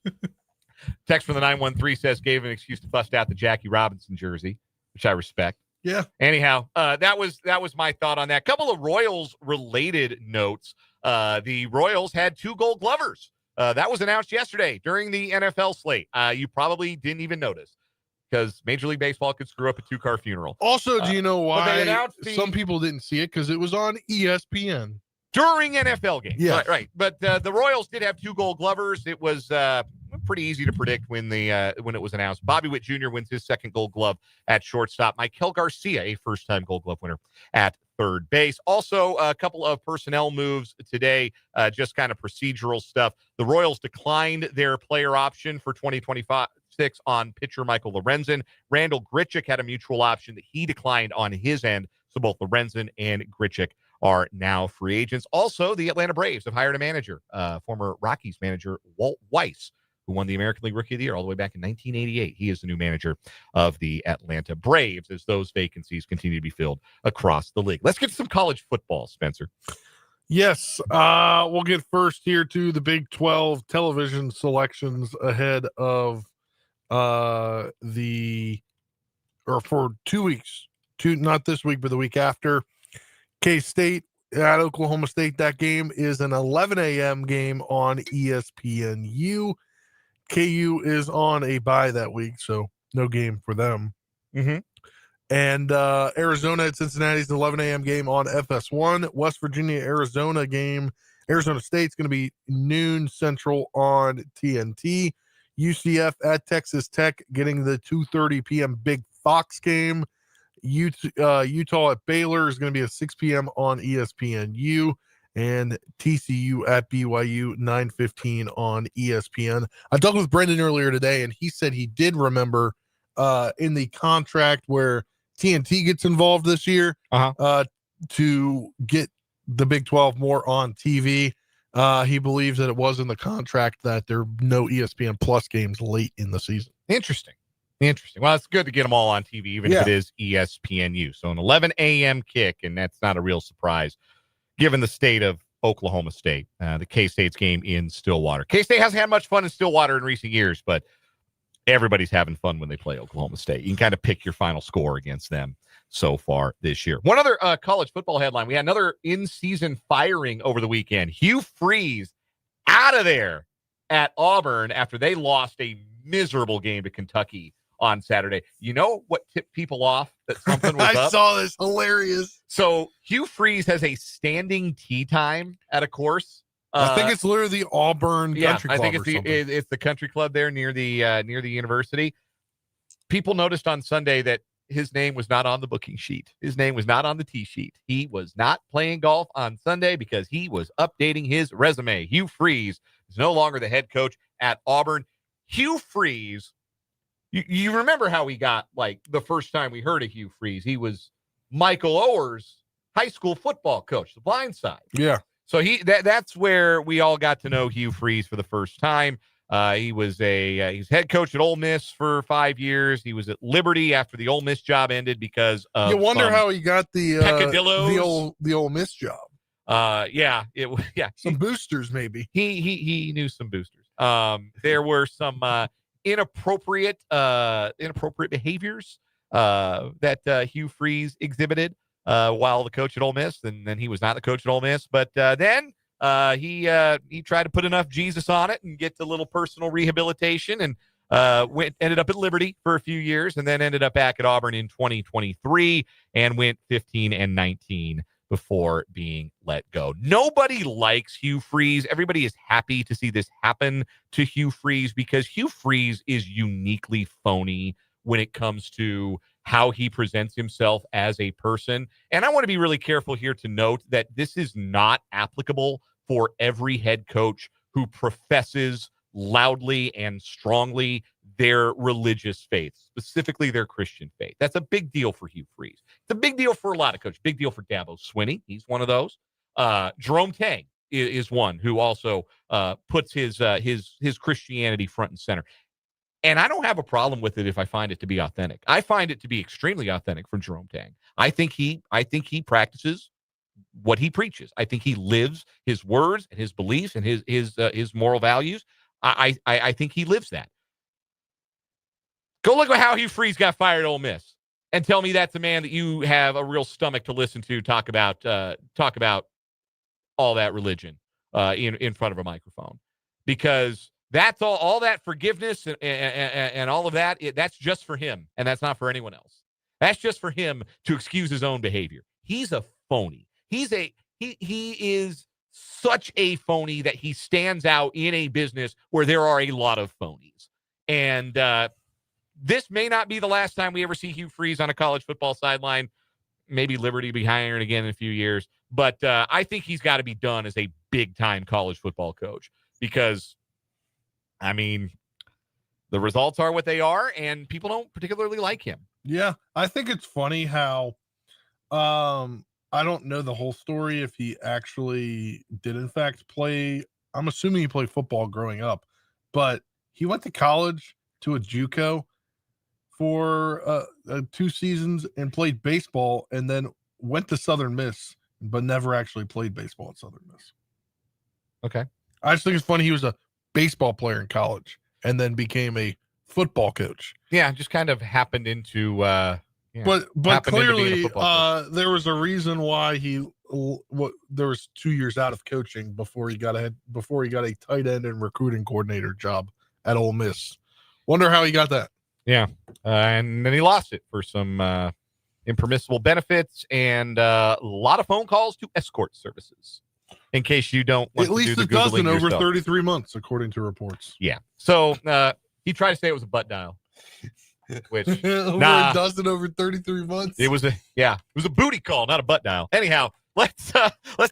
Text from the 913 says, gave an excuse to bust out the Jackie Robinson jersey, which I respect. Yeah. Anyhow, that was my thought on that. Couple of Royals-related notes. The Royals had 2 Gold Glovers. That was announced yesterday during the NFL slate. You probably didn't even notice because Major League Baseball could screw up a 2-car funeral. Also, do you know why some people people didn't see it? Because it was on ESPN. During NFL games. Yeah. Right. But the Royals did have 2 Gold Glovers. It was pretty easy to predict when it was announced. Bobby Witt Jr. wins his 2nd Gold Glove at shortstop. Maikel Garcia, a first-time Gold Glove winner at third base. Also, a couple of personnel moves today, just kind of procedural stuff. The Royals declined their player option for 2026 on pitcher Michael Lorenzen. Randall Grichuk had a mutual option that he declined on his end. So both Lorenzen and Grichuk are now free agents. Also, the Atlanta Braves have hired a manager, former Rockies manager Walt Weiss, who won the American League Rookie of the Year all the way back in 1988. He is the new manager of the Atlanta Braves as those vacancies continue to be filled across the league. Let's get to some college football, Spencer. Yes, we'll get first here to the Big 12 television selections ahead of for 2 weeks, not this week, but the week after. K-State at Oklahoma State. That game is an 11 a.m. game on ESPNU. KU is on a bye that week, so no game for them. Mm-hmm. And Arizona at Cincinnati is an 11 a.m. game on FS1. West Virginia, Arizona game. Arizona State's going to be noon Central on TNT. UCF at Texas Tech getting the 2:30 p.m. Big Fox game. Utah at Baylor is going to be at 6 p.m. on ESPNU. And TCU at BYU, 9:15 on ESPN. I talked with Brendan earlier today, and he said he did remember in the contract where TNT gets involved this year to get the Big 12 more on TV. He believes that it was in the contract that there are no ESPN Plus games late in the season. Interesting. Well, it's good to get them all on TV, even if it is ESPNU. So an 11 a.m. kick, and that's not a real surprise given the state of Oklahoma State, the K-State's game in Stillwater. K-State hasn't had much fun in Stillwater in recent years, but everybody's having fun when they play Oklahoma State. You can kind of pick your final score against them so far this year. One other college football headline. We had another in-season firing over the weekend. Hugh Freeze out of there at Auburn after they lost a miserable game to Kentucky on Saturday. You know what tipped people off that something was up? I saw this. Hilarious. So Hugh Freeze has a standing tee time at a course. I think it's literally the Auburn Country Club. I think it's the country club there near the university. People noticed on Sunday that his name was not on the booking sheet. His name was not on the tee sheet. He was not playing golf on Sunday because he was updating his resume. Hugh Freeze is no longer the head coach at Auburn. Hugh Freeze, you remember how he got, like, the first time we heard of Hugh Freeze, he was Michael Oher's high school football coach, The Blind Side. Yeah. So that's where we all got to know Hugh Freeze for the first time. He was he's head coach at Ole Miss for 5 years. He was at Liberty after the Ole Miss job ended because of you wonder how he got the Ole Miss job. Some boosters maybe. He knew some boosters. There were some inappropriate behaviors that Hugh Freeze exhibited while the coach at Ole Miss, and then he was not the coach at Ole Miss. But then he tried to put enough Jesus on it and get a little personal rehabilitation, and ended up at Liberty for a few years, and then ended up back at Auburn in 2023 and went 15-19 before being let go. Nobody likes Hugh Freeze. Everybody is happy to see this happen to Hugh Freeze because Hugh Freeze is uniquely phony when it comes to how he presents himself as a person. And I want to be really careful here to note that this is not applicable for every head coach who professes loudly and strongly their religious faith, specifically their Christian faith. That's a big deal for Hugh Freeze. It's a big deal for a lot of coaches. Big deal for Dabo Swinney. He's one of those. Jerome Tang is one who also puts his Christianity front and center. And I don't have a problem with it if I find it to be authentic. I find it to be extremely authentic from Jerome Tang. I think he practices what he preaches. I think he lives his words and his beliefs and his moral values. I think he lives that. Go look at how Hugh Freeze got fired at Ole Miss, and tell me that's a man that you have a real stomach to listen to talk about all that religion in front of a microphone, because that's all that forgiveness and all of that. That's just for him, and that's not for anyone else. That's just for him to excuse his own behavior. He's a phony. He is such a phony that he stands out in a business where there are a lot of phonies. And this may not be the last time we ever see Hugh Freeze on a college football sideline. Maybe Liberty be hiring again in a few years. But I think he's got to be done as a big-time college football coach because, I mean, the results are what they are, and people don't particularly like him. Yeah, I think it's funny how I don't know the whole story if he actually did in fact play. I'm assuming he played football growing up, but he went to college to a JUCO for 2 seasons and played baseball, and then went to Southern Miss but never actually played baseball at Southern Miss. Okay. I just think it's funny he was a baseball player in college and then became a football coach. Yeah, just kind of happened into But happened into being a clearly football coach. there was a reason why there was 2 years out of coaching before he got a tight end and recruiting coordinator job at Ole Miss. Wonder how he got that. Yeah. And then he lost it for some impermissible benefits and a lot of phone calls to escort services. In case you don't want at least to do a the Googling dozen over yourself. 33 months, according to reports. Yeah. So he tried to say it was a butt dial, which over nah, a dozen over 33 months. it was a booty call, not a butt dial. Anyhow, let's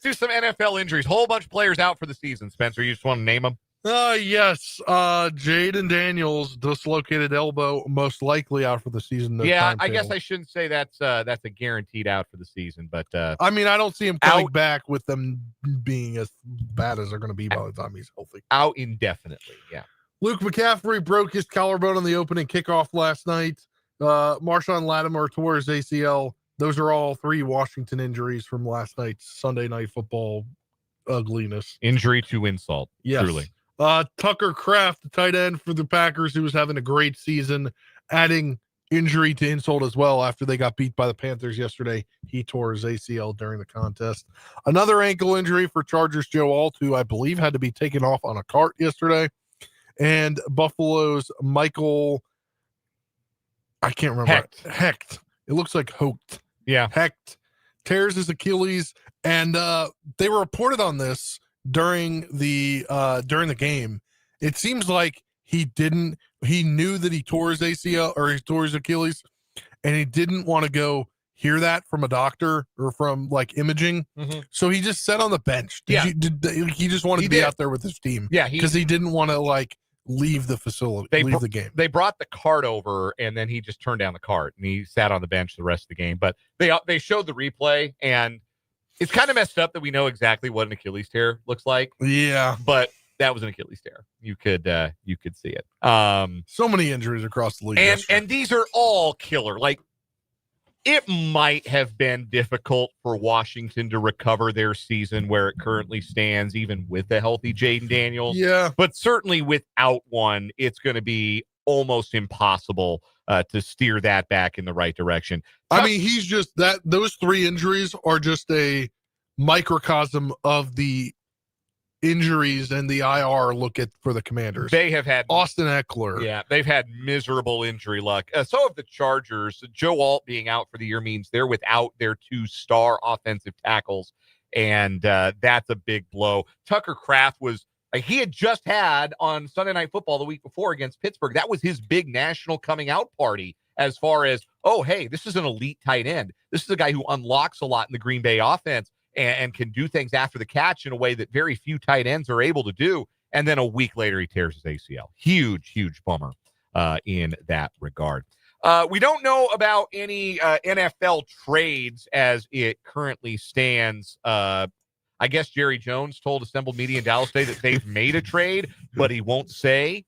do some NFL injuries. Whole bunch of players out for the season. Spencer, you just want to name them? Yes. Jaden Daniels, dislocated elbow, most likely out for the season. I guess I shouldn't say that's a guaranteed out for the season, but I mean, I don't see him coming back with them being as bad as they're going to be by the time he's healthy. Out indefinitely, yeah. Luke McCaffrey broke his collarbone on the opening kickoff last night. Marshawn Lattimore tore his ACL. Those are all 3 Washington injuries from last night's Sunday Night Football ugliness. Injury to insult, yes. Truly. Tucker Kraft, the tight end for the Packers, who was having a great season, adding injury to insult as well after they got beat by the Panthers yesterday. He tore his ACL during the contest. Another ankle injury for Chargers Joe Alt, who I believe had to be taken off on a cart yesterday. And Buffalo's Michael, I can't remember. Hecht. It looks like Hocht. Yeah. Hecht tears his Achilles, and they were reported on this during the game. It seems like he knew that he tore his ACL or he tore his Achilles, and he didn't want to go hear that from a doctor or from like imaging. Mm-hmm. So he just sat on the bench. He just wanted to be out there with his team. Yeah. Because he didn't want to like leave the facility, leave the game. They brought the cart over, and then he just turned down the cart and he sat on the bench the rest of the game. But they showed the replay, and it's kind of messed up that we know exactly what an Achilles tear looks like. Yeah, but that was an Achilles tear. You could see it. So many injuries across the league, and these are all killer. Like, it might have been difficult for Washington to recover their season where it currently stands, even with a healthy Jaden Daniels. Yeah, but certainly without one, it's going to be almost impossible to steer that back in the right direction. I mean, he's just that those 3 injuries are just a microcosm of the injuries and the IR look at for the Commanders. They have had Austin Eckler. Yeah, they've had miserable injury luck. So have the Chargers. Joe Alt being out for the year means they're without their 2 star offensive tackles, and that's a big blow. Tucker Kraft was he had just had on Sunday Night Football the week before against Pittsburgh. That was his big national coming out party as far as, oh, hey, this is an elite tight end. This is a guy who unlocks a lot in the Green Bay offense and can do things after the catch in a way that very few tight ends are able to do. And then a week later, he tears his ACL. Huge bummer in that regard. We don't know about any NFL trades as it currently stands. I guess Jerry Jones told assembled media in Dallas today that they've made a trade, but he won't say.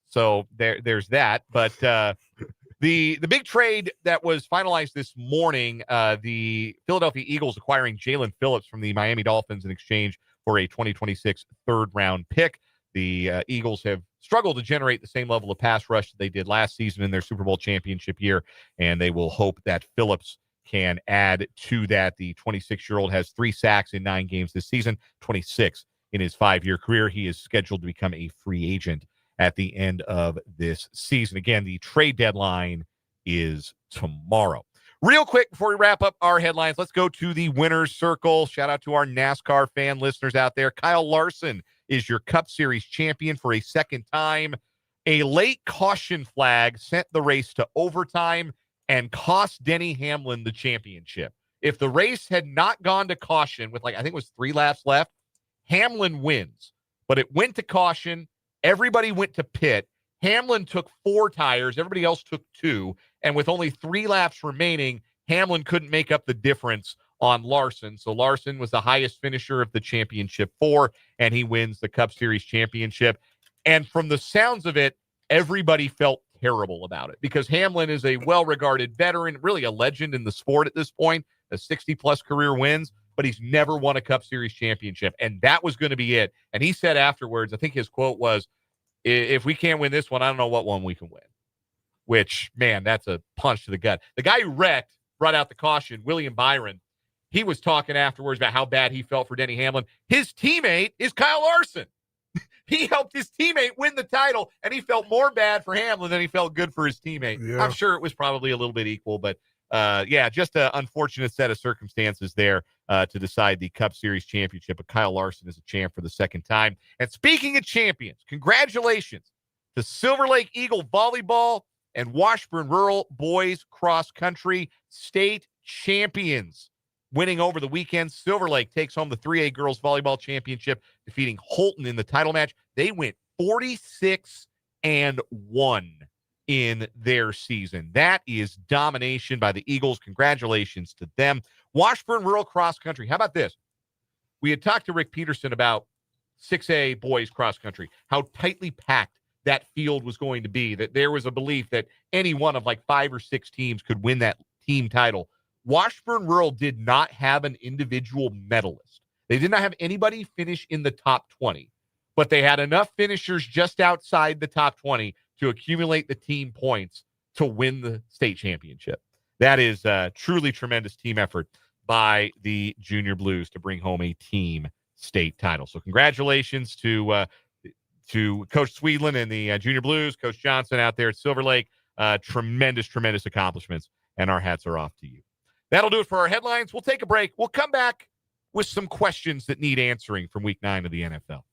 So there's that. But the big trade that was finalized this morning, the Philadelphia Eagles acquiring Jalen Phillips from the Miami Dolphins in exchange for a 2026 third-round pick. The Eagles have struggled to generate the same level of pass rush that they did last season in their Super Bowl championship year, and they will hope that Phillips can add to that. The 26-year-old has 3 sacks in 9 games this season, 26 in his 5-year career. He is scheduled to become a free agent at the end of this season. Again, the trade deadline is tomorrow. Real quick, before we wrap up our headlines, let's go to the winner's circle. Shout out to our NASCAR fan listeners out there. Kyle Larson is your Cup Series champion for a second time. A late caution flag sent the race to overtime and cost Denny Hamlin the championship. If the race had not gone to caution with, I think it was 3 laps left, Hamlin wins. But it went to caution. Everybody went to pit. Hamlin took 4 tires. Everybody else took 2. And with only 3 laps remaining, Hamlin couldn't make up the difference on Larson. So Larson was the highest finisher of the championship 4, and he wins the Cup Series championship. And from the sounds of it, everybody felt terrible about it because Hamlin is a well-regarded veteran, really a legend in the sport at this point, a 60-plus career wins. But but he's never won a Cup Series championship. And that was going to be it. And he said afterwards, I think his quote was, if we can't win this one, I don't know what one we can win. Which, man, that's a punch to the gut. The guy who wrecked, brought out the caution, William Byron, he was talking afterwards about how bad he felt for Denny Hamlin. His teammate is Kyle Larson. He helped his teammate win the title, and he felt more bad for Hamlin than he felt good for his teammate. Yeah. I'm sure it was probably a little bit equal, but just an unfortunate set of circumstances there to decide the Cup Series championship. But Kyle Larson is a champ for the second time. And speaking of champions, congratulations to Silver Lake Eagle Volleyball and Washburn Rural Boys Cross Country state champions. Winning over the weekend, Silver Lake takes home the 3A Girls Volleyball Championship, defeating Holton in the title match. They went 46-1 in their season. That is domination by the Eagles. Congratulations to them. Washburn Rural Cross Country. How about this? We had talked to Rick Peterson about 6A boys cross country, how tightly packed that field was going to be, that there was a belief that any one of like 5 or 6 teams could win that team title. Washburn Rural did not have an individual medalist. They did not have anybody finish in the top 20, but they had enough finishers just outside the top 20 to accumulate the team points to win the state championship. That is a truly tremendous team effort by the Junior Blues to bring home a team state title. So congratulations to Coach Swedlin and the Junior Blues, Coach Johnson out there at Silver Lake. Tremendous accomplishments, and our hats are off to you. That'll do it for our headlines. We'll take a break. We'll come back with some questions that need answering from Week 9 of the NFL.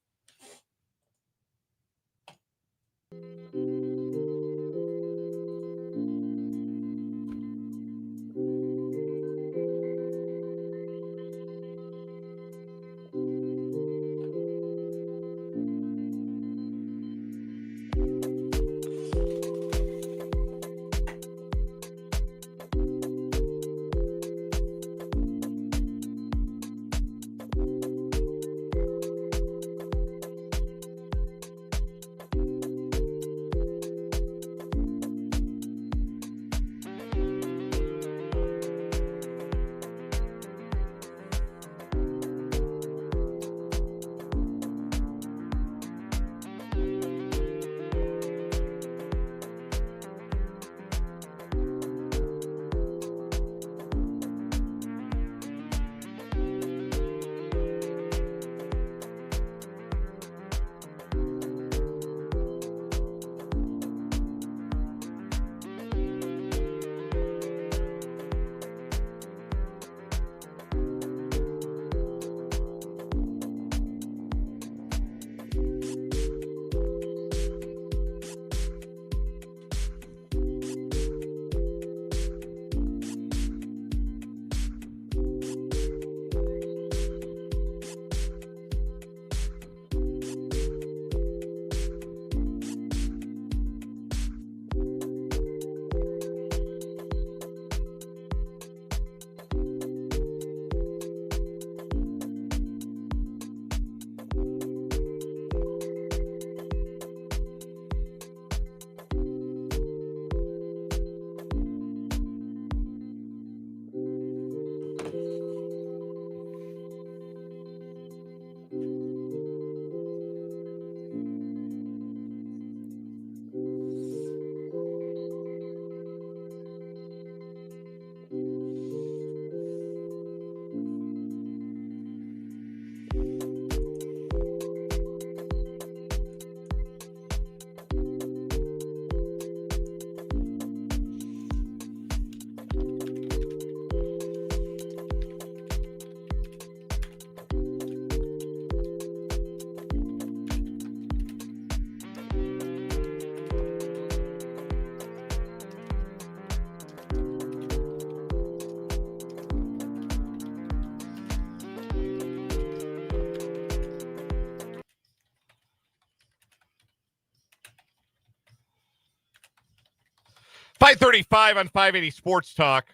.535 on 580 Sports Talk.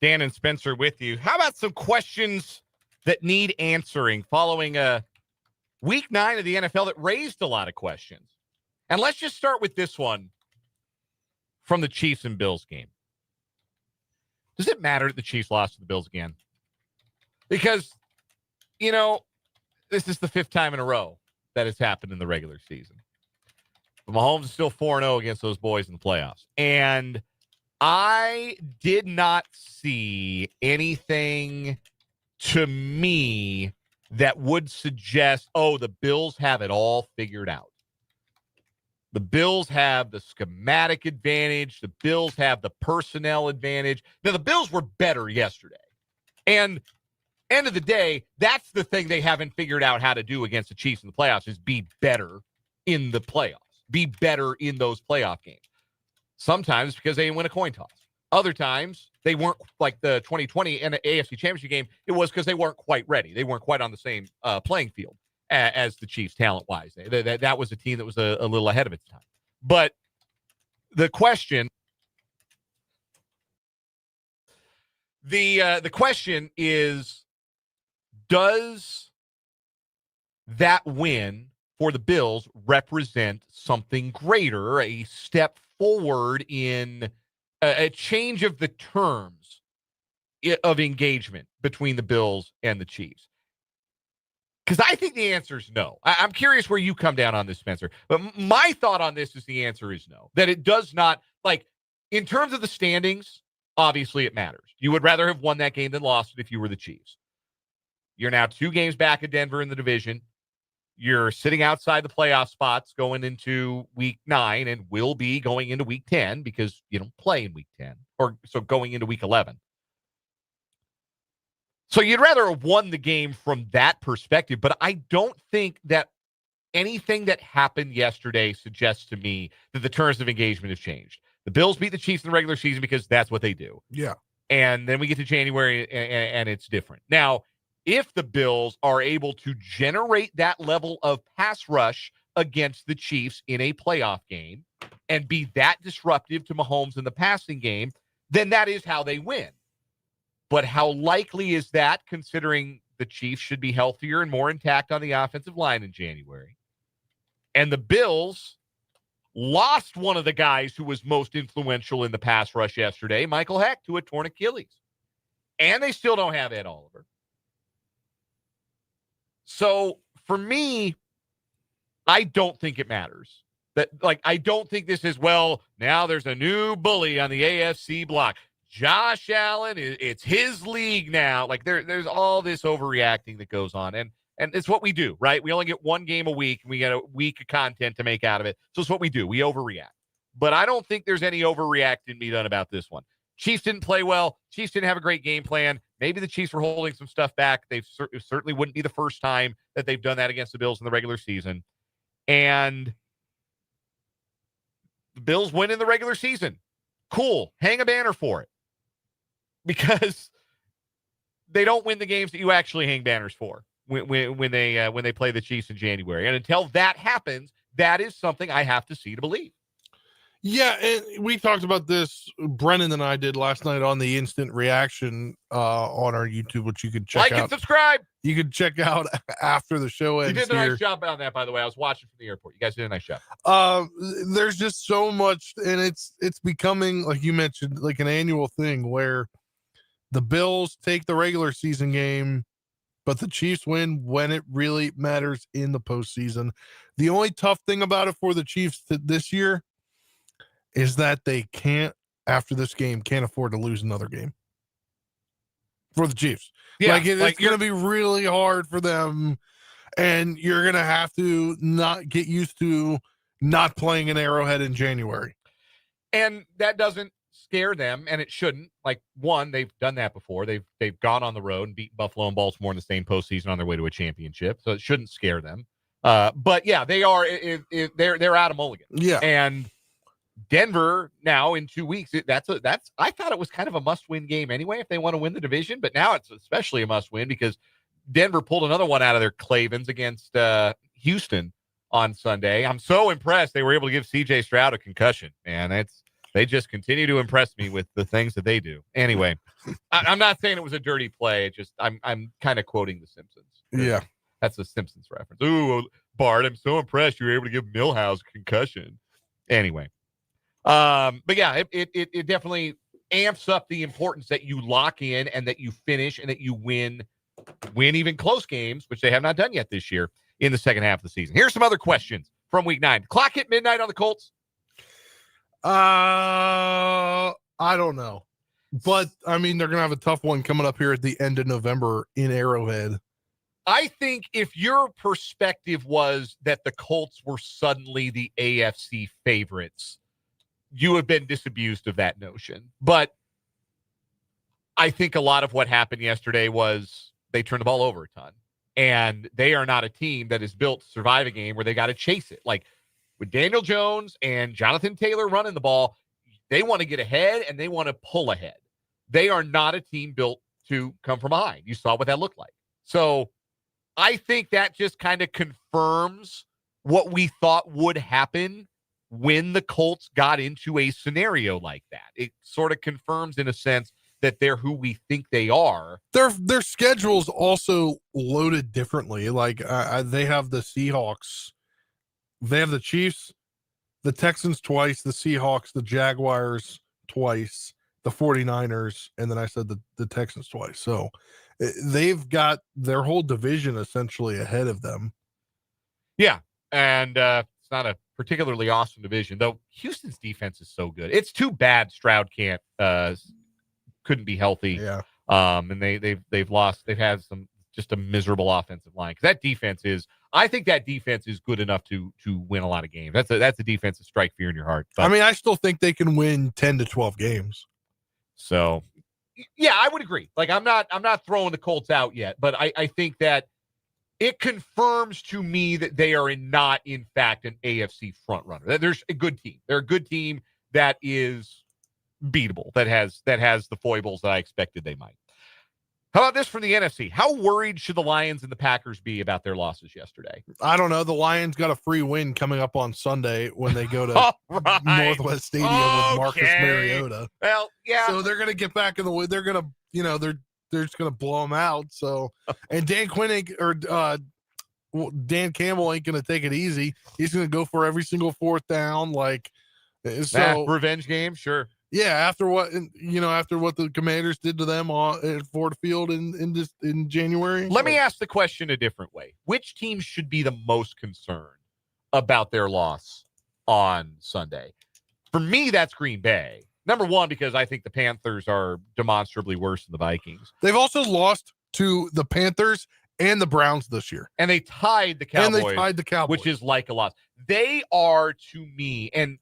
Dan and Spencer with you. How about some questions that need answering following Week 9 of the NFL that raised a lot of questions? And let's just start with this one from the Chiefs and Bills game. Does it matter that the Chiefs lost to the Bills again? Because, this is the 5th time in a row that has happened in the regular season. But Mahomes is still 4-0 against those boys in the playoffs. And I did not see anything to me that would suggest, the Bills have it all figured out. The Bills have the schematic advantage. The Bills have the personnel advantage. Now, the Bills were better yesterday. And end of the day, that's the thing they haven't figured out how to do against the Chiefs in the playoffs is be better in the playoffs. Be better in those playoff games. Sometimes because they didn't win a coin toss. Other times, they weren't like the 2020 and the AFC Championship game. It was because they weren't quite ready. They weren't quite on the same playing field as the Chiefs talent-wise. That was a team that was a little ahead of its time. But the question is, does that win for the Bills represent something greater, a step forward in a change of the terms of engagement between the Bills and the Chiefs? Because I think the answer is no. I'm curious where you come down on this, Spencer. But my thought on this is the answer is no. That it does not, in terms of the standings, obviously it matters. You would rather have won that game than lost it if you were the Chiefs. You're now 2 games back of Denver in the division. You're sitting outside the playoff spots going into week 9 and will be going into week 10 because you don't play in week 10 so going into week 11. So you'd rather have won the game from that perspective, but I don't think that anything that happened yesterday suggests to me that the terms of engagement have changed. The Bills beat the Chiefs in the regular season because that's what they do. Yeah. And then we get to January and it's different. Now, if the Bills are able to generate that level of pass rush against the Chiefs in a playoff game and be that disruptive to Mahomes in the passing game, then that is how they win. But how likely is that, considering the Chiefs should be healthier and more intact on the offensive line in January? And the Bills lost one of the guys who was most influential in the pass rush yesterday, Michael Heck, to a torn Achilles. And they still don't have Ed Oliver. So for me, I don't think it matters. I don't think this is, now there's a new bully on the AFC block. Josh Allen, it's his league now. There's all this overreacting that goes on. And it's what we do, right? We only get 1 game a week, and we get a week of content to make out of it. So it's what we do. We overreact. But I don't think there's any overreacting be done about this one. Chiefs didn't play well. Chiefs didn't have a great game plan. Maybe the Chiefs were holding some stuff back. It certainly wouldn't be the first time that they've done that against the Bills in the regular season. And the Bills win in the regular season. Cool. Hang a banner for it. Because they don't win the games that you actually hang banners for when they play the Chiefs in January. And until that happens, that is something I have to see to believe. Yeah, and we talked about this, Brennan and I did last night on the instant reaction on our YouTube, which you could check out. Like and subscribe. You could check out after the show ends. You did a here. nice job on that, by the way. I was watching from the airport. You guys did a nice job. There's just so much, and it's becoming, like you mentioned, like an annual thing where the Bills take the regular season game, but the Chiefs win when it really matters in the postseason. The only tough thing about it for the Chiefs this year is that they can't afford to lose another game for the Chiefs. Yeah, it's going to be really hard for them, and you're going to have to not get used to not playing an Arrowhead in January. And that doesn't scare them, and it shouldn't. One, they've done that before. They've gone on the road and beat Buffalo and Baltimore in the same postseason on their way to a championship, so it shouldn't scare them. But yeah, they are. They're out of mulligan. Yeah, and Denver now in 2 weeks. I thought it was kind of a must-win game anyway if they want to win the division, but now it's especially a must-win because Denver pulled another one out of their clavens against Houston on Sunday. I'm so impressed they were able to give C.J. Stroud a concussion. Man, they just continue to impress me with the things that they do. Anyway, I'm not saying it was a dirty play. I'm kind of quoting The Simpsons. Yeah, that's a Simpsons reference. Ooh, Bart, I'm so impressed you were able to give Milhouse a concussion. Anyway. But yeah, it definitely amps up the importance that you lock in and that you finish and that you win win even close games, which they have not done yet this year in the second half of the season. Here's some other questions from week 9. Clock hit midnight on the Colts? I don't know. But, I mean, they're going to have a tough one coming up here at the end of November in Arrowhead. I think if your perspective was that the Colts were suddenly the AFC favorites, you have been disabused of that notion. But I think a lot of what happened yesterday was they turned the ball over a ton. And they are not a team that is built to survive a game where they got to chase it. Like with Daniel Jones and Jonathan Taylor running the ball, they want to get ahead and they want to pull ahead. They are not a team built to come from behind. You saw what that looked like. So I think that just kind of confirms what we thought would happen when the Colts got into a scenario like that. It sort of confirms in a sense that they're who we think they are. Their schedule's also loaded differently. Like they have the Seahawks. They have the Chiefs, the Texans twice, the Seahawks, the Jaguars twice, the 49ers, and then I said the Texans twice. So they've got their whole division essentially ahead of them. Yeah, and it's not a particularly awesome division, though Houston's defense is so good. It's too bad Stroud couldn't be healthy. Yeah. And they've lost. They've had just a miserable offensive line. Because I think that defense is good enough to win a lot of games. That's a defense that strike fear in your heart. But, I mean, I still think they can win 10 to 12 games. So, yeah, I would agree. Like, I'm not throwing the Colts out yet, but I think that it confirms to me that they are not, in fact, an AFC front runner. There's a good team. They're a good team that is beatable, that has the foibles that I expected they might. How about this from the NFC? How worried should the Lions and the Packers be about their losses yesterday? I don't know. The Lions got a free win coming up on Sunday when they go to right. Northwest Stadium with Marcus Mariota. Well, yeah. So they're going to get back in the way. They're going to, they're just going to blow them out. So, and Dan Campbell ain't going to take it easy. He's going to go for every single fourth down. Like, so revenge game. Sure. Yeah, after what the Commanders did to them at Ford Field in January. Let me ask the question a different way. Which team should be the most concerned about their loss on Sunday? For me, that's Green Bay. Number one, because I think the Panthers are demonstrably worse than the Vikings. They've also lost to the Panthers and the Browns this year. And they tied the Cowboys. Which is like a loss. They are, to me, and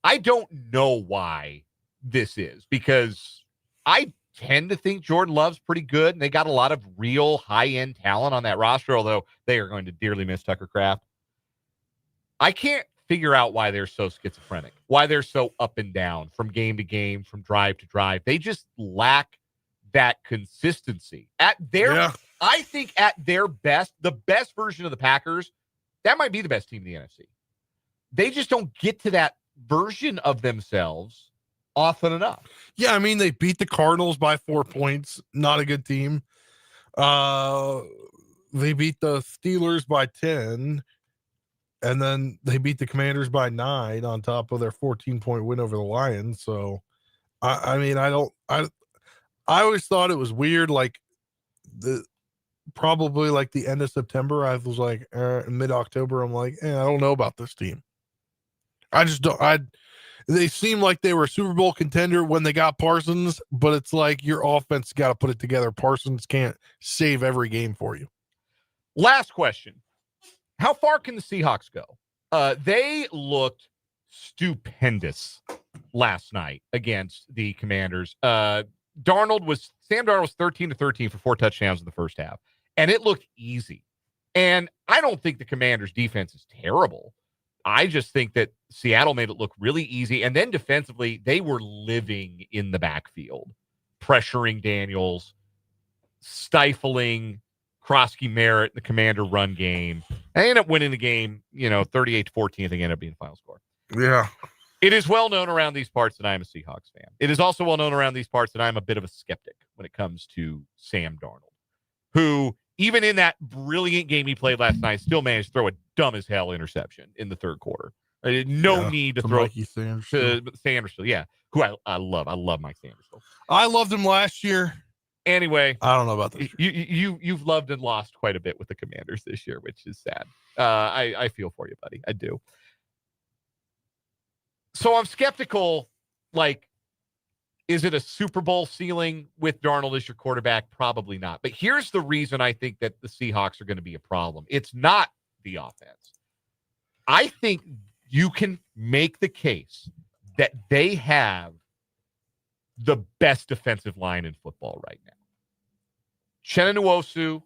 I don't know why this is, because I tend to think Jordan Love's pretty good, and they got a lot of real high-end talent on that roster, although they are going to dearly miss Tucker Kraft. I can't figure out why they're so schizophrenic, why they're so up and down from game to game, from drive to drive. They just lack that consistency. I think at their best, the best version of the Packers, that might be the best team in the NFC. They just don't get to that version of themselves often enough. Yeah, I mean, they beat the Cardinals by 4 points. Not a good team. They beat the Steelers by 10, and then they beat the Commanders by 9 on top of their 14-point win over the Lions. So, I always thought it was weird. Like probably like the end of September, I was like mid-October. I'm like, I don't know about this team. I just don't. They seem like they were a Super Bowl contender when they got Parsons, but it's like your offense got to put it together. Parsons can't save every game for you. Last question. How far can the Seahawks go? They looked stupendous last night against the Commanders. Sam Darnold was 13-13 for 4 touchdowns in the first half, and it looked easy. And I don't think the Commanders' defense is terrible. I just think that Seattle made it look really easy. And then defensively, they were living in the backfield, pressuring Daniels, stifling Krosky Merritt, the Commander run game. They ended up winning the game, 38-14, I think ended up being the final score. Yeah. It is well known around these parts that I'm a Seahawks fan. It is also well known around these parts that I'm a bit of a skeptic when it comes to Sam Darnold, who, even in that brilliant game he played last night, still managed to throw a dumb as hell interception in the third quarter. No need to throw Mikey Sanderson. To Sanderson. Yeah, who I love. I love Mike Sanderson. I loved him last year, Anyway, I don't know about this. You've loved and lost quite a bit with the Commanders this year, which is sad. I feel for you, buddy. I do. So I'm skeptical. Like, is it a Super Bowl ceiling with Darnold as your quarterback? Probably not. But here's the reason I think that the Seahawks are going to be a problem. It's not the offense. I think you can make the case that they have the best defensive line in football right now. Chenna Nwosu,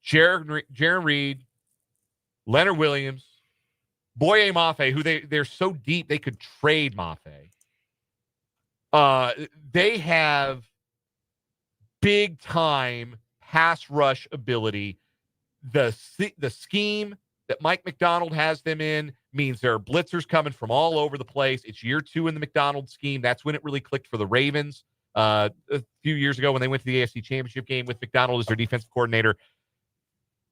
Jaron Reed, Leonard Williams, Boye Mafe, who they're so deep they could trade Mafe. They have big time pass rush ability. The scheme that Mike McDonald has them in means there are blitzers coming from all over the place. It's year 2 in the McDonald scheme. That's when it really clicked for the Ravens a few years ago when they went to the AFC Championship game with McDonald as their defensive coordinator.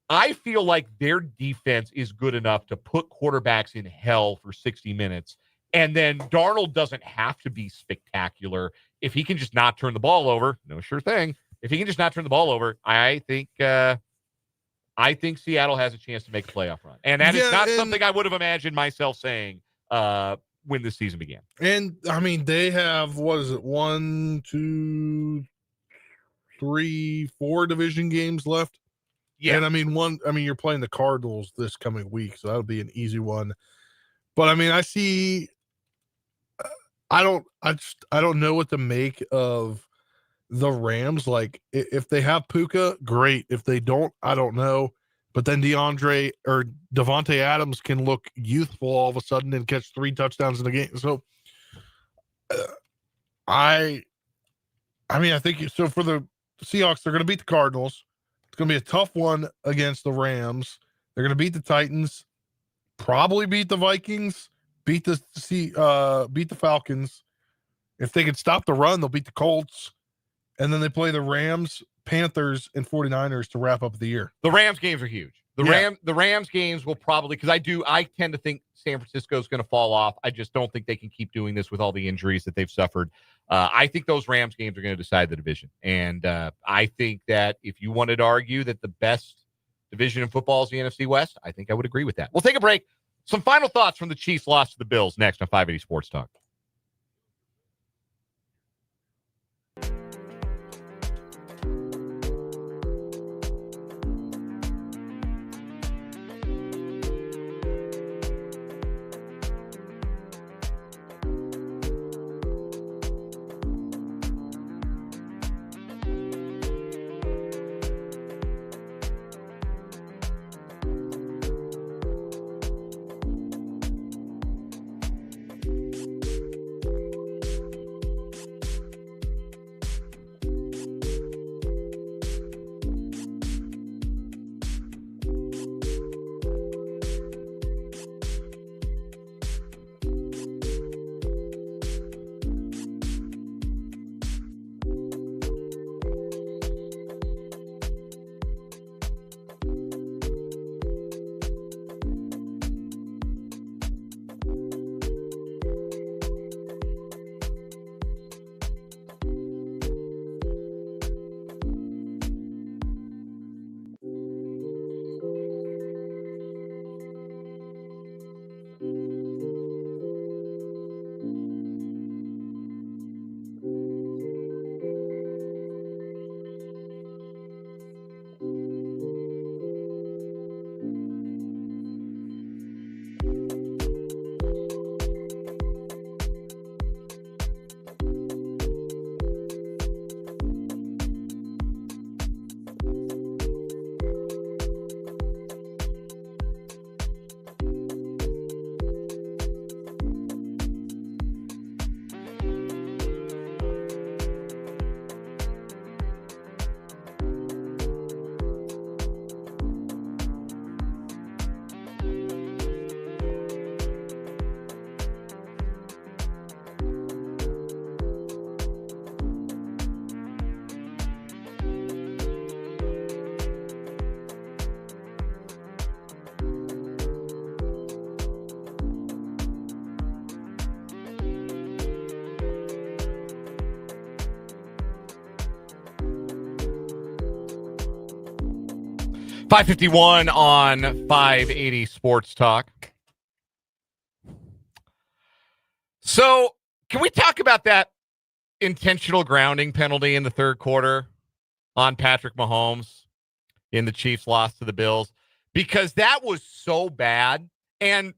I feel like their defense is good enough to put quarterbacks in hell for 60 minutes. And then Darnold doesn't have to be spectacular. If he can just not turn the ball over, no sure thing. If he can just not turn the ball over, I think Seattle has a chance to make a playoff run. And that is not something I would have imagined myself saying when this season began. And, I mean, they have, 1, 2, 3, 4 division games left? Yeah. And, I mean, you're playing the Cardinals this coming week, so that'll be an easy one. But, I mean, I see I don't know what to make of the Rams. Like, if they have Puka, great. If they don't, I don't know. But then Devontae Adams can look youthful all of a sudden and catch 3 touchdowns in the game. So, I think so. For the Seahawks, they're going to beat the Cardinals. It's going to be a tough one against the Rams. They're going to beat the Titans, probably beat the Vikings, beat the Falcons. If they can stop the run, they'll beat the Colts. And then they play the Rams, Panthers, and 49ers to wrap up the year. The Rams games are huge. The Rams games will probably, because I tend to think San Francisco is going to fall off. I just don't think they can keep doing this with all the injuries that they've suffered. I think those Rams games are going to decide the division. And I think that if you wanted to argue that the best division in football is the NFC West, I think I would agree with that. We'll take a break. Some final thoughts from the Chiefs' loss to the Bills next on 580 Sports Talk. 551 on 580 Sports Talk. So, can we talk about that intentional grounding penalty in the third quarter on Patrick Mahomes in the Chiefs' loss to the Bills? Because that was so bad. And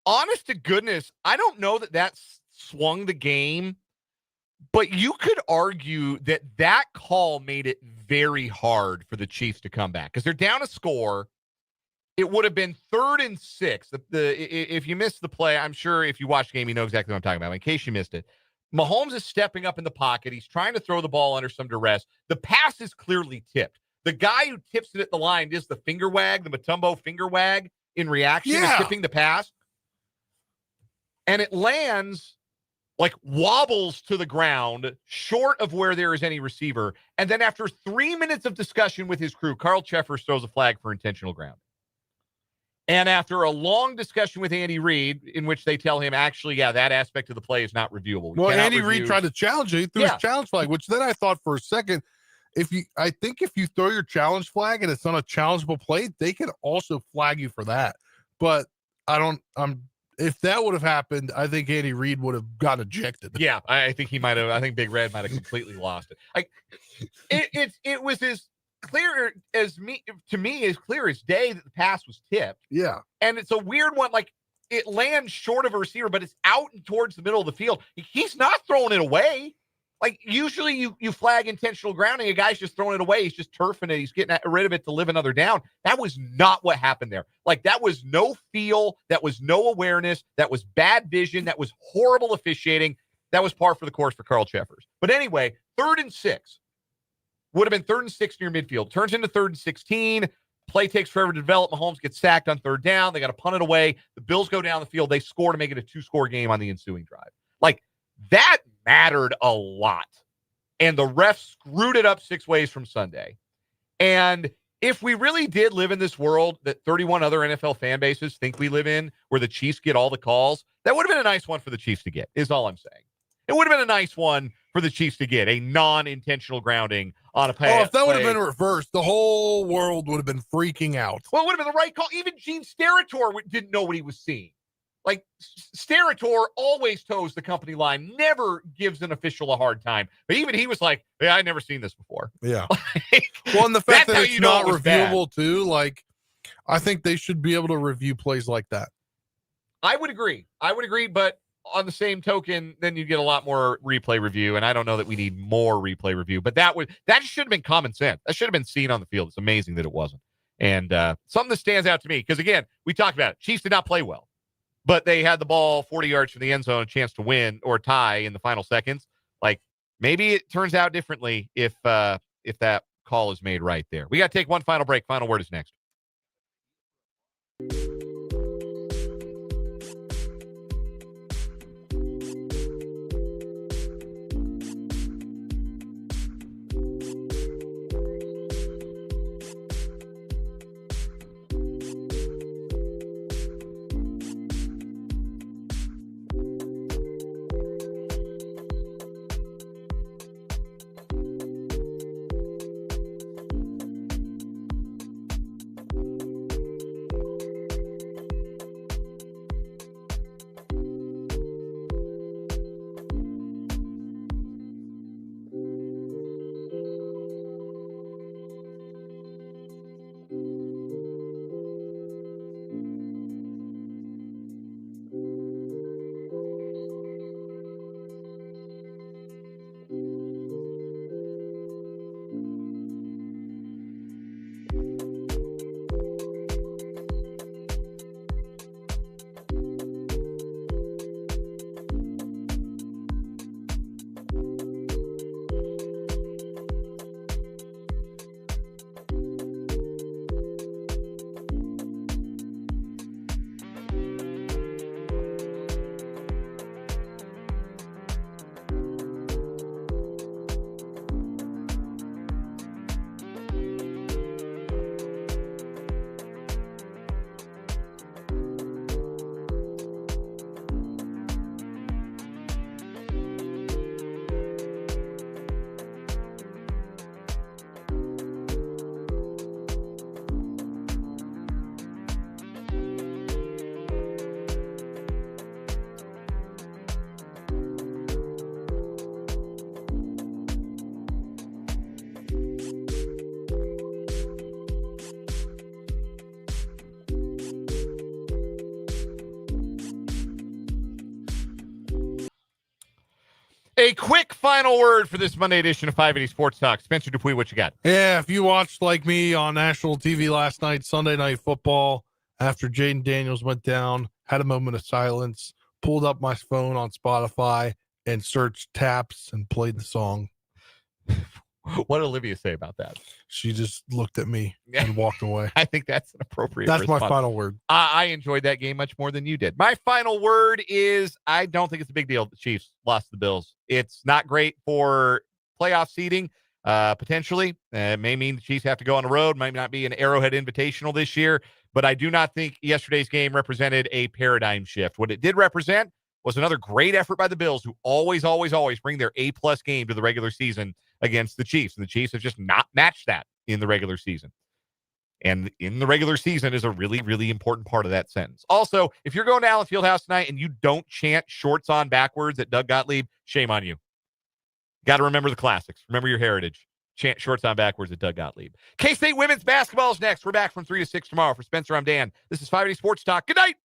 honest to goodness, I don't know that swung the game, but you could argue that call made it very hard for the Chiefs to come back because they're down a score. It would have been 3rd and 6. If you missed the play, I'm sure if you watch the game, you know exactly what I'm talking about. In case you missed it, Mahomes is stepping up in the pocket. He's trying to throw the ball under some duress. The pass is clearly tipped. The guy who tips it at the line is the finger wag, the Mutombo finger wag in reaction to tipping the pass. And it lands, like wobbles to the ground, short of where there is any receiver. And then after 3 minutes of discussion with his crew, Carl Cheffers throws a flag for intentional ground. And after a long discussion with Andy Reid, in which they tell him, actually, yeah, that aspect of the play is not reviewable. Well, Andy Reid tried to challenge it. He threw his challenge flag, which then I thought for a second, I think if you throw your challenge flag and it's on a challengeable play, they can also flag you for that. But if that would have happened, I think Andy Reid would have gotten ejected. Yeah, I think he might have. I think Big Red might have completely lost it. It was as clear as as clear as day that the pass was tipped. Yeah, and it's a weird one. Like it lands short of a receiver, but it's out and towards the middle of the field. He's not throwing it away. Like usually you flag intentional grounding, a guy's just throwing it away. He's just turfing it. He's getting rid of it to live another down. That was not what happened there. Like that was no feel. That was no awareness. That was bad vision. That was horrible officiating. That was par for the course for Carl Cheffers. But anyway, 3rd and 6 would have been 3rd and 6 near midfield. Turns into 3rd and 16. Play takes forever to develop. Mahomes gets sacked on 3rd down. They got to punt it away. The Bills go down the field. They score to make it a 2-score game on the ensuing drive. Like that mattered a lot. And the refs screwed it up 6 ways from Sunday. And if we really did live in this world that 31 other NFL fan bases think we live in, where the Chiefs get all the calls, that would have been a nice one for the Chiefs to get, is all I'm saying. It would have been a nice one for the Chiefs to get, a non-intentional grounding on a pass. Oh, if that would have been reversed, the whole world would have been freaking out. Well, it would have been the right call. Even Gene Steratore didn't know what he was seeing. Like, Steratore always toes the company line, never gives an official a hard time. But even he was like, yeah, I'd never seen this before. Yeah. Well, and the fact that it's not reviewable, too, like, I think they should be able to review plays like that. I would agree, but on the same token, then you get a lot more replay review, and I don't know that we need more replay review. But that should have been common sense. That should have been seen on the field. It's amazing that it wasn't. And something that stands out to me, because, again, we talked about it. Chiefs did not play well. But they had the ball 40 yards from the end zone, a chance to win or tie in the final seconds. Like, maybe it turns out differently if that call is made right there. We got to take one final break. Final word is next. A quick final word for this Monday edition of 580 Sports Talk. Spencer Dupuis, what you got? Yeah, if you watched like me on national TV last night, Sunday Night Football, after Jaden Daniels went down, had a moment of silence, pulled up my phone on Spotify and searched Taps and played the song. What did Olivia say about that? She just looked at me and walked away. I think that's an appropriate That's response. my final word. I enjoyed that game much more than you did. My final word is I don't think it's a big deal the Chiefs lost to the Bills. It's not great for playoff seeding, potentially. It may mean the Chiefs have to go on the road. Might not be an Arrowhead Invitational this year, but I do not think yesterday's game represented a paradigm shift. What it did represent was another great effort by the Bills, who always bring their A-plus game to the regular season against the Chiefs. And the Chiefs have just not matched that in the regular season. And in the regular season is a really, really important part of that sentence. Also, if you're going to Allen Fieldhouse tonight and you don't chant shorts on backwards at Doug Gottlieb, shame on you. Got to remember the classics. Remember your heritage. Chant shorts on backwards at Doug Gottlieb. K-State women's basketball is next. We're back from 3 to 6 tomorrow. For Spencer, I'm Dan. This is 580 Sports Talk. Good night.